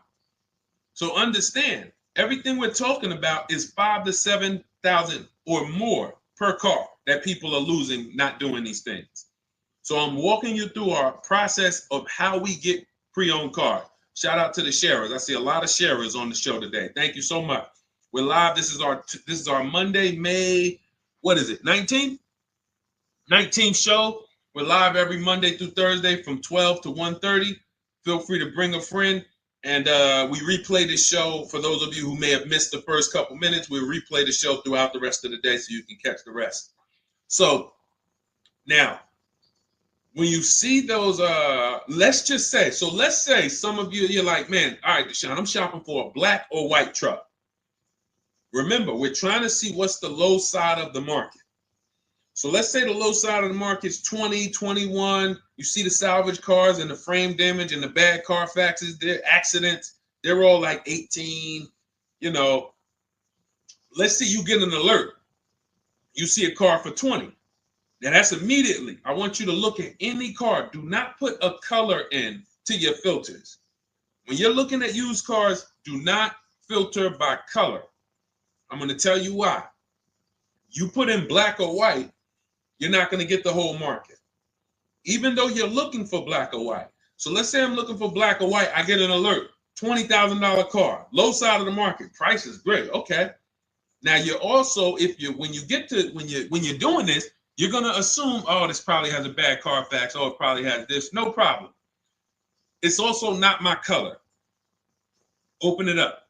So understand, everything we're talking about is 5,000 to 7,000 or more per car that people are losing not doing these things. So I'm walking you through our process of how we get pre-owned cars. Shout out to the sharers. I see a lot of sharers on the show today. Thank you so much. We're live. This is our Monday, May, what is it, 19th? 19th show. We're live every Monday through Thursday from 12 to 1:30. Feel free to bring a friend. And we replay this show. For those of you who may have missed the first couple minutes, we'll replay the show throughout the rest of the day so you can catch the rest. So now, when you see those, let's say some of you, you're like, man, all right, Deshone, I'm shopping for a black or white truck. Remember, we're trying to see what's the low side of the market. So let's say the low side of the market is 20, 21. You see the salvage cars and the frame damage and the bad Carfaxes, their accidents, they're all like 18, you know. Let's say you get an alert. You see a car for 20. Now that's immediately, I want you to look at any car. Do not put a color in to your filters. When you're looking at used cars, do not filter by color. I'm going to tell you why. You put in black or white, you're not going to get the whole market, even though you're looking for black or white. So let's say I'm looking for black or white. I get an alert, $20,000 car, low side of the market. Price is great. Okay. Now you're also, when you're doing this, you're going to assume, oh, this probably has a bad Carfax. Oh, it probably has this. No problem. It's also not my color. Open it up.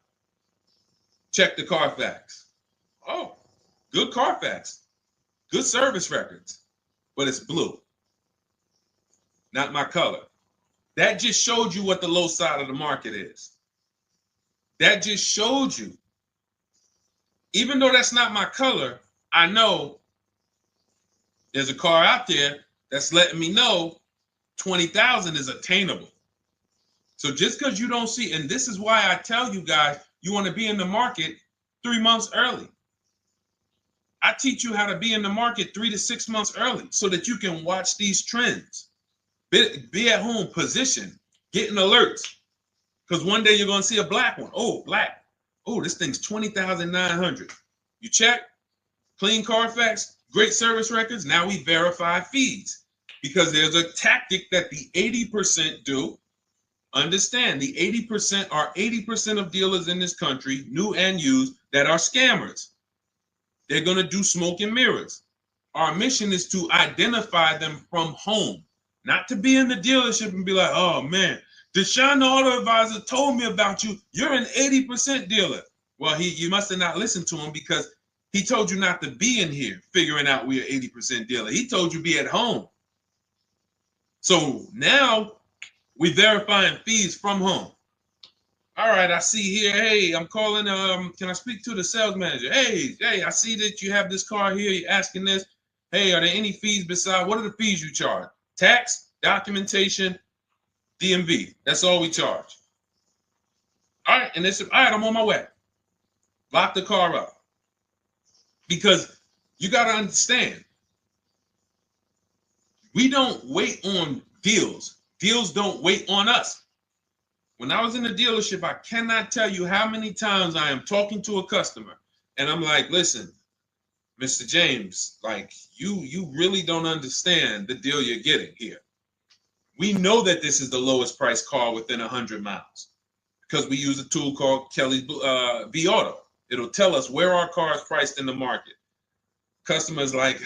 Check the Carfax. Oh, good Carfax. Good service records, but it's blue. Not my color. That just showed you what the low side of the market is. That just showed you. Even though that's not my color, I know there's a car out there that's letting me know 20,000 is attainable. So just because you don't see, and this is why I tell you guys, you want to be in the market 3 months early. I teach you how to be in the market 3 to 6 months early so that you can watch these trends. Be at home, position, getting alerts. Because one day you're going to see a black one. Oh, black. Oh, this thing's 20,900. You check. clean Carfax, great service records. Now we verify fees because there's a tactic that the 80% do. Understand, the 80% are 80% of dealers in this country, new and used, that are scammers. They're going to do smoke and mirrors. Our mission is to identify them from home, not to be in the dealership and be like, oh man, Deshone the Auto Advisor told me about you. You're an 80% dealer. Well, you must have not listened to him because he told you not to be in here figuring out we're 80% dealer. He told you be at home. So now we verifying fees from home. All right, I see here, hey, I'm calling, can I speak to the sales manager? Hey, I see that you have this car here, you're asking this. Hey, are there any fees besides, what are the fees you charge? Tax, documentation, DMV. That's all we charge. All right, and they said, all right, I'm on my way. Lock the car up. Because you got to understand, we don't wait on deals. Deals don't wait on us. When I was in the dealership, I cannot tell you how many times I am talking to a customer and I'm like, listen, Mr. James, like you really don't understand the deal you're getting here. We know that this is the lowest price car within 100 miles because we use a tool called Kelly's V Auto. It'll tell us where our car is priced in the market. Customers like,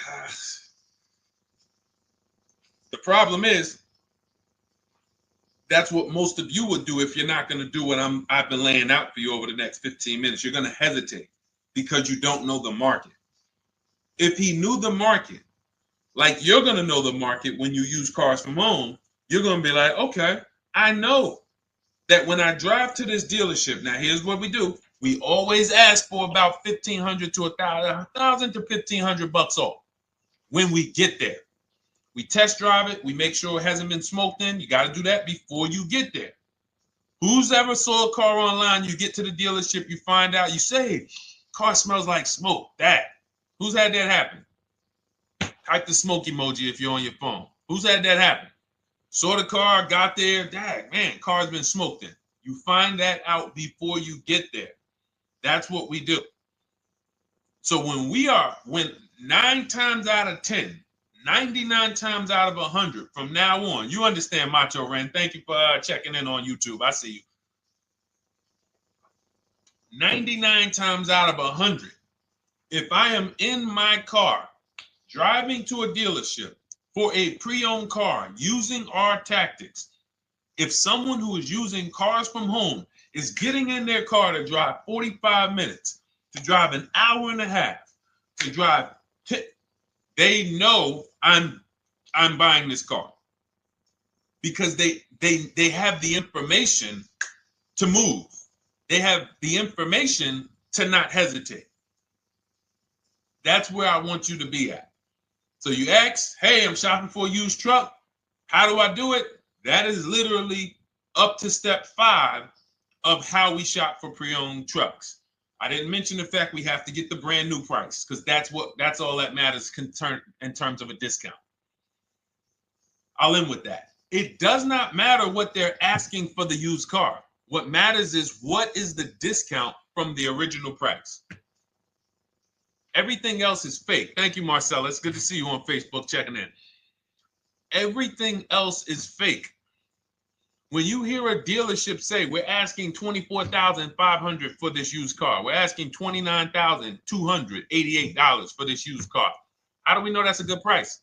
the problem is, that's what most of you would do if you're not going to do what I've been laying out for you over the next 15 minutes. You're going to hesitate because you don't know the market. If he knew the market, like you're going to know the market when you use cars from home, you're going to be like, okay, I know that when I drive to this dealership, now here's what we do. We always ask for about $1,500 to $1,000 to $1,500 off when we get there. We test drive it. We make sure it hasn't been smoked in. You got to do that before you get there. Who's ever saw a car online? You get to the dealership, you find out, you say, car smells like smoke. That. Who's had that happen? Type the smoke emoji if you're on your phone. Who's had that happen? Saw the car, got there, dang, man, car's been smoked in. You find that out before you get there. That's what we do. So when 9 times out of 10, 99 times out of 100 from now on, you understand, Macho Ren. Thank you for checking in on YouTube. I see you. 99 times out of 100, if I am in my car driving to a dealership for a pre-owned car using our tactics, if someone who is using cars from home is getting in their car to drive 45 minutes, to drive an hour and a half, to drive, they know I'm buying this car because they have the information to move. They have the information to not hesitate. That's where I want you to be at. So you ask, hey, I'm shopping for a used truck. How do I do it? That is literally up to step 5 of how we shop for pre-owned trucks. I didn't mention the fact we have to get the brand new price because that's all that matters in terms of a discount. I'll end with that. It does not matter what they're asking for the used car. What matters is what is the discount from the original price. Everything else is fake. Thank you, Marcella. It's good to see you on Facebook checking in. Everything else is fake. When you hear a dealership say, we're asking $24,500 for this used car, we're asking $29,288 for this used car, how do we know that's a good price?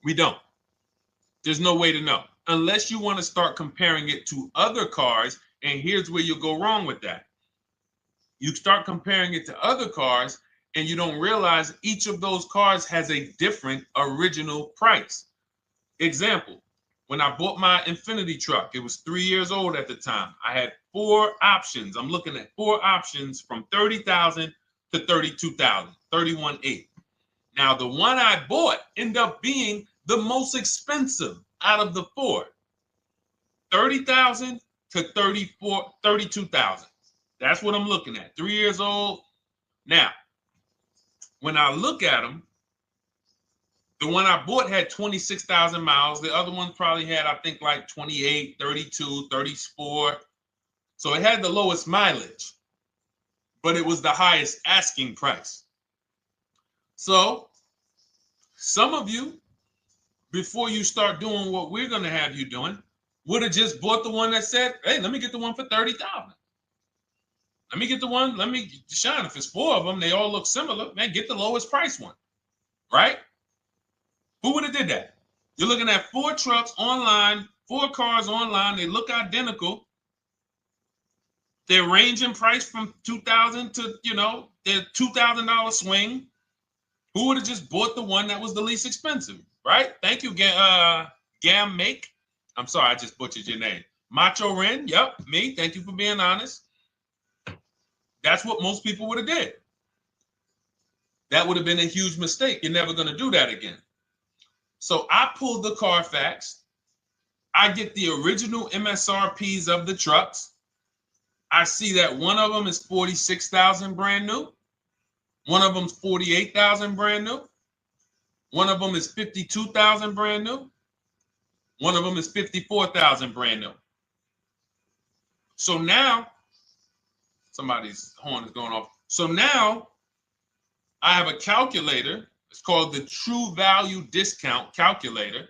We don't. There's no way to know. Unless you want to start comparing it to other cars, and here's where you'll go wrong with that. You start comparing it to other cars, and you don't realize each of those cars has a different original price. Example. When I bought my Infinity truck, it was 3 years old at the time. I had 4 options. I'm looking at 4 options from $30,000 to $32,000, $31,800. Now, the one I bought ended up being the most expensive out of the 4. $30,000 to $32,000. That's what I'm looking at. 3 years old. Now, when I look at them, the one I bought had 26,000 miles. The other one probably had, I think, like 28, 32, 34. So it had the lowest mileage. but it was the highest asking price. So some of you, before you start doing what we're going to have you doing, would have just bought the one that said, hey, let me get the one for $30,000. Let me get the one, Deshone, if it's 4 of them, they all look similar, man, get the lowest price one, right? Who would have did that? You're looking at 4 trucks online, 4 cars online, they look identical. They're ranging price from $2,000 to, their $2,000 swing. Who would have just bought the one that was the least expensive, right? Thank you, Gam Make. I'm sorry, I just butchered your name. Macho Ren, yep, me. Thank you for being honest. That's what most people would have did. That would have been a huge mistake. You're never going to do that again. So I pulled the Carfax. I get the original MSRPs of the trucks. I see that one of them is 46,000 brand new. One of them's 48,000 brand new. One of them is 52,000 brand new. One of them is 54,000 brand new. So now, somebody's horn is going off. So now I have a calculator. It's called the True Value Discount Calculator.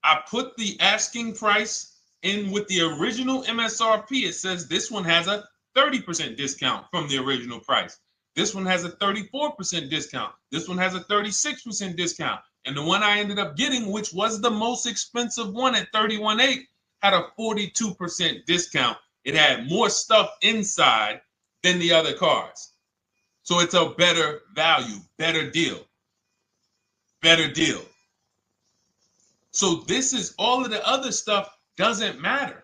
I put the asking price in with the original MSRP. It says this one has a 30% discount from the original price. This one has a 34% discount. This one has a 36% discount. And the one I ended up getting, which was the most expensive one at $31,800, had a 42% discount. It had more stuff inside than the other cars. So it's a better value, better deal. Better deal. So this is all of the other stuff doesn't matter.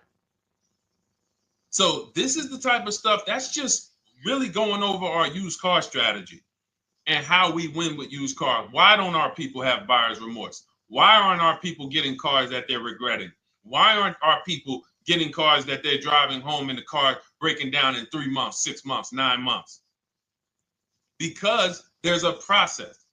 So this is the type of stuff that's just really going over our used car strategy and how we win with used cars. Why don't our people have buyer's remorse? Why aren't our people getting cars that they're regretting? Why aren't our people getting cars that they're driving home and the car breaking down in 3 months, 6 months, 9 months? Because there's a process.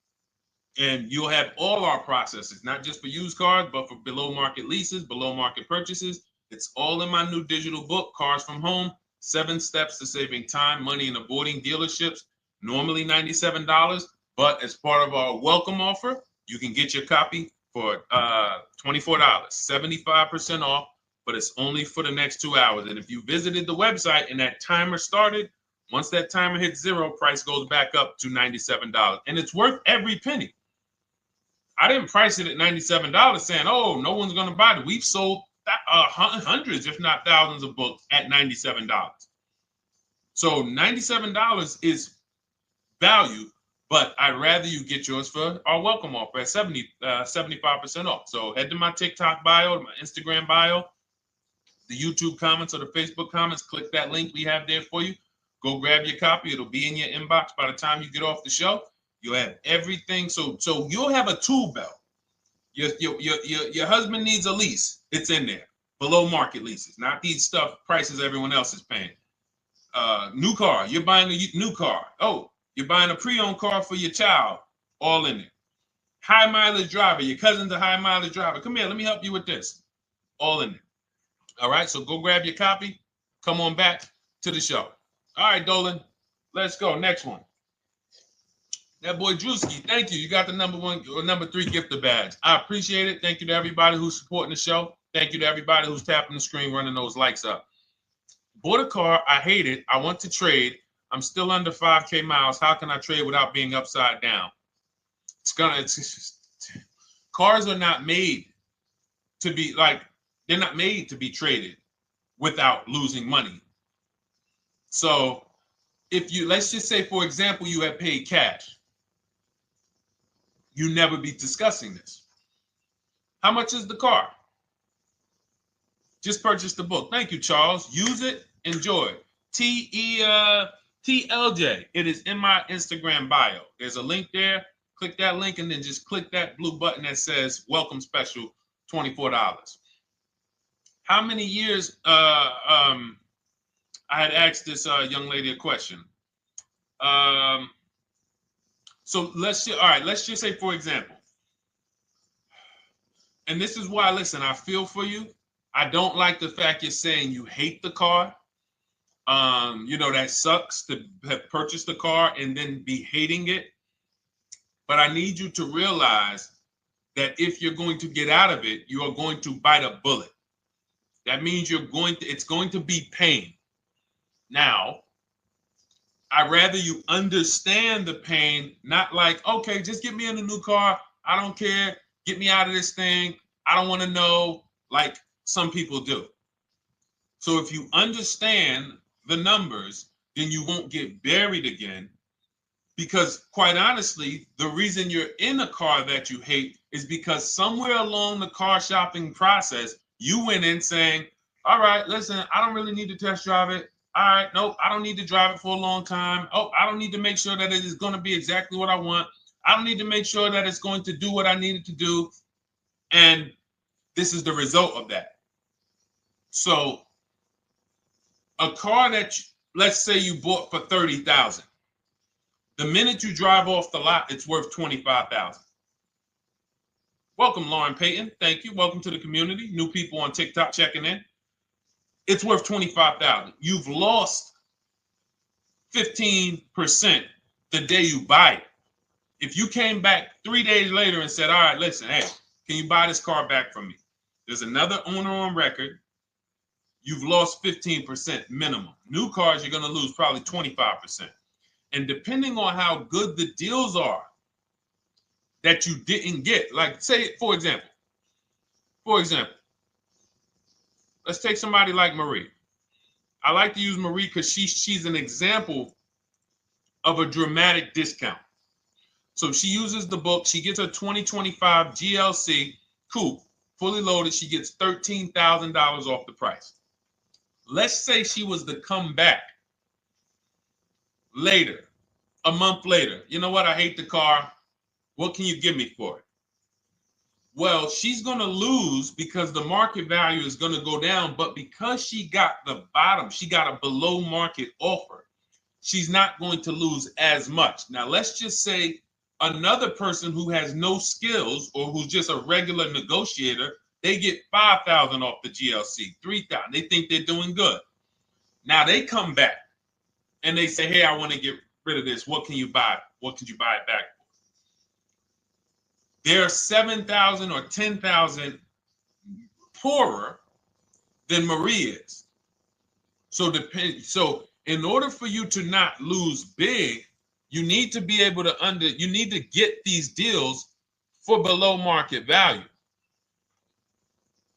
And you'll have all our processes, not just for used cars, but for below market leases, below market purchases. It's all in my new digital book, Cars from Home, 7 Steps to Saving Time, Money, and Avoiding Dealerships. Normally $97, but as part of our welcome offer, you can get your copy for $24, 75% off, but it's only for the next 2 hours. And if you visited the website and that timer started, once that timer hits 0, price goes back up to $97. And it's worth every penny. I didn't price it at $97 saying, oh, no one's going to buy it. We've sold hundreds, if not thousands of books at $97. So $97 is value, but I'd rather you get yours for our welcome offer at 75% off. So head to my TikTok bio, my Instagram bio, the YouTube comments or the Facebook comments, click that link we have there for you. Go grab your copy. It'll be in your inbox by the time you get off the show. You'll have everything. So you'll have a tool belt. Your husband needs a lease. It's in there. Below market leases, not these stuff prices everyone else is paying. New car. You're buying a new car. Oh, you're buying a pre-owned car for your child. All in there. High mileage driver. Your cousin's a high mileage driver. Come here. Let me help you with this. All in there. All right. So go grab your copy. Come on back to the show. All right, Dolan. Let's go. Next one. That boy Drewski, thank you. You got the number 1 or number 3 gifter badge. I appreciate it. Thank you to everybody who's supporting the show. Thank you to everybody who's tapping the screen, running those likes up. Bought a car. I hate it. I want to trade. I'm still under 5K miles. How can I trade without being upside down? Cars are not made to be they're not made to be traded without losing money. So if you, let's just say, for example, you have paid cash, you never be discussing this. How much is the car? Just purchase the book. Thank you, Charles. Use it, enjoy it. TLJ. It is in my Instagram bio. There's a link there. Click that link and then just click that blue button that says welcome special, $24. How many years I had asked this young lady a question. So let's just say, for example, and this is why, listen, I feel for you. I don't like the fact you're saying you hate the car. That sucks to have purchased a car and then be hating it. But I need you to realize that if you're going to get out of it, you are going to bite a bullet. That means it's going to be pain. Now, I'd rather you understand the pain, not like, okay, just get me in a new car. I don't care. Get me out of this thing. I don't want to know, like some people do. So if you understand the numbers, then you won't get buried again. Because quite honestly, the reason you're in a car that you hate is because somewhere along the car shopping process, you went in saying, all right, listen, I don't really need to test drive it. All right, nope, I don't need to drive it for a long time. Oh, I don't need to make sure that it is going to be exactly what I want. I don't need to make sure that it's going to do what I need it to do. And this is the result of that. So a car that, let's say you bought for $30,000. The minute you drive off the lot, it's worth $25,000. Welcome, Lauren Payton. Thank you. Welcome to the community. New people on TikTok checking in. It's worth $25,000. You've lost 15% the day you buy it. If you came back 3 days later and said, all right, listen, hey, can you buy this car back from me? There's another owner on record. You've lost 15% minimum. New cars, you're going to lose probably 25%. And depending on how good the deals are that you didn't get, like say, for example, let's take somebody like Marie. I like to use Marie because she's an example of a dramatic discount. So she uses the book. She gets her 2025 GLC coupe, fully loaded. She gets $13,000 off the price. Let's say she was to come back later, a month later. You know what? I hate the car. What can you give me for it? Well, she's going to lose because the market value is going to go down. But because she got the bottom, she got a below market offer, she's not going to lose as much. Now, let's just say another person who has no skills or who's just a regular negotiator, they get $5,000 off the GLC, $3,000. They think they're doing good. Now they come back and they say, hey, I want to get rid of this. What can you buy? What could you buy it back for? They're 7,000 or 10,000 poorer than Marie is. So in order for you to not lose big, you need to be able to you need to get these deals for below market value.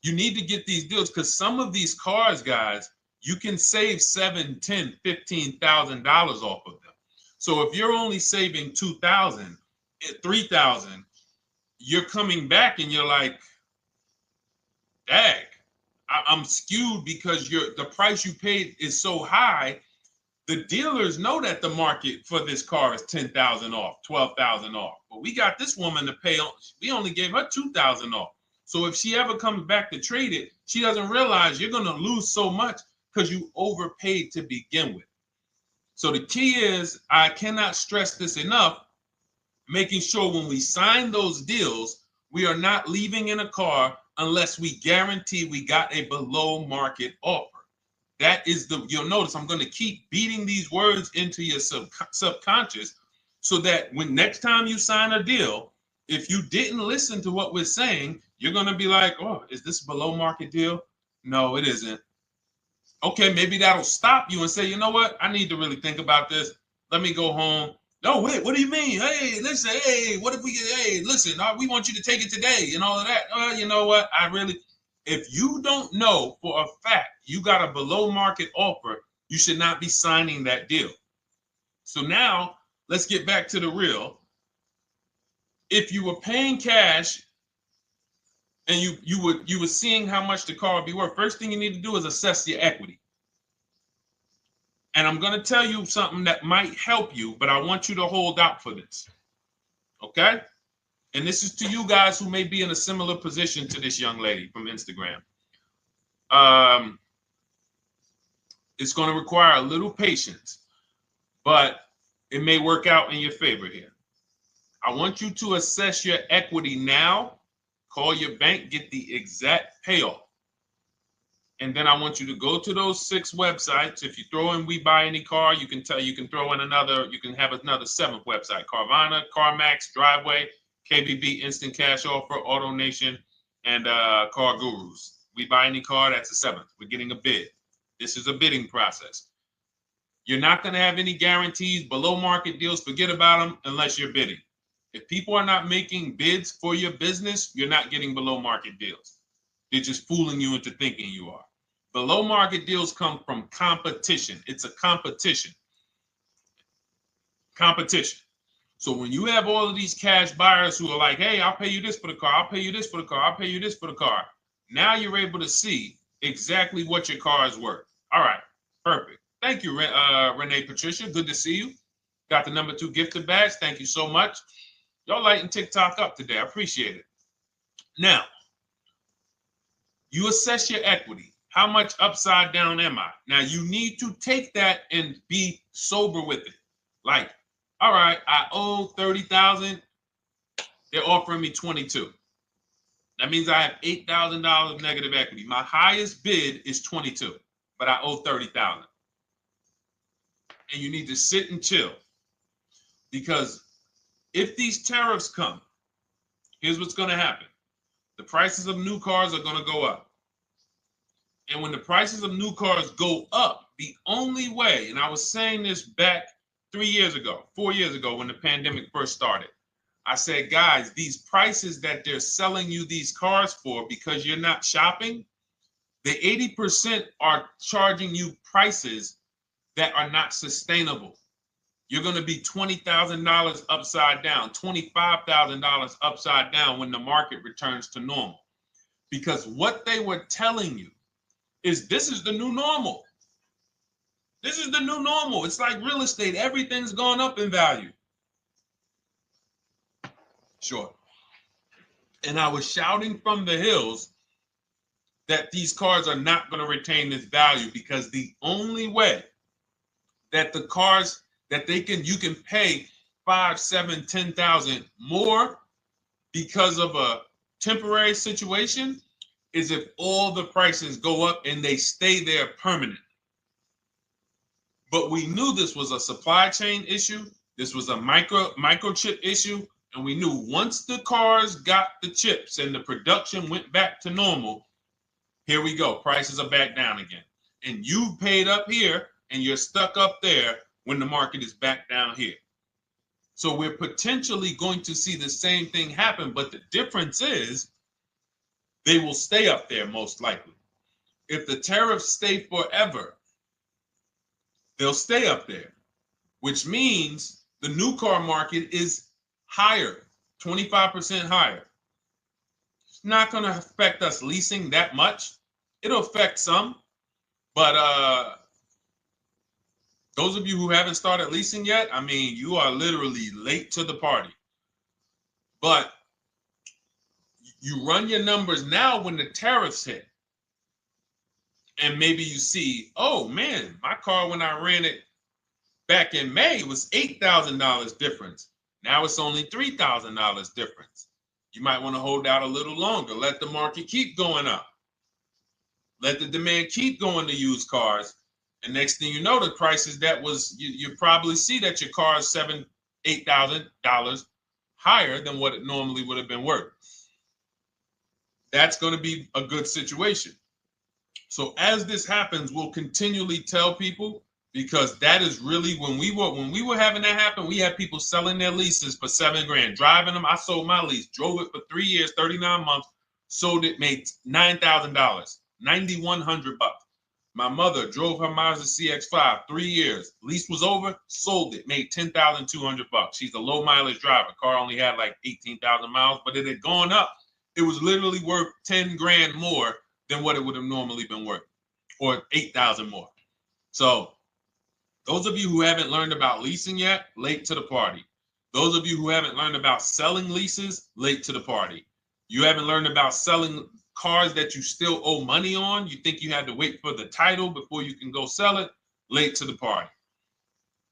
You need to get these deals because some of these cars, guys, you can save $7,000, $10,000, $15,000 off of them. So if you're only saving $2,000, $3,000, you're coming back and you're like, dang, I'm skewed because the price you paid is so high. The dealers know that the market for this car is $10,000 off, $12,000 off. But we got this woman to pay, we only gave her $2,000 off. So if she ever comes back to trade it, she doesn't realize you're going to lose so much because you overpaid to begin with. So the key is, I cannot stress this enough, making sure when we sign those deals, we are not leaving in a car unless we guarantee we got a below market offer. That is you'll notice I'm going to keep beating these words into your subconscious so that when next time you sign a deal, if you didn't listen to what we're saying, you're going to be like, oh, is this a below market deal? No, it isn't. Okay, maybe that'll stop you and say, you know what? I need to really think about this. Let me go home. No, wait, what do you mean? Hey, listen, hey, what if we get, hey, listen, we want you to take it today and all of that. You know what? If you don't know for a fact you got a below market offer, you should not be signing that deal. So now let's get back to the real. If you were paying cash and you were seeing how much the car would be worth, first thing you need to do is assess your equity. And I'm going to tell you something that might help you, but I want you to hold out for this. Okay? And this is to you guys who may be in a similar position to this young lady from Instagram. It's going to require a little patience, but it may work out in your favor here. I want you to assess your equity now. Call your bank, get the exact payoff. And then I want you to go to those 6 websites. If you throw in We Buy Any Car, you can throw in you can have another 7th website: Carvana, CarMax, Driveway, KBB, Instant Cash Offer, AutoNation, and Car Gurus. We Buy Any Car, that's the 7th. We're getting a bid. This is a bidding process. You're not going to have any guarantees, below market deals. Forget about them unless you're bidding. If people are not making bids for your business, you're not getting below market deals. They're just fooling you into thinking you are. Below market deals come from competition. It's a competition. Competition. So when you have all of these cash buyers who are like, hey, I'll pay you this for the car, I'll pay you this for the car, I'll pay you this for the car. Now you're able to see exactly what your car is worth. All right, perfect. Thank you, Renee Patricia. Good to see you. Got the number 2 gifted badge. Thank you so much. Y'all lighting TikTok up today. I appreciate it. Now, you assess your equity. How much upside down am I? Now, you need to take that and be sober with it. Like, all right, I owe $30,000. They're offering me 22. That means I have $8,000 negative equity. My highest bid is 22, but I owe 30,000. And you need to sit and chill, because if these tariffs come, here's what's going to happen. The prices of new cars are going to go up. And when the prices of new cars go up, the only way, and I was saying this back 4 years ago, when the pandemic first started, I said, guys, these prices that they're selling you these cars for, because you're not shopping, the 80% are charging you prices that are not sustainable. You're going to be $20,000 upside down, $25,000 upside down when the market returns to normal. Because what they were telling you is this is the new normal. This is the new normal. It's like real estate. Everything's gone up in value. Sure. And I was shouting from the hills that these cars are not going to retain this value, because the only way that the cars that you can pay 5, 7, 10,000 more because of a temporary situation is if all the prices go up and they stay there permanently. But we knew this was a supply chain issue. This was a microchip issue. And we knew once the cars got the chips and the production went back to normal, here we go. Prices are back down again. And you paid up here and you're stuck up there when the market is back down here. So we're potentially going to see the same thing happen. But the difference is they will stay up there most likely. If the tariffs stay forever, they'll stay up there, which means the new car market is higher, 25% higher. It's not going to affect us leasing that much. It'll affect some, but those of you who haven't started leasing yet, I mean, you are literally late to the party. But you run your numbers now when the tariffs hit. And maybe you see, oh man, my car when I ran it back in May was $8,000 difference. Now it's only $3,000 difference. You might want to hold out a little longer. Let the market keep going up. Let the demand keep going to used cars. And next thing you know, the prices that was, you probably see that your car is $7,000, $8,000 higher than what it normally would have been worth. That's going to be a good situation. So as this happens, we'll continually tell people, because that is really when we were having that happen, we had people selling their leases for $7,000, driving them. I sold my lease, drove it for 3 years, 39 months, sold it, made $9,000, $9,100. My mother drove her Mazda CX-5, 3 years, lease was over, sold it, made $10,200. She's a low mileage driver. Car only had like 18,000 miles, but it had gone up. It was literally worth $10,000 more than what it would have normally been worth, or 8,000 more. So those of you who haven't learned about leasing yet, late to the party. Those of you who haven't learned about selling leases, late to the party. You haven't learned about selling cars that you still owe money on. You think you had to wait for the title before you can go sell it, late to the party.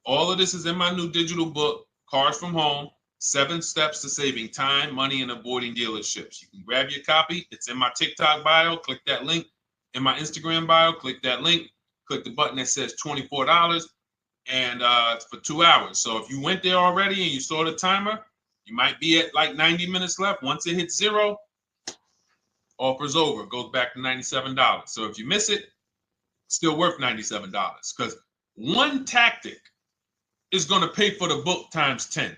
All of this is in my new digital book, Cars from Home, 7 Steps to Saving Time, Money, and Avoiding Dealerships. You can grab your copy. It's in my TikTok bio. Click that link. in my Instagram bio. Click that link. Click the button that says $24, and it's for 2 hours. So if you went there already and you saw the timer, you might be at like 90 minutes left. Once it hits 0, offer's over. It goes back to $97. So if you miss it, still worth $97, because one tactic is going to pay for the book times 10.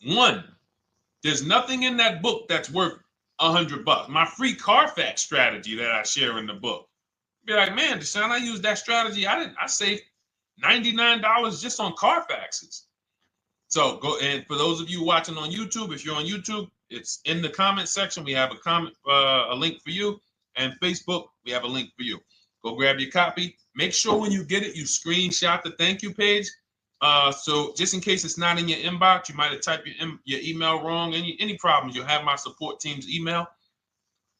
One. There's nothing in that book that's worth $100. My free Carfax strategy that I share in the book. Be like, man, Deshone, I used that strategy. I saved $99 just on Carfaxes. So go, and for those of you watching on YouTube, if you're on YouTube, it's in the comment section. We have a link for you, and Facebook, we have a link for you. Go grab your copy. Make sure when you get it, you screenshot the thank you page. So just in case it's not in your inbox, you might have typed your email wrong. Any problems, you'll have my support team's email.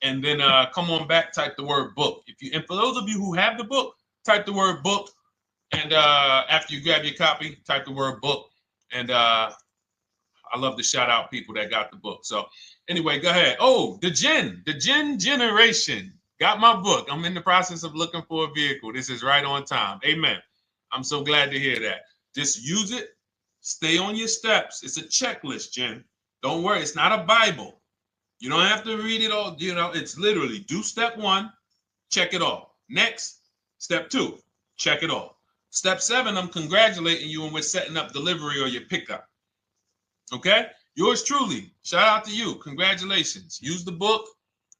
And then come on back, type the word book. And for those of you who have the book, type the word book. And after you grab your copy, type the word book. And I love to shout out people that got the book. So anyway, go ahead. Oh, the Gen Generation got my book. I'm in the process of looking for a vehicle. This is right on time. Amen. I'm so glad to hear that. Just use it. Stay on your steps. It's a checklist, Jen. Don't worry. It's not a Bible. You don't have to read it all. You know, it's literally do step 1, check it off. Next, step 2, check it off. Step 7, I'm congratulating you and we're setting up delivery or your pickup. Okay? Yours truly. Shout out to you. Congratulations. Use the book,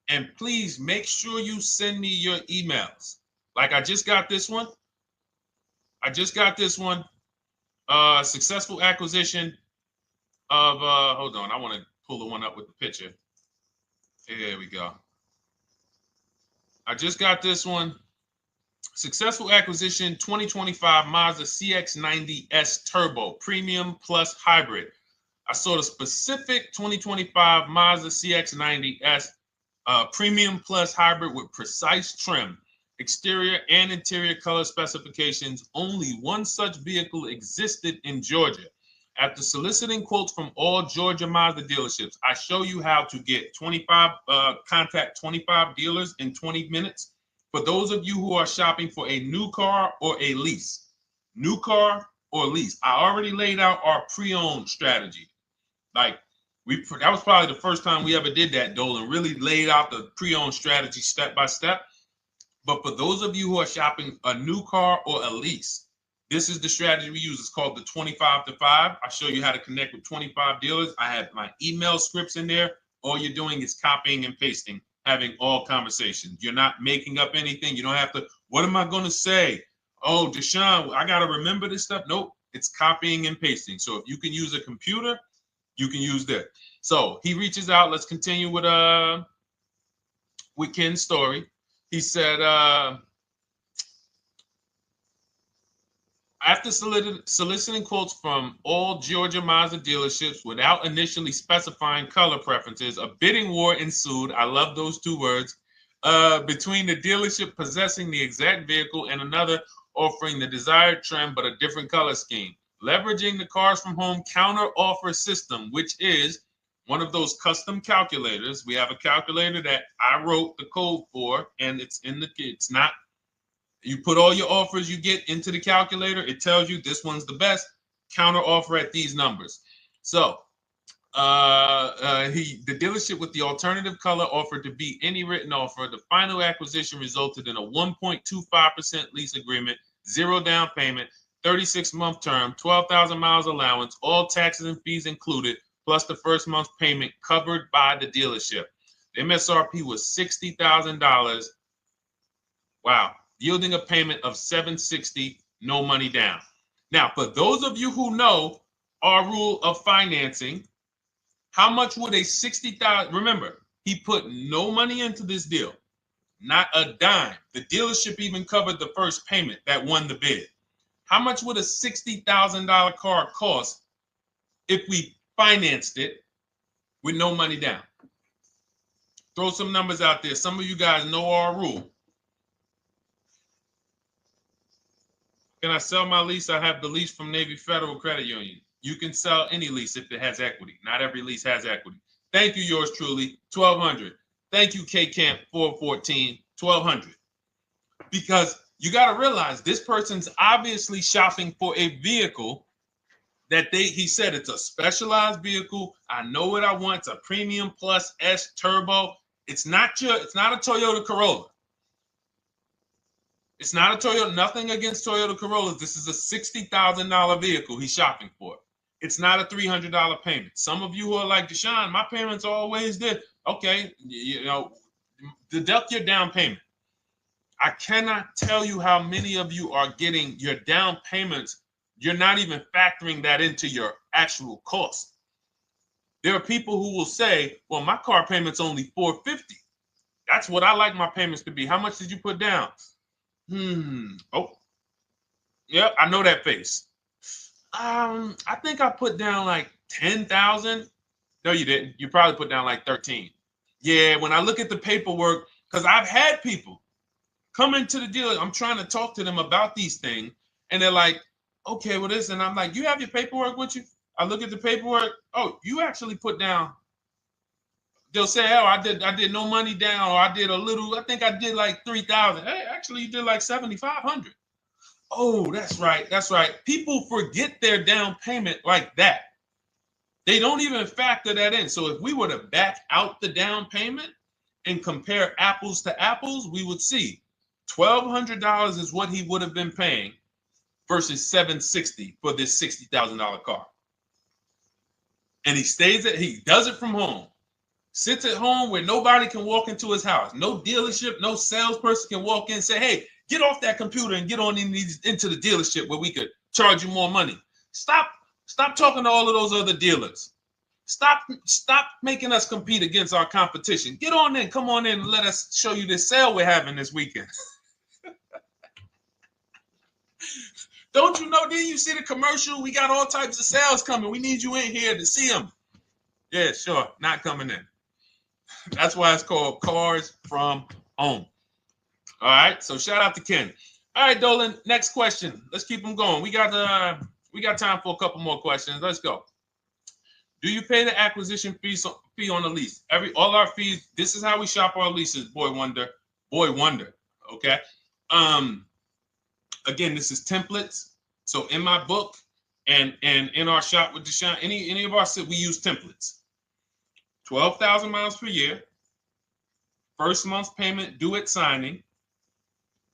and please make sure you send me your emails. Like I just got this one. Successful acquisition of, hold on, I want to pull the one up with the picture. Here we go. I just got this one. Successful acquisition 2025 Mazda CX-90S Turbo Premium Plus Hybrid. I saw the specific 2025 Mazda CX-90S Premium Plus Hybrid with precise trim, exterior and interior color specifications. Only one such vehicle existed in Georgia. After soliciting quotes from all Georgia Mazda dealerships, I show you how to get contact 25 dealers in 20 minutes. For those of you who are shopping for a new car or a lease, new car or lease, I already laid out our pre-owned strategy. Like that was probably the first time we ever did that, Dolan, really laid out the pre-owned strategy step by step. But for those of you who are shopping a new car or a lease, this is the strategy we use. It's called the 25 to 5. I show you how to connect with 25 dealers. I have my email scripts in there. All you're doing is copying and pasting, having all conversations. You're not making up anything. You don't have to, what am I going to say? Oh, Deshone, I got to remember this stuff. Nope, it's copying and pasting. So if you can use a computer, you can use that. So he reaches out. Let's continue with Ken's story. He said, after soliciting quotes from all Georgia Mazda dealerships without initially specifying color preferences, a bidding war ensued. I love those 2 words. Between the dealership possessing the exact vehicle and another offering the desired trim but a different color scheme. Leveraging the Cars from Home counter offer system, which is one of those custom calculators. We have a calculator that I wrote the code for, and it's not. You put all your offers you get into the calculator. It tells you this one's the best. Counter offer at these numbers. So the dealership with the alternative color offered to beat any written offer. The final acquisition resulted in a 1.25% lease agreement, 0 down payment, 36-month term, 12,000 miles allowance, all taxes and fees included, plus the first month's payment covered by the dealership. The MSRP was $60,000. Wow. Yielding a payment of $760, no money down. Now, for those of you who know our rule of financing, how much would a $60,000, remember, he put no money into this deal, not a dime. The dealership even covered the first payment that won the bid. How much would a $60,000 car cost if we financed it with no money down? Throw some numbers out there. Some of you guys know our rule. Can I sell my lease? I have the lease from Navy Federal Credit Union. You can sell any lease if it has equity. Not every lease has equity. Thank you, yours truly, 1200. Thank you, K Camp 414, $1,200. Because you got to realize this person's obviously shopping for a vehicle that he said it's a specialized vehicle. I know what I want. It's a premium plus S turbo. It's not a Toyota Corolla. It's not a Toyota, nothing against Toyota Corollas. This is a $60,000 vehicle he's shopping for. It's not a $300 payment. Some of you who are like, Deshone, my payments are always there. Okay, deduct your down payment. I cannot tell you how many of you are getting your down payments. You're not even factoring that into your actual cost. There are people who will say, well, my car payment's only $450. That's what I like my payments to be. How much did you put down? Oh, yeah, I know that face. I think I put down like 10,000. No, you didn't. You probably put down like 13. Yeah, when I look at the paperwork, because I've had people come into the dealer, I'm trying to talk to them about these things, and they're like, okay, well, this, and I'm like, you have your paperwork with you? I look at the paperwork. Oh, you actually put down. They'll say, oh, I did no money down, or I did a little. I think I did like 3,000. Hey, actually, you did like 7,500. Oh, that's right. That's right. People forget their down payment like that. They don't even factor that in. So if we were to back out the down payment and compare apples to apples, we would see $1,200 is what he would have been paying versus $760 for this $60,000 car. And he does it from home. Sits at home where nobody can walk into his house. No dealership, no salesperson can walk in and say, hey, get off that computer and get on into the dealership where we could charge you more money. Stop talking to all of those other dealers. Stop making us compete against our competition. Get on in, come on in and let us show you this sale we're having this weekend. Don't you know, didn't you see the commercial? We got all types of sales coming. We need you in here to see them. Yeah, sure, not coming in. That's why it's called Cars from Home. All right, so shout out to Ken. All right, Dolan, next question. Let's keep them going. We got time for a couple more questions. Let's go. Do you pay the acquisition fee on the lease? All our fees, this is how we shop our leases, Boy Wonder. Okay. Again, this is templates. So in my book and in our shop with Deshone, any of our we use templates. 12,000 miles per year, first month's payment due at signing,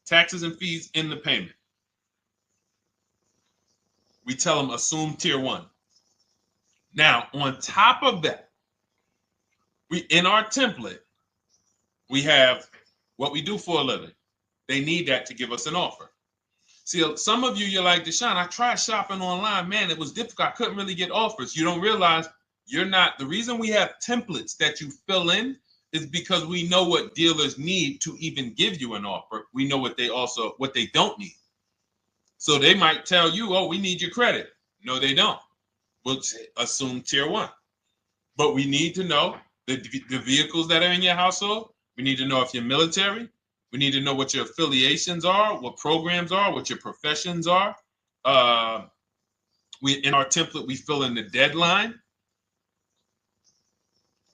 taxes and fees in the payment. We tell them assume tier 1. Now, on top of that, in our template, we have what we do for a living. They need that to give us an offer. See, some of you, you're like, Deshone, I tried shopping online. Man, it was difficult. I couldn't really get offers. You don't realize you're not. The reason we have templates that you fill in is because we know what dealers need to even give you an offer. We know what they don't need. So they might tell you, oh, we need your credit. No, they don't. We'll assume tier 1. But we need to know the vehicles that are in your household. We need to know if you're military. We need to know what your affiliations are, what programs are, what your professions are. In our template, we fill in the deadline.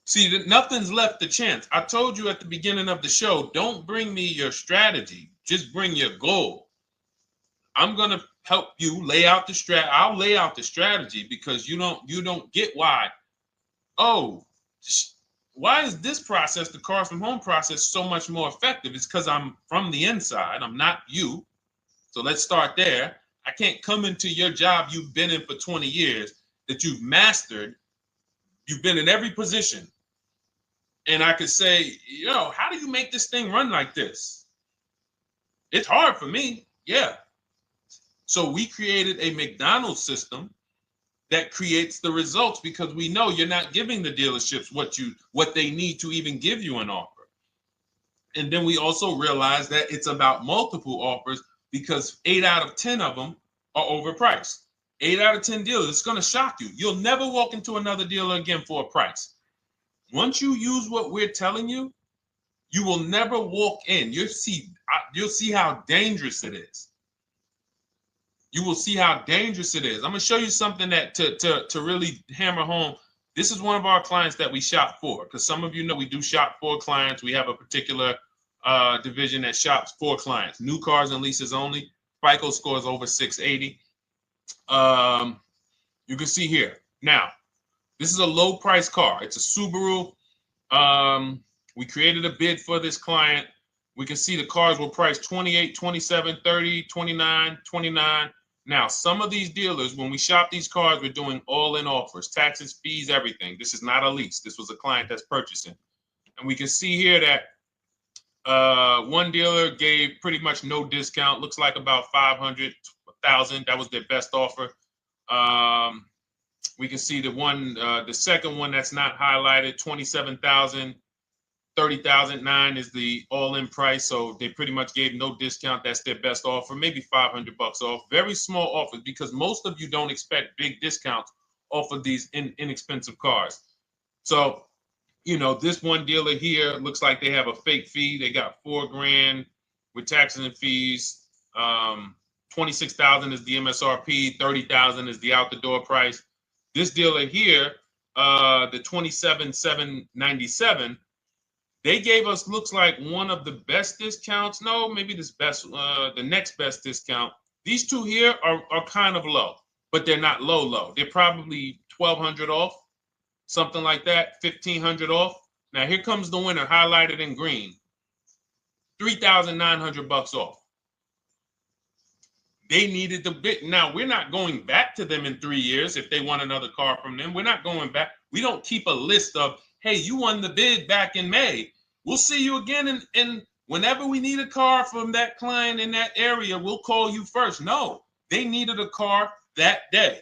See, nothing's left to chance. I told you at the beginning of the show, don't bring me your strategy. Just bring your goal. I'm going to help you lay out the strat. I'll lay out the strategy because you don't get why. Oh, why is this process, the Cars from Home process, so much more effective? It's because I'm from the inside. I'm not you. So let's start there. I can't come into your job you've been in for 20 years that you've mastered. You've been in every position. And I could say, how do you make this thing run like this? It's hard for me. Yeah. So we created a McDonald's system that creates the results because we know you're not giving the dealerships what they need to even give you an offer. And then we also realize that it's about multiple offers because 8 out of 10 of them are overpriced. 8 out of 10 dealers, it's going to shock you. You'll never walk into another dealer again for a price. Once you use what we're telling you, you will never walk in. You'll see how dangerous it is. You will see how dangerous it is. I'm going to show you something that to really hammer home. This is one of our clients that we shop for because some of you know we do shop for clients. We have a particular division that shops for clients. New cars and leases only. FICO scores over 680. You can see here. Now, this is a low price car. It's a Subaru. We created a bid for this client. We can see the cars were priced 28, 27, 30, 29, 29. Now, some of these dealers, when we shop these cars, we're doing all-in offers, taxes, fees, everything. This is not a lease. This was a client that's purchasing. And we can see here that one dealer gave pretty much no discount. Looks like about 500, 1,000. That was their best offer. We can see the second one that's not highlighted, 27,000. 30,009 is the all-in price, so they pretty much gave no discount. That's their best offer, maybe $500 off. Very small offers because most of you don't expect big discounts off of these inexpensive cars. So, you know, this one dealer here looks like they have a fake fee. They got $4,000 with taxes and fees. 26,000 is the MSRP. 30,000 is the out-the-door price. This dealer here, the 27,797. They gave us, looks like, one of the best discounts. No, maybe the next best discount. These two here are kind of low, but they're not low. They're probably 1,200 off, something like that, 1,500 off. Now here comes the winner, highlighted in green, 3,900 bucks off. They needed the bid. Now we're not going back to them in 3 years if they want another car from them. We're not going back. We don't keep a list of, hey, you won the bid back in May. We'll see you again. And whenever we need a car from that client in that area, we'll call you first. No, they needed a car that day.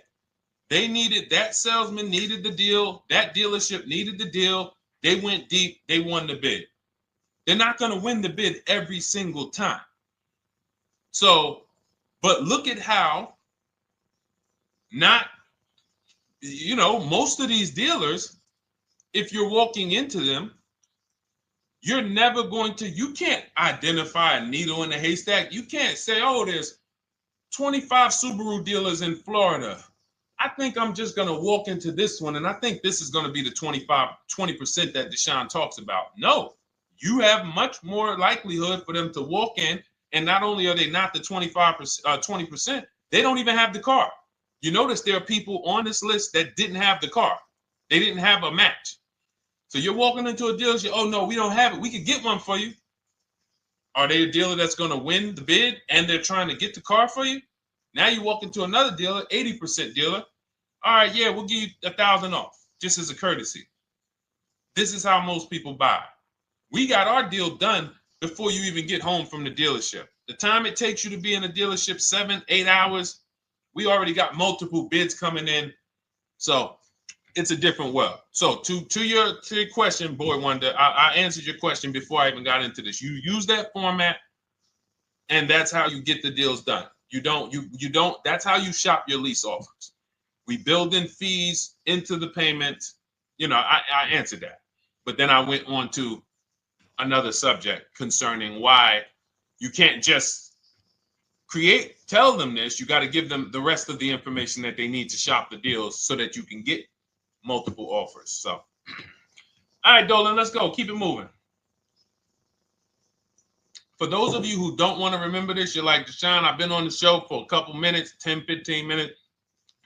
They needed, that salesman needed the deal. That dealership needed the deal. They went deep. They won the bid. They're not going to win the bid every single time. So, but look at how most of these dealers, if you're walking into them, you're never going to, you can't identify a needle in a haystack. You can't say, oh, there's 25 Subaru dealers in Florida. I think I'm just going to walk into this one, and I think this is going to be the 20% that Deshone talks about. No, you have much more likelihood for them to walk in, and not only are they not the 20%, they don't even have the car. You notice there are people on this list that didn't have the car. They didn't have a match. So you're walking into a dealership, oh no, we don't have it. We could get one for you. Are they a dealer that's going to win the bid and they're trying to get the car for you? Now you walk into another dealer, 80% dealer. All right, yeah, we'll give you 1,000 off, just as a courtesy. This is how most people buy. We got our deal done before you even get home from the dealership. The time it takes you to be in a dealership, 7-8 hours, we already got multiple bids coming in. So it's a different world. So to your question, Boy Wonder, I answered your question before I even got into this. You use that format, and that's how you get the deals done. You don't, that's how you shop your lease offers. We build in fees into the payments. I answered that. But then I went on to another subject concerning why you can't just tell them this. You got to give them the rest of the information that they need to shop the deals so that you can get multiple offers. So, all right, Dolan, let's go. Keep it moving. For those of you who don't want to remember this, you're like, Deshone, I've been on the show for a couple minutes, 10, 15 minutes.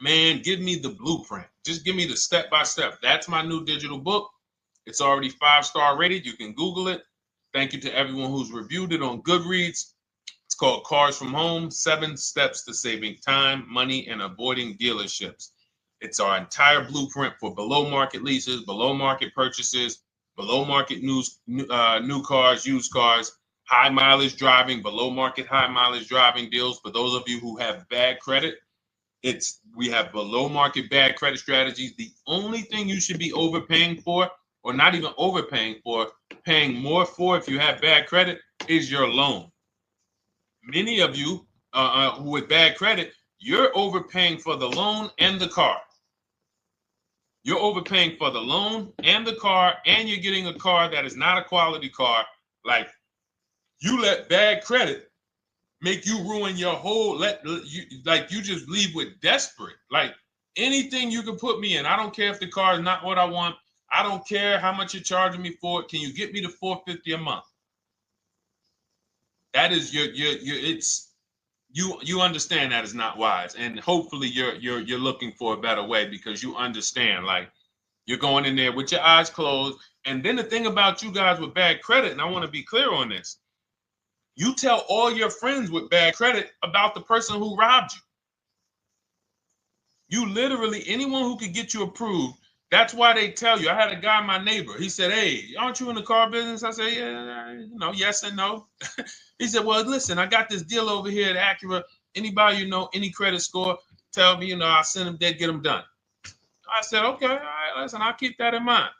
Man, give me the blueprint. Just give me the step-by-step. That's my new digital book. It's already 5-star rated. You can Google it. Thank you to everyone who's reviewed it on Goodreads. It's called Cars from Home, 7 Steps to Saving Time, Money, and Avoiding Dealerships. It's our entire blueprint for below market leases, below market purchases, below market new cars, used cars, high mileage driving, below market high mileage driving deals. For those of you who have bad credit, we have below market bad credit strategies. The only thing you should be overpaying for, or not even overpaying for, paying more for if you have bad credit, is your loan. Many of you who with bad credit, you're overpaying for the loan and the car. You're overpaying for the loan and the car, and you're getting a car that is not a quality car. Like, you let bad credit make you ruin your whole, you just leave with desperate. Like, anything you can put me in. I don't care if the car is not what I want. I don't care how much you're charging me for it. Can you get me to $450 a month? That is you understand that is not wise, and hopefully you're looking for a better way, because you understand, like, you're going in there with your eyes closed. And then the thing about you guys with bad credit, and I want to be clear on this, you tell all your friends with bad credit about the person who robbed you. You literally, anyone who could get you approved, that's why they tell you. I had a guy, my neighbor, he said, "Hey, aren't you in the car business?" I said, "Yeah, yes and no." He said, "Well, listen, I got this deal over here at Acura. Anybody any credit score, tell me, I'll send them there, get them done." I said, "Okay, all right, listen, I'll keep that in mind."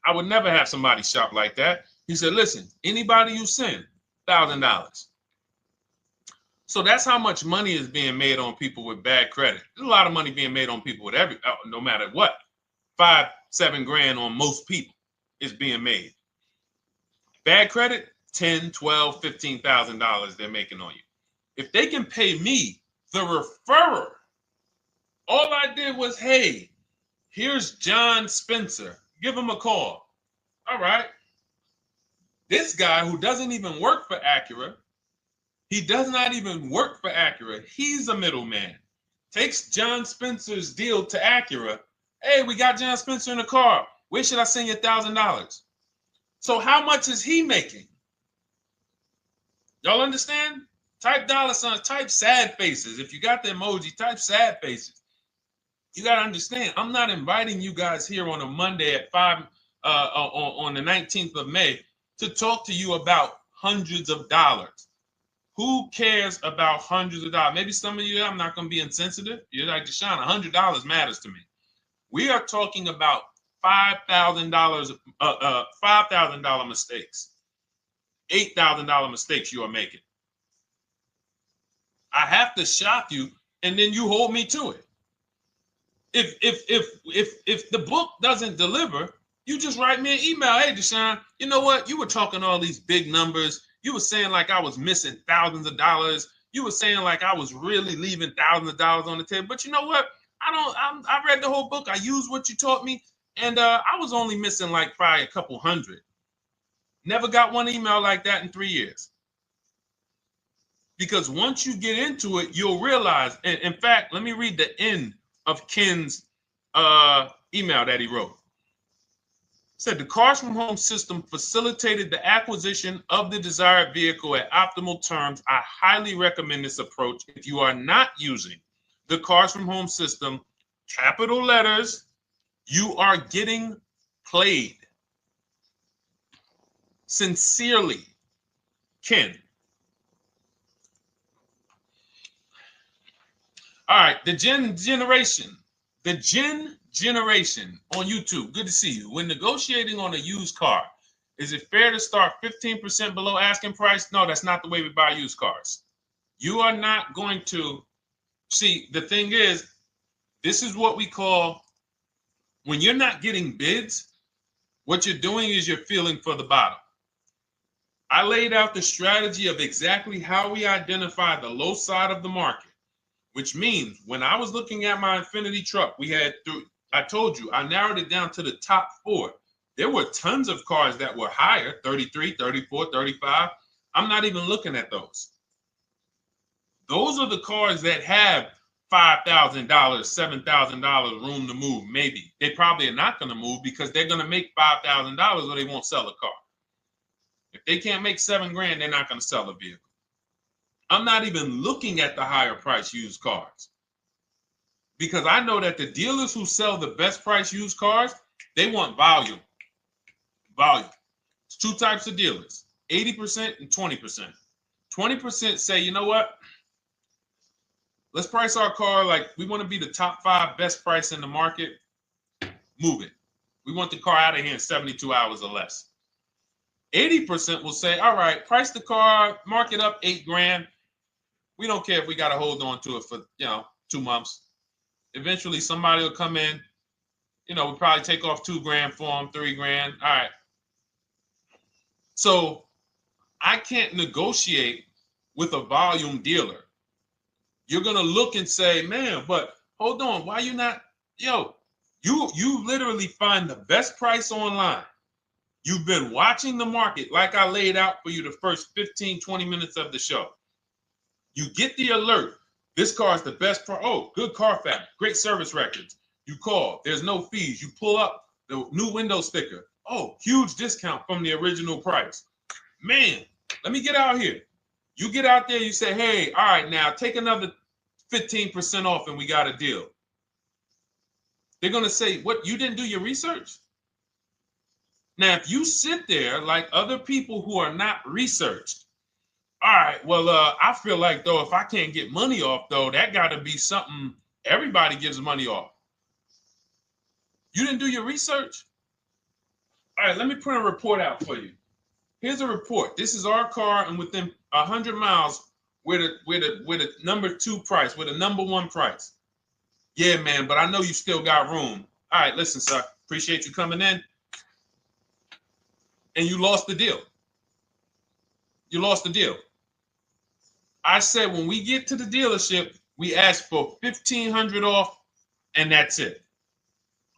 I would never have somebody shop like that. He said, "Listen, anybody you send, $1,000. So that's how much money is being made on people with bad credit. There's a lot of money being made on people with no matter what. 5-7 grand on most people is being made. Bad credit, $10, $12, $15,000 they're making on you. If they can pay me, the referrer, all I did was, hey, here's John Spencer. Give him a call. All right. This guy who doesn't even work for Acura, he does not even work for Acura. He's a middleman. Takes John Spencer's deal to Acura. Hey, we got John Spencer in the car. Where should I send you $1,000? So how much is he making? Y'all understand? Type dollar signs, type sad faces. If you got the emoji, type sad faces. You got to understand, I'm not inviting you guys here on a Monday at 5 on the 19th of May to talk to you about hundreds of dollars. Who cares about hundreds of dollars? Maybe some of you, I'm not going to be insensitive. You're like, Deshone, $100 matters to me. We are talking about $5,000, $5,000 mistakes, $8,000 mistakes you are making. I have to shock you, and then you hold me to it. If the book doesn't deliver, you just write me an email. Hey, Deshone, you know what? You were talking all these big numbers. You were saying like I was missing thousands of dollars. You were saying like I was really leaving thousands of dollars on the table. But you know what? I read the whole book. I used what you taught me, and I was only missing like probably a couple hundred. Never got one email like that in 3 years. Because once you get into it, you'll realize. And in fact, let me read the end of Ken's email that he wrote. Said the Cars from Home system facilitated the acquisition of the desired vehicle at optimal terms. I highly recommend this approach. If you are not using the Cars from Home system, capital letters, you are getting played. Sincerely, Ken. All right, the Gen Generation on YouTube. Good to see you. When negotiating on a used car, is it fair to start 15% below asking price? No, that's not the way we buy used cars. You are not going to see. The thing is, this is what we call, when you're not getting bids, what you're doing is you're feeling for the bottom. I laid out the strategy of exactly how we identify the low side of the market, which means when I was looking at my Infiniti truck, I told you, I narrowed it down to the top 4. There were tons of cars that were higher, 33, 34, 35. I'm not even looking at those. Those are the cars that have $5,000, $7,000 room to move, maybe. They probably are not going to move because they're going to make $5,000 or they won't sell a car. If they can't make $7 grand, they're not going to sell a vehicle. I'm not even looking at the higher price used cars, because I know that the dealers who sell the best price used cars, they want volume. Volume. It's 2 types of dealers, 80% and 20%. 20% say, you know what? Let's price our car like we want to be the top 5 best price in the market. Move it. We want the car out of here in 72 hours or less. 80% will say, all right, price the car, mark it up 8 grand. We don't care if we got to hold on to it for, 2 months. Eventually, somebody will come in. We'll probably take off 2 grand for them, 3 grand. All right. So I can't negotiate with a volume dealer. You're going to look and say, man, but hold on. Why you not? You literally find the best price online. You've been watching the market like I laid out for you the first 15, 20 minutes of the show. You get the alert. This car is the best car. Oh, good Carfax, great service records. You call. There's no fees. You pull up the new window sticker. Oh, huge discount from the original price. Man, let me get out here. You get out there, you say, hey, all right, now take another 15% off and we got a deal. They're going to say, what, you didn't do your research? Now, if you sit there like other people who are not researched, all right, well, I feel like, though, if I can't get money off, though, that got to be something everybody gives money off. You didn't do your research? All right, let me print a report out for you. Here's a report. This is our car, and within 100 miles, we're the number 2 price, we're the number 1 price. Yeah, man, but I know you still got room. All right, listen, sir, appreciate you coming in. And you lost the deal. You lost the deal. I said when we get to the dealership, we ask for $1,500 off, and that's it.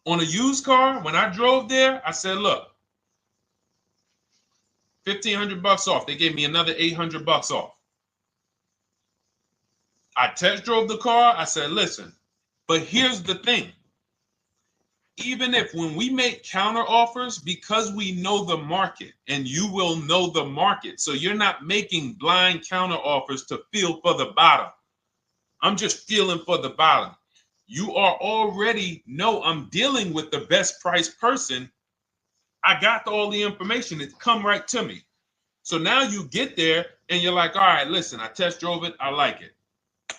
On a used car, when I drove there, I said, look, $1,500 off. They gave me another $800 off. I test drove the car. I said, listen, but here's the thing. Even if when we make counter offers, because we know the market, and you will know the market, so you're not making blind counter offers to feel for the bottom. I'm just feeling for the bottom. You are already know I'm dealing with the best price person. I got all the information. It come right to me. So now you get there and you're like, all right, listen, I test drove it. I like it.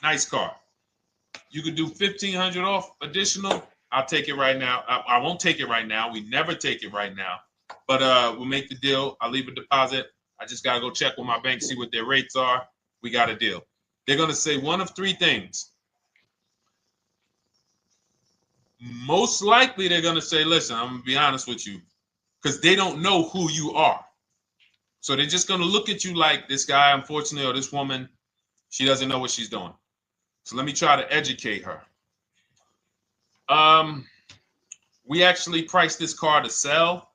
Nice car. You could do $1,500 off additional. I'll take it right now. I won't take it right now. We never take it right now. But we'll make the deal. I'll leave a deposit. I just got to go check with my bank, see what their rates are. We got a deal. They're going to say one of 3 things. Most likely they're going to say, listen, I'm going to be honest with you, because they don't know who you are. So they're just going to look at you like this guy, unfortunately, or this woman, she doesn't know what she's doing. So let me try to educate her. We actually priced this car to sell.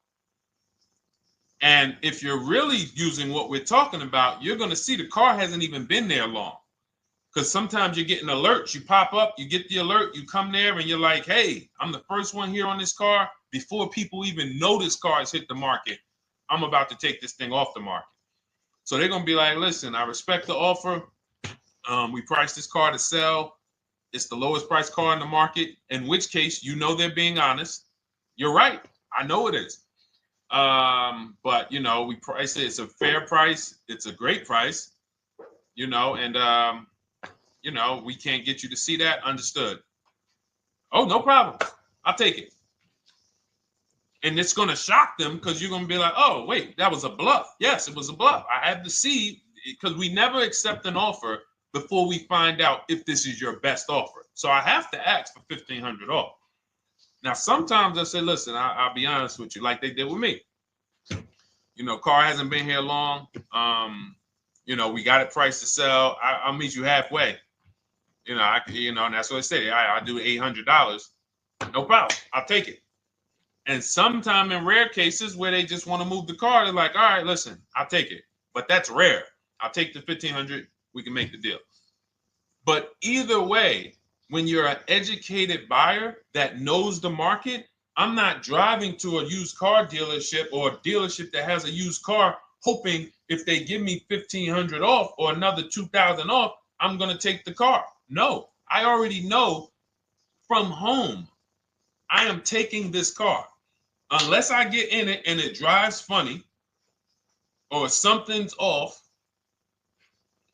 And if you're really using what we're talking about, you're going to see the car hasn't even been there long. Because sometimes you're getting alerts. You pop up, you get the alert, you come there, and you're like, hey, I'm the first one here on this car. Before people even know this car has hit the market, I'm about to take this thing off the market. So they're going to be like, listen, I respect the offer. We priced this car to sell. It's the lowest price car in the market, in which case, you know, they're being honest. You're right. I know it is. But, you know, we price it. It's a fair price. It's a great price, you know, and, you know, we can't get you to see that. Understood. Oh, no problem. I'll take it. And it's going to shock them because you're going to be like, oh, wait, that was a bluff. Yes, it was a bluff. I had to see, because we never accept an offer before we find out if this is your best offer. So I have to ask for $1,500 off. Now, sometimes I say, listen, I'll be honest with you, like they did with me. You know, car hasn't been here long. You know, we got it priced to sell. I'll meet you halfway. You know, and that's what I say. I do $800. No problem. I'll take it. And sometimes in rare cases where they just want to move the car, they're like, all right, listen, I'll take it. But that's rare. I'll take the $1,500. We can make the deal. But either way, when you're an educated buyer that knows the market, I'm not driving to a used car dealership or a dealership that has a used car hoping if they give me $1,500 off or another $2,000 off, I'm going to take the car. No, I already know from home, I am taking this car. Unless I get in it and it drives funny or something's off,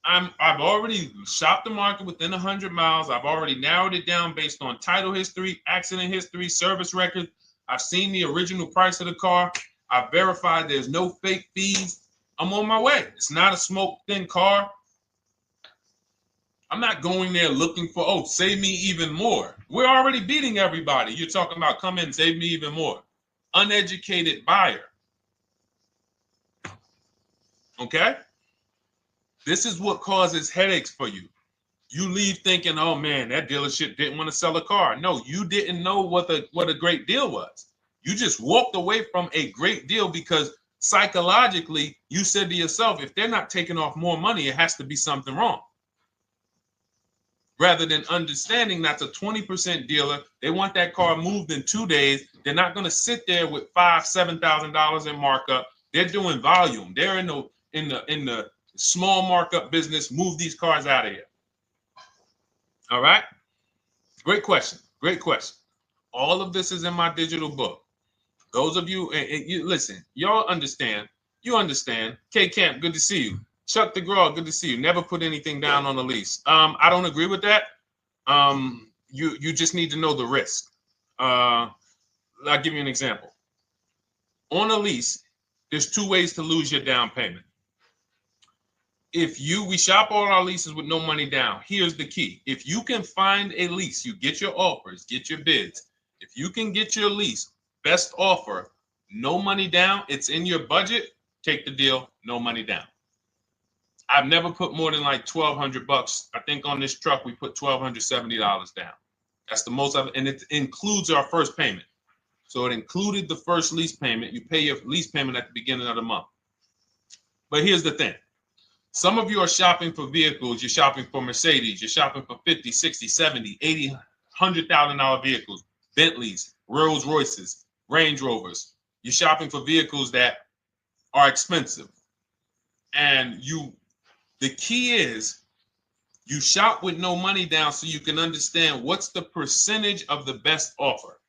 I've already shopped the market within 100 miles. I've already narrowed it down based on title history, accident history, service record. I've seen the original price of the car. I've verified there's no fake fees. I'm on my way. It's not a smoke thin car. I'm not going there looking for, oh, save me even more. We're already beating everybody. You're talking about come in, save me even more. Uneducated buyer. Okay? This is what causes headaches for you. You leave thinking, oh man, that dealership didn't want to sell a car. No, you didn't know what a great deal was. You just walked away from a great deal because psychologically you said to yourself, if they're not taking off more money, it has to be something wrong. Rather than understanding that's a 20% dealer, they want that car moved in 2 days. They're not going to sit there with $5,000-$7,000 in markup. They're doing volume. They're in the small markup business. Move these cars out of here. All right. Great question. Great question. All of this is in my digital book. Those of you, and you listen, y'all understand. You understand. K Camp, good to see you. Chuck DeGraw, good to see you. Never put anything down on a lease. I don't agree with that. You just need to know the risk. I'll give you an example. On a lease, there's 2 ways to lose your down payment. We shop all our leases with no money down. Here's the key. If you can find a lease, you get your offers, get your bids. If you can get your lease, best offer, no money down, it's in your budget, take the deal, no money down. I've never put more than like $1,200. I think on this truck, we put $1,270 down. That's the most of it. And it includes our first payment. So it included the first lease payment. You pay your lease payment at the beginning of the month. But here's the thing. Some of you are shopping for vehicles. You're shopping for Mercedes. You're shopping for 50, 60, 70, 80, $100,000 vehicles, Bentleys, Rolls Royces, Range Rovers. You're shopping for vehicles that are expensive. And the key is you shop with no money down so you can understand what's the percentage of the best offer.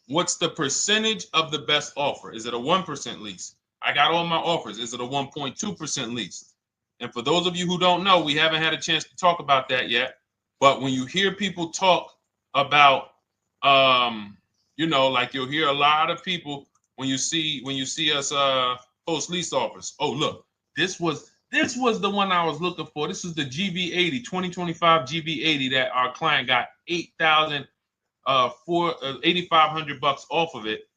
What's the percentage of the best offer? Is it a 1% lease? I got all my offers. Is it a 1.2% lease? And for those of you who don't know, we haven't had a chance to talk about that yet. But when you hear people talk about, like you'll hear a lot of people when you see us post lease offers. Oh, look, this was the one I was looking for. This is the GV80, 2025 GV80 that our client got $8,500 off of it,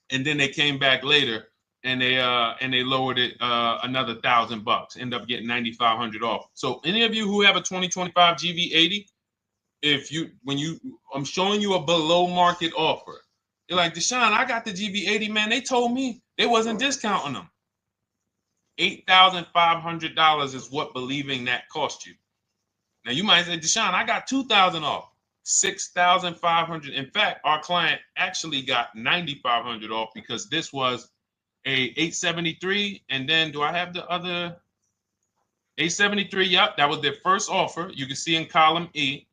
and then they came back later and they lowered it another $1,000. End up getting $9,500 off. So any of you who have a 2025 GV80, I'm showing you a below market offer. You're like, Deshone, I got the GV80, man. They told me they wasn't discounting them. $8,500 is what believing that cost you. Now you might say, Deshone, I got $2,000 off. $6,500. In fact, our client actually got $9,500 off because this was a 873. And then do I have the other 873? Yep, that was their first offer. You can see in column E.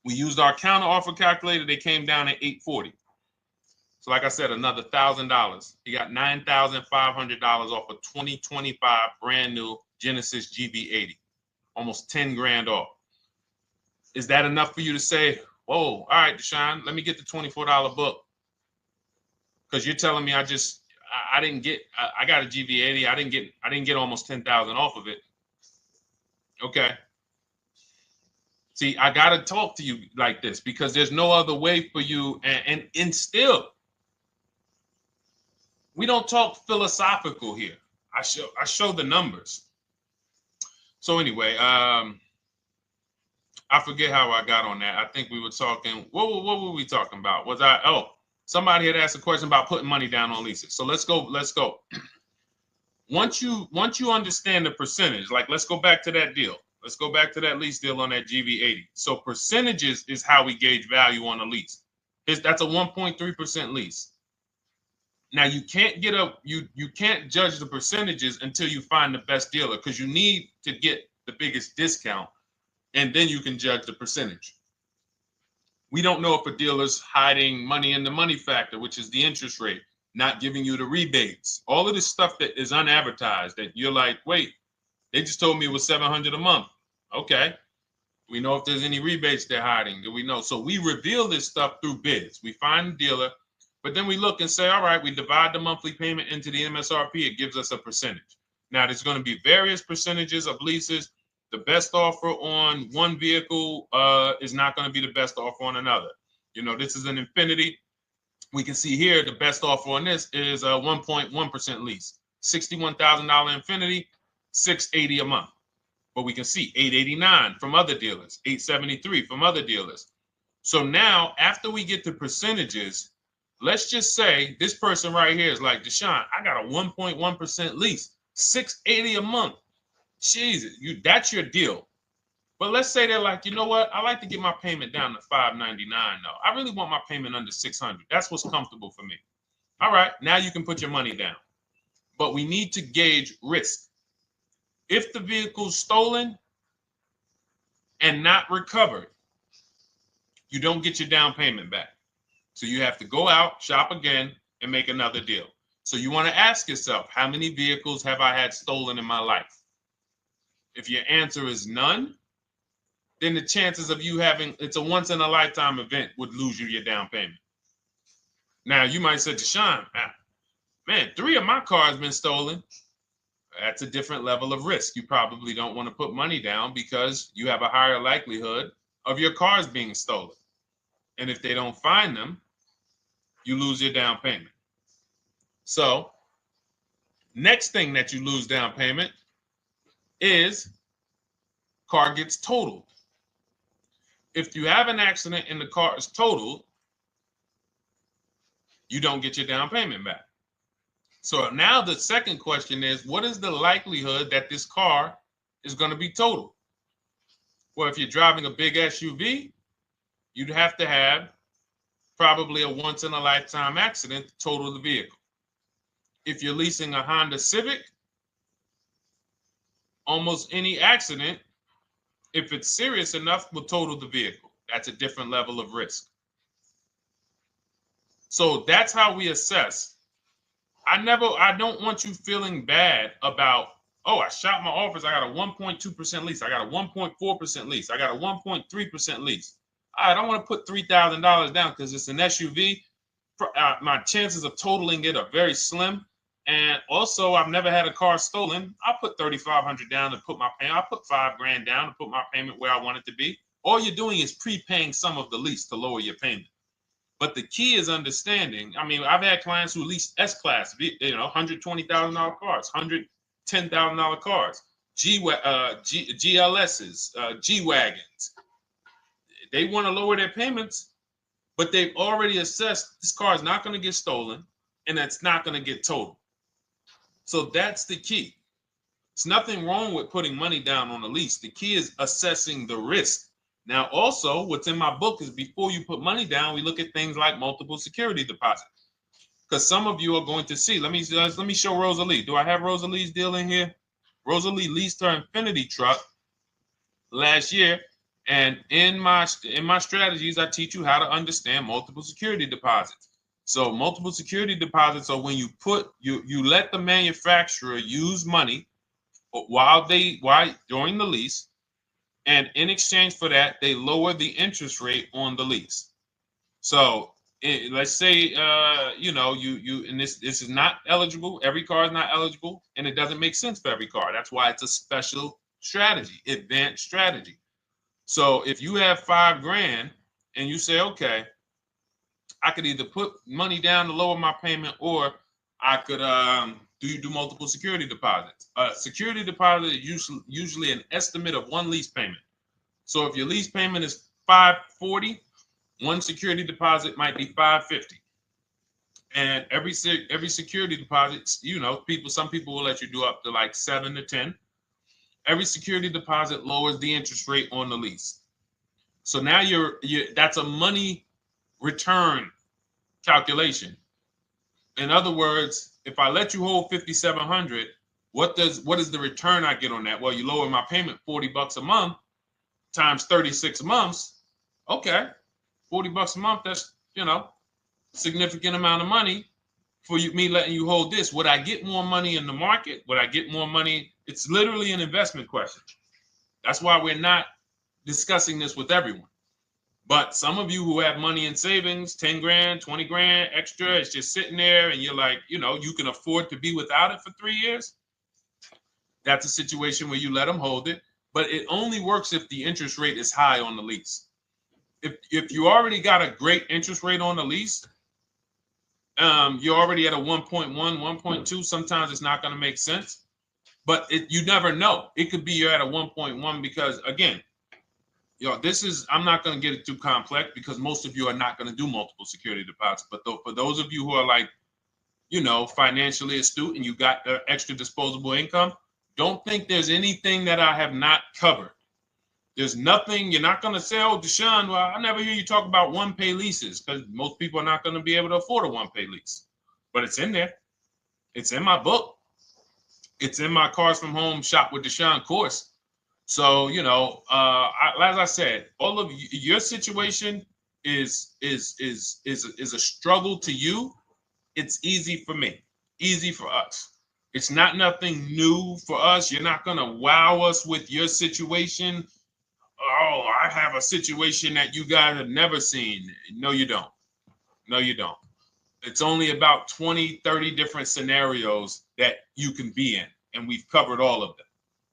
We used our counter offer calculator. They came down at 840. So like I said, another $1,000. He got $9,500 off a 2025 brand new Genesis GV80, almost 10 grand off. Is that enough for you to say, whoa, all right, Deshone, let me get the $24 book? Because you're telling me I got a GV80. I didn't get almost 10,000 off of it. Okay. See, I got to talk to you like this because there's no other way for you. And still, we don't talk philosophical here. I show the numbers. So anyway, I forget how I got on that. I think we were talking. What were we talking about? Somebody had asked a question about putting money down on leases. So let's go. Once you understand the percentage, like let's go back to that deal. Let's go back to that lease deal on that GV80. So percentages is how we gauge value on a lease. That's a 1.3% lease. Now you can't you can't judge the percentages until you find the best dealer because you need to get the biggest discount, and then you can judge the percentage. We don't know if a dealer's hiding money in the money factor, which is the interest rate, not giving you the rebates, all of this stuff that is unadvertised that you're like, wait, they just told me it was $700 a month. Okay. We know if there's any rebates they're hiding. Do we know? So we reveal this stuff through bids. We find the dealer, but then we look and say, all right, we divide the monthly payment into the MSRP. It gives us a percentage. Now, there's going to be various percentages of leases. The best offer on one vehicle is not going to be the best offer on another. This is an Infiniti. We can see here the best offer on this is a 1.1% lease. $61,000 Infiniti, $680 a month. But we can see $889 from other dealers, $873 from other dealers. So now, after we get the percentages, let's just say this person right here is like, Deshone, I got a 1.1% lease, $680 a month. Jesus, that's your deal. But let's say they're like, you know what? I like to get my payment down to $599 though. I really want my payment under $600. That's what's comfortable for me. All right, now you can put your money down. But we need to gauge risk. If the vehicle's stolen and not recovered, you don't get your down payment back. So you have to go out, shop again, and make another deal. So you want to ask yourself, how many vehicles have I had stolen in my life? If your answer is none, then the chances of you having, it's a once in a lifetime event, would lose you your down payment. Now you might say, Deshone, man, 3 of my cars been stolen. That's a different level of risk. You probably don't want to put money down because you have a higher likelihood of your cars being stolen. And if they don't find them, you lose your down payment. So next thing that you lose down payment is car gets totaled. If you have an accident and the car is totaled, you don't get your down payment back. So now the second question is, what is the likelihood that this car is going to be totaled? Well, if you're driving a big SUV, you'd have to have probably a once in a lifetime accident to total the vehicle. If you're leasing a Honda Civic, almost any accident, if it's serious enough, will total the vehicle. That's a different level of risk. So that's how we assess. I don't want you feeling bad about, oh, I shot my office, I got a 1.2% lease, I got a 1.4% lease, I got a 1.3% lease. I don't want to put $3,000 down because it's an SUV. My chances of totaling it are very slim. And also, I've never had a car stolen. I put $3,500 down to put my payment. I put $5,000 down to put my payment where I want it to be. All you're doing is prepaying some of the lease to lower your payment. But the key is understanding. I mean, I've had clients who lease S-Class, $120,000 cars, $110,000 cars, GLSs, G-Wagons. They want to lower their payments, but they've already assessed this car is not going to get stolen and it's not going to get totaled. So that's the key. It's nothing wrong with putting money down on a lease. The key is assessing the risk. Now, also, what's in my book is before you put money down, we look at things like multiple security deposit. Because some of you are going to see, let me show Rosalie. Do I have Rosalie's deal in here? Rosalie leased her Infinity truck last year. And in my strategies, I teach you how to understand multiple security deposits. So multiple security deposits are when you let the manufacturer use money during the lease, and in exchange for that, they lower the interest rate on the lease. So let's say and this is not eligible. Every car is not eligible, and it doesn't make sense for every car. That's why it's a special strategy, advanced strategy. So if you have $5,000 and you say, okay, I could either put money down to lower my payment, or I could do multiple security deposits. Security deposit is usually an estimate of one lease payment. So if your lease payment is $540, one security deposit might be $550. And every security deposit, some people will let you do up to like 7 to 10. Every security deposit lowers the interest rate on the lease. So now that's a money return calculation. In other words, if I let you hold $5,700, what is the return I get on that? Well, you lower my payment $40 a month times 36 months. Okay, $40 a month. That's significant amount of money for me letting you hold this. Would I get more money in the market? Would I get more money? It's literally an investment question. That's why we're not discussing this with everyone. But some of you who have money in savings, 10 grand, 20 grand extra, it's just sitting there and you're like, you can afford to be without it for 3 years. That's a situation where you let them hold it, but it only works if the interest rate is high on the lease. If you already got a great interest rate on the lease, you're already at a 1.1, 1.2. Sometimes it's not going to make sense, but you never know. It could be you're at a 1.1 because, again, this is, I'm not going to get it too complex because most of you are not going to do multiple security deposits. But for those of you who are like, financially astute and you got extra disposable income, don't think there's anything that I have not covered. There's nothing. You're not going to say, oh, Deshone, well, I never hear you talk about one-pay leases, because most people are not going to be able to afford a one-pay lease. But it's in there. It's in my book. It's in my Cars from Home Shop with Deshone course. So, as I said, all of your situation is a struggle to you. It's easy for me, easy for us. It's not nothing new for us. You're not going to wow us with your situation. Oh, I have a situation that you guys have never seen. No, you don't. No, you don't. It's only about 20, 30 different scenarios that you can be in, and we've covered all of them.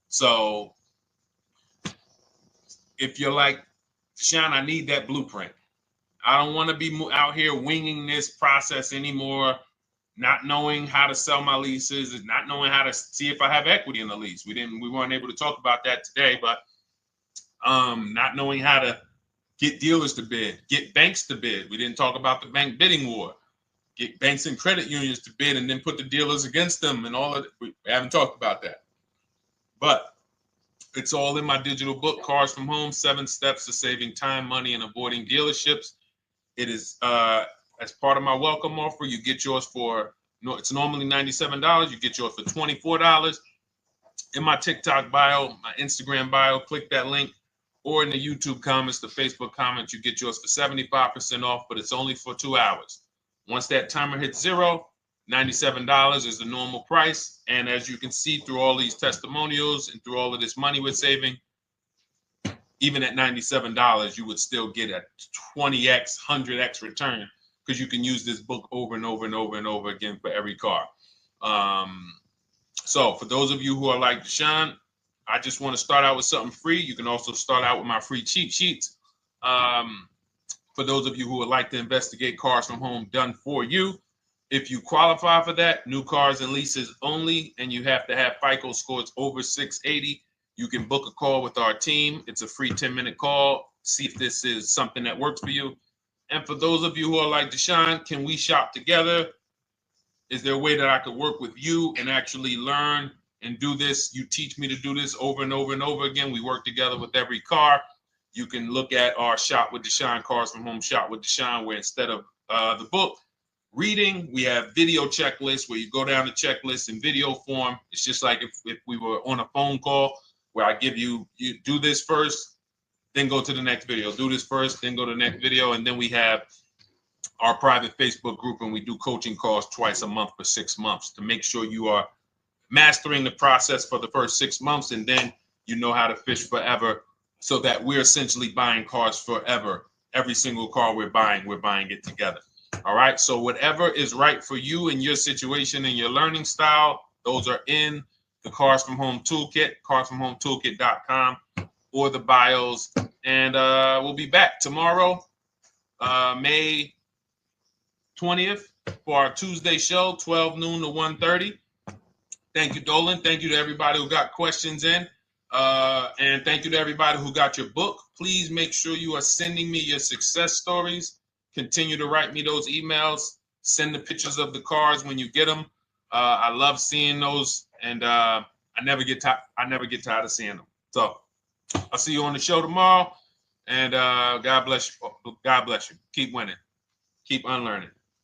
So if you're like, Deshone, I need that blueprint. I don't want to be out here winging this process anymore, not knowing how to sell my leases and not knowing how to see if I have equity in the lease. We weren't able to talk about that today, but not knowing how to get dealers to bid, get banks to bid. We didn't talk about the bank bidding war. Get banks and credit unions to bid and then put the dealers against them and all of it. We haven't talked about that. But it's all in my digital book, Cars from Home, 7 Steps to Saving Time, Money, and Avoiding Dealerships. It is as part of my welcome offer. You get yours it's normally $97. You get yours for $24. In my TikTok bio, my Instagram bio, click that link, or in the YouTube comments, the Facebook comments, you get yours for 75% off, but it's only for 2 hours. Once that timer hits 0, $97 is the normal price. And as you can see through all these testimonials and through all of this money we're saving, even at $97, you would still get a 20x, 100x return, because you can use this book over and over and over and over again for every car. So for those of you who are like, Deshone, I just want to start out with something free. You can also start out with my free cheat sheets. For those of you who would like to investigate Cars from Home done for you, if you qualify for that, new cars and leases only, and you have to have FICO scores over 680, you can book a call with our team. It's a free 10-minute call. See if this is something that works for you. And for those of you who are like, Deshone, can we shop together? Is there a way that I could work with you and actually learn and do this? You teach me to do this over and over and over again. We work together with every car. You can look at our Shop with Deshone, Cars from Home Shop with Deshone, where instead of the book reading, we have video checklists where you go down the checklist in video form. It's just like if we were on a phone call, where I give you do this first, then go to the next video. Do this first, then go to the next video. And then we have our private Facebook group, and we do coaching calls twice a month for 6 months to make sure you are mastering the process for the first 6 months, and then you know how to fish forever, so that we're essentially buying cars forever. Every single car we're buying it together. All right. So whatever is right for you and your situation and your learning style, those are in the Cars from Home Toolkit, carsfromhometoolkit.com, or the bios. And we'll be back tomorrow, May 20th, for our Tuesday show, 12 noon to 1:30. Thank you, Dolan. Thank you to everybody who got questions in. And thank you to everybody who got your book. Please make sure you are sending me your success stories. Continue to write me those emails. Send the pictures of the cars when you get them. I love seeing those, and I never get tired of seeing them. So I'll see you on the show tomorrow, and God bless you. God bless you. Keep winning. Keep unlearning.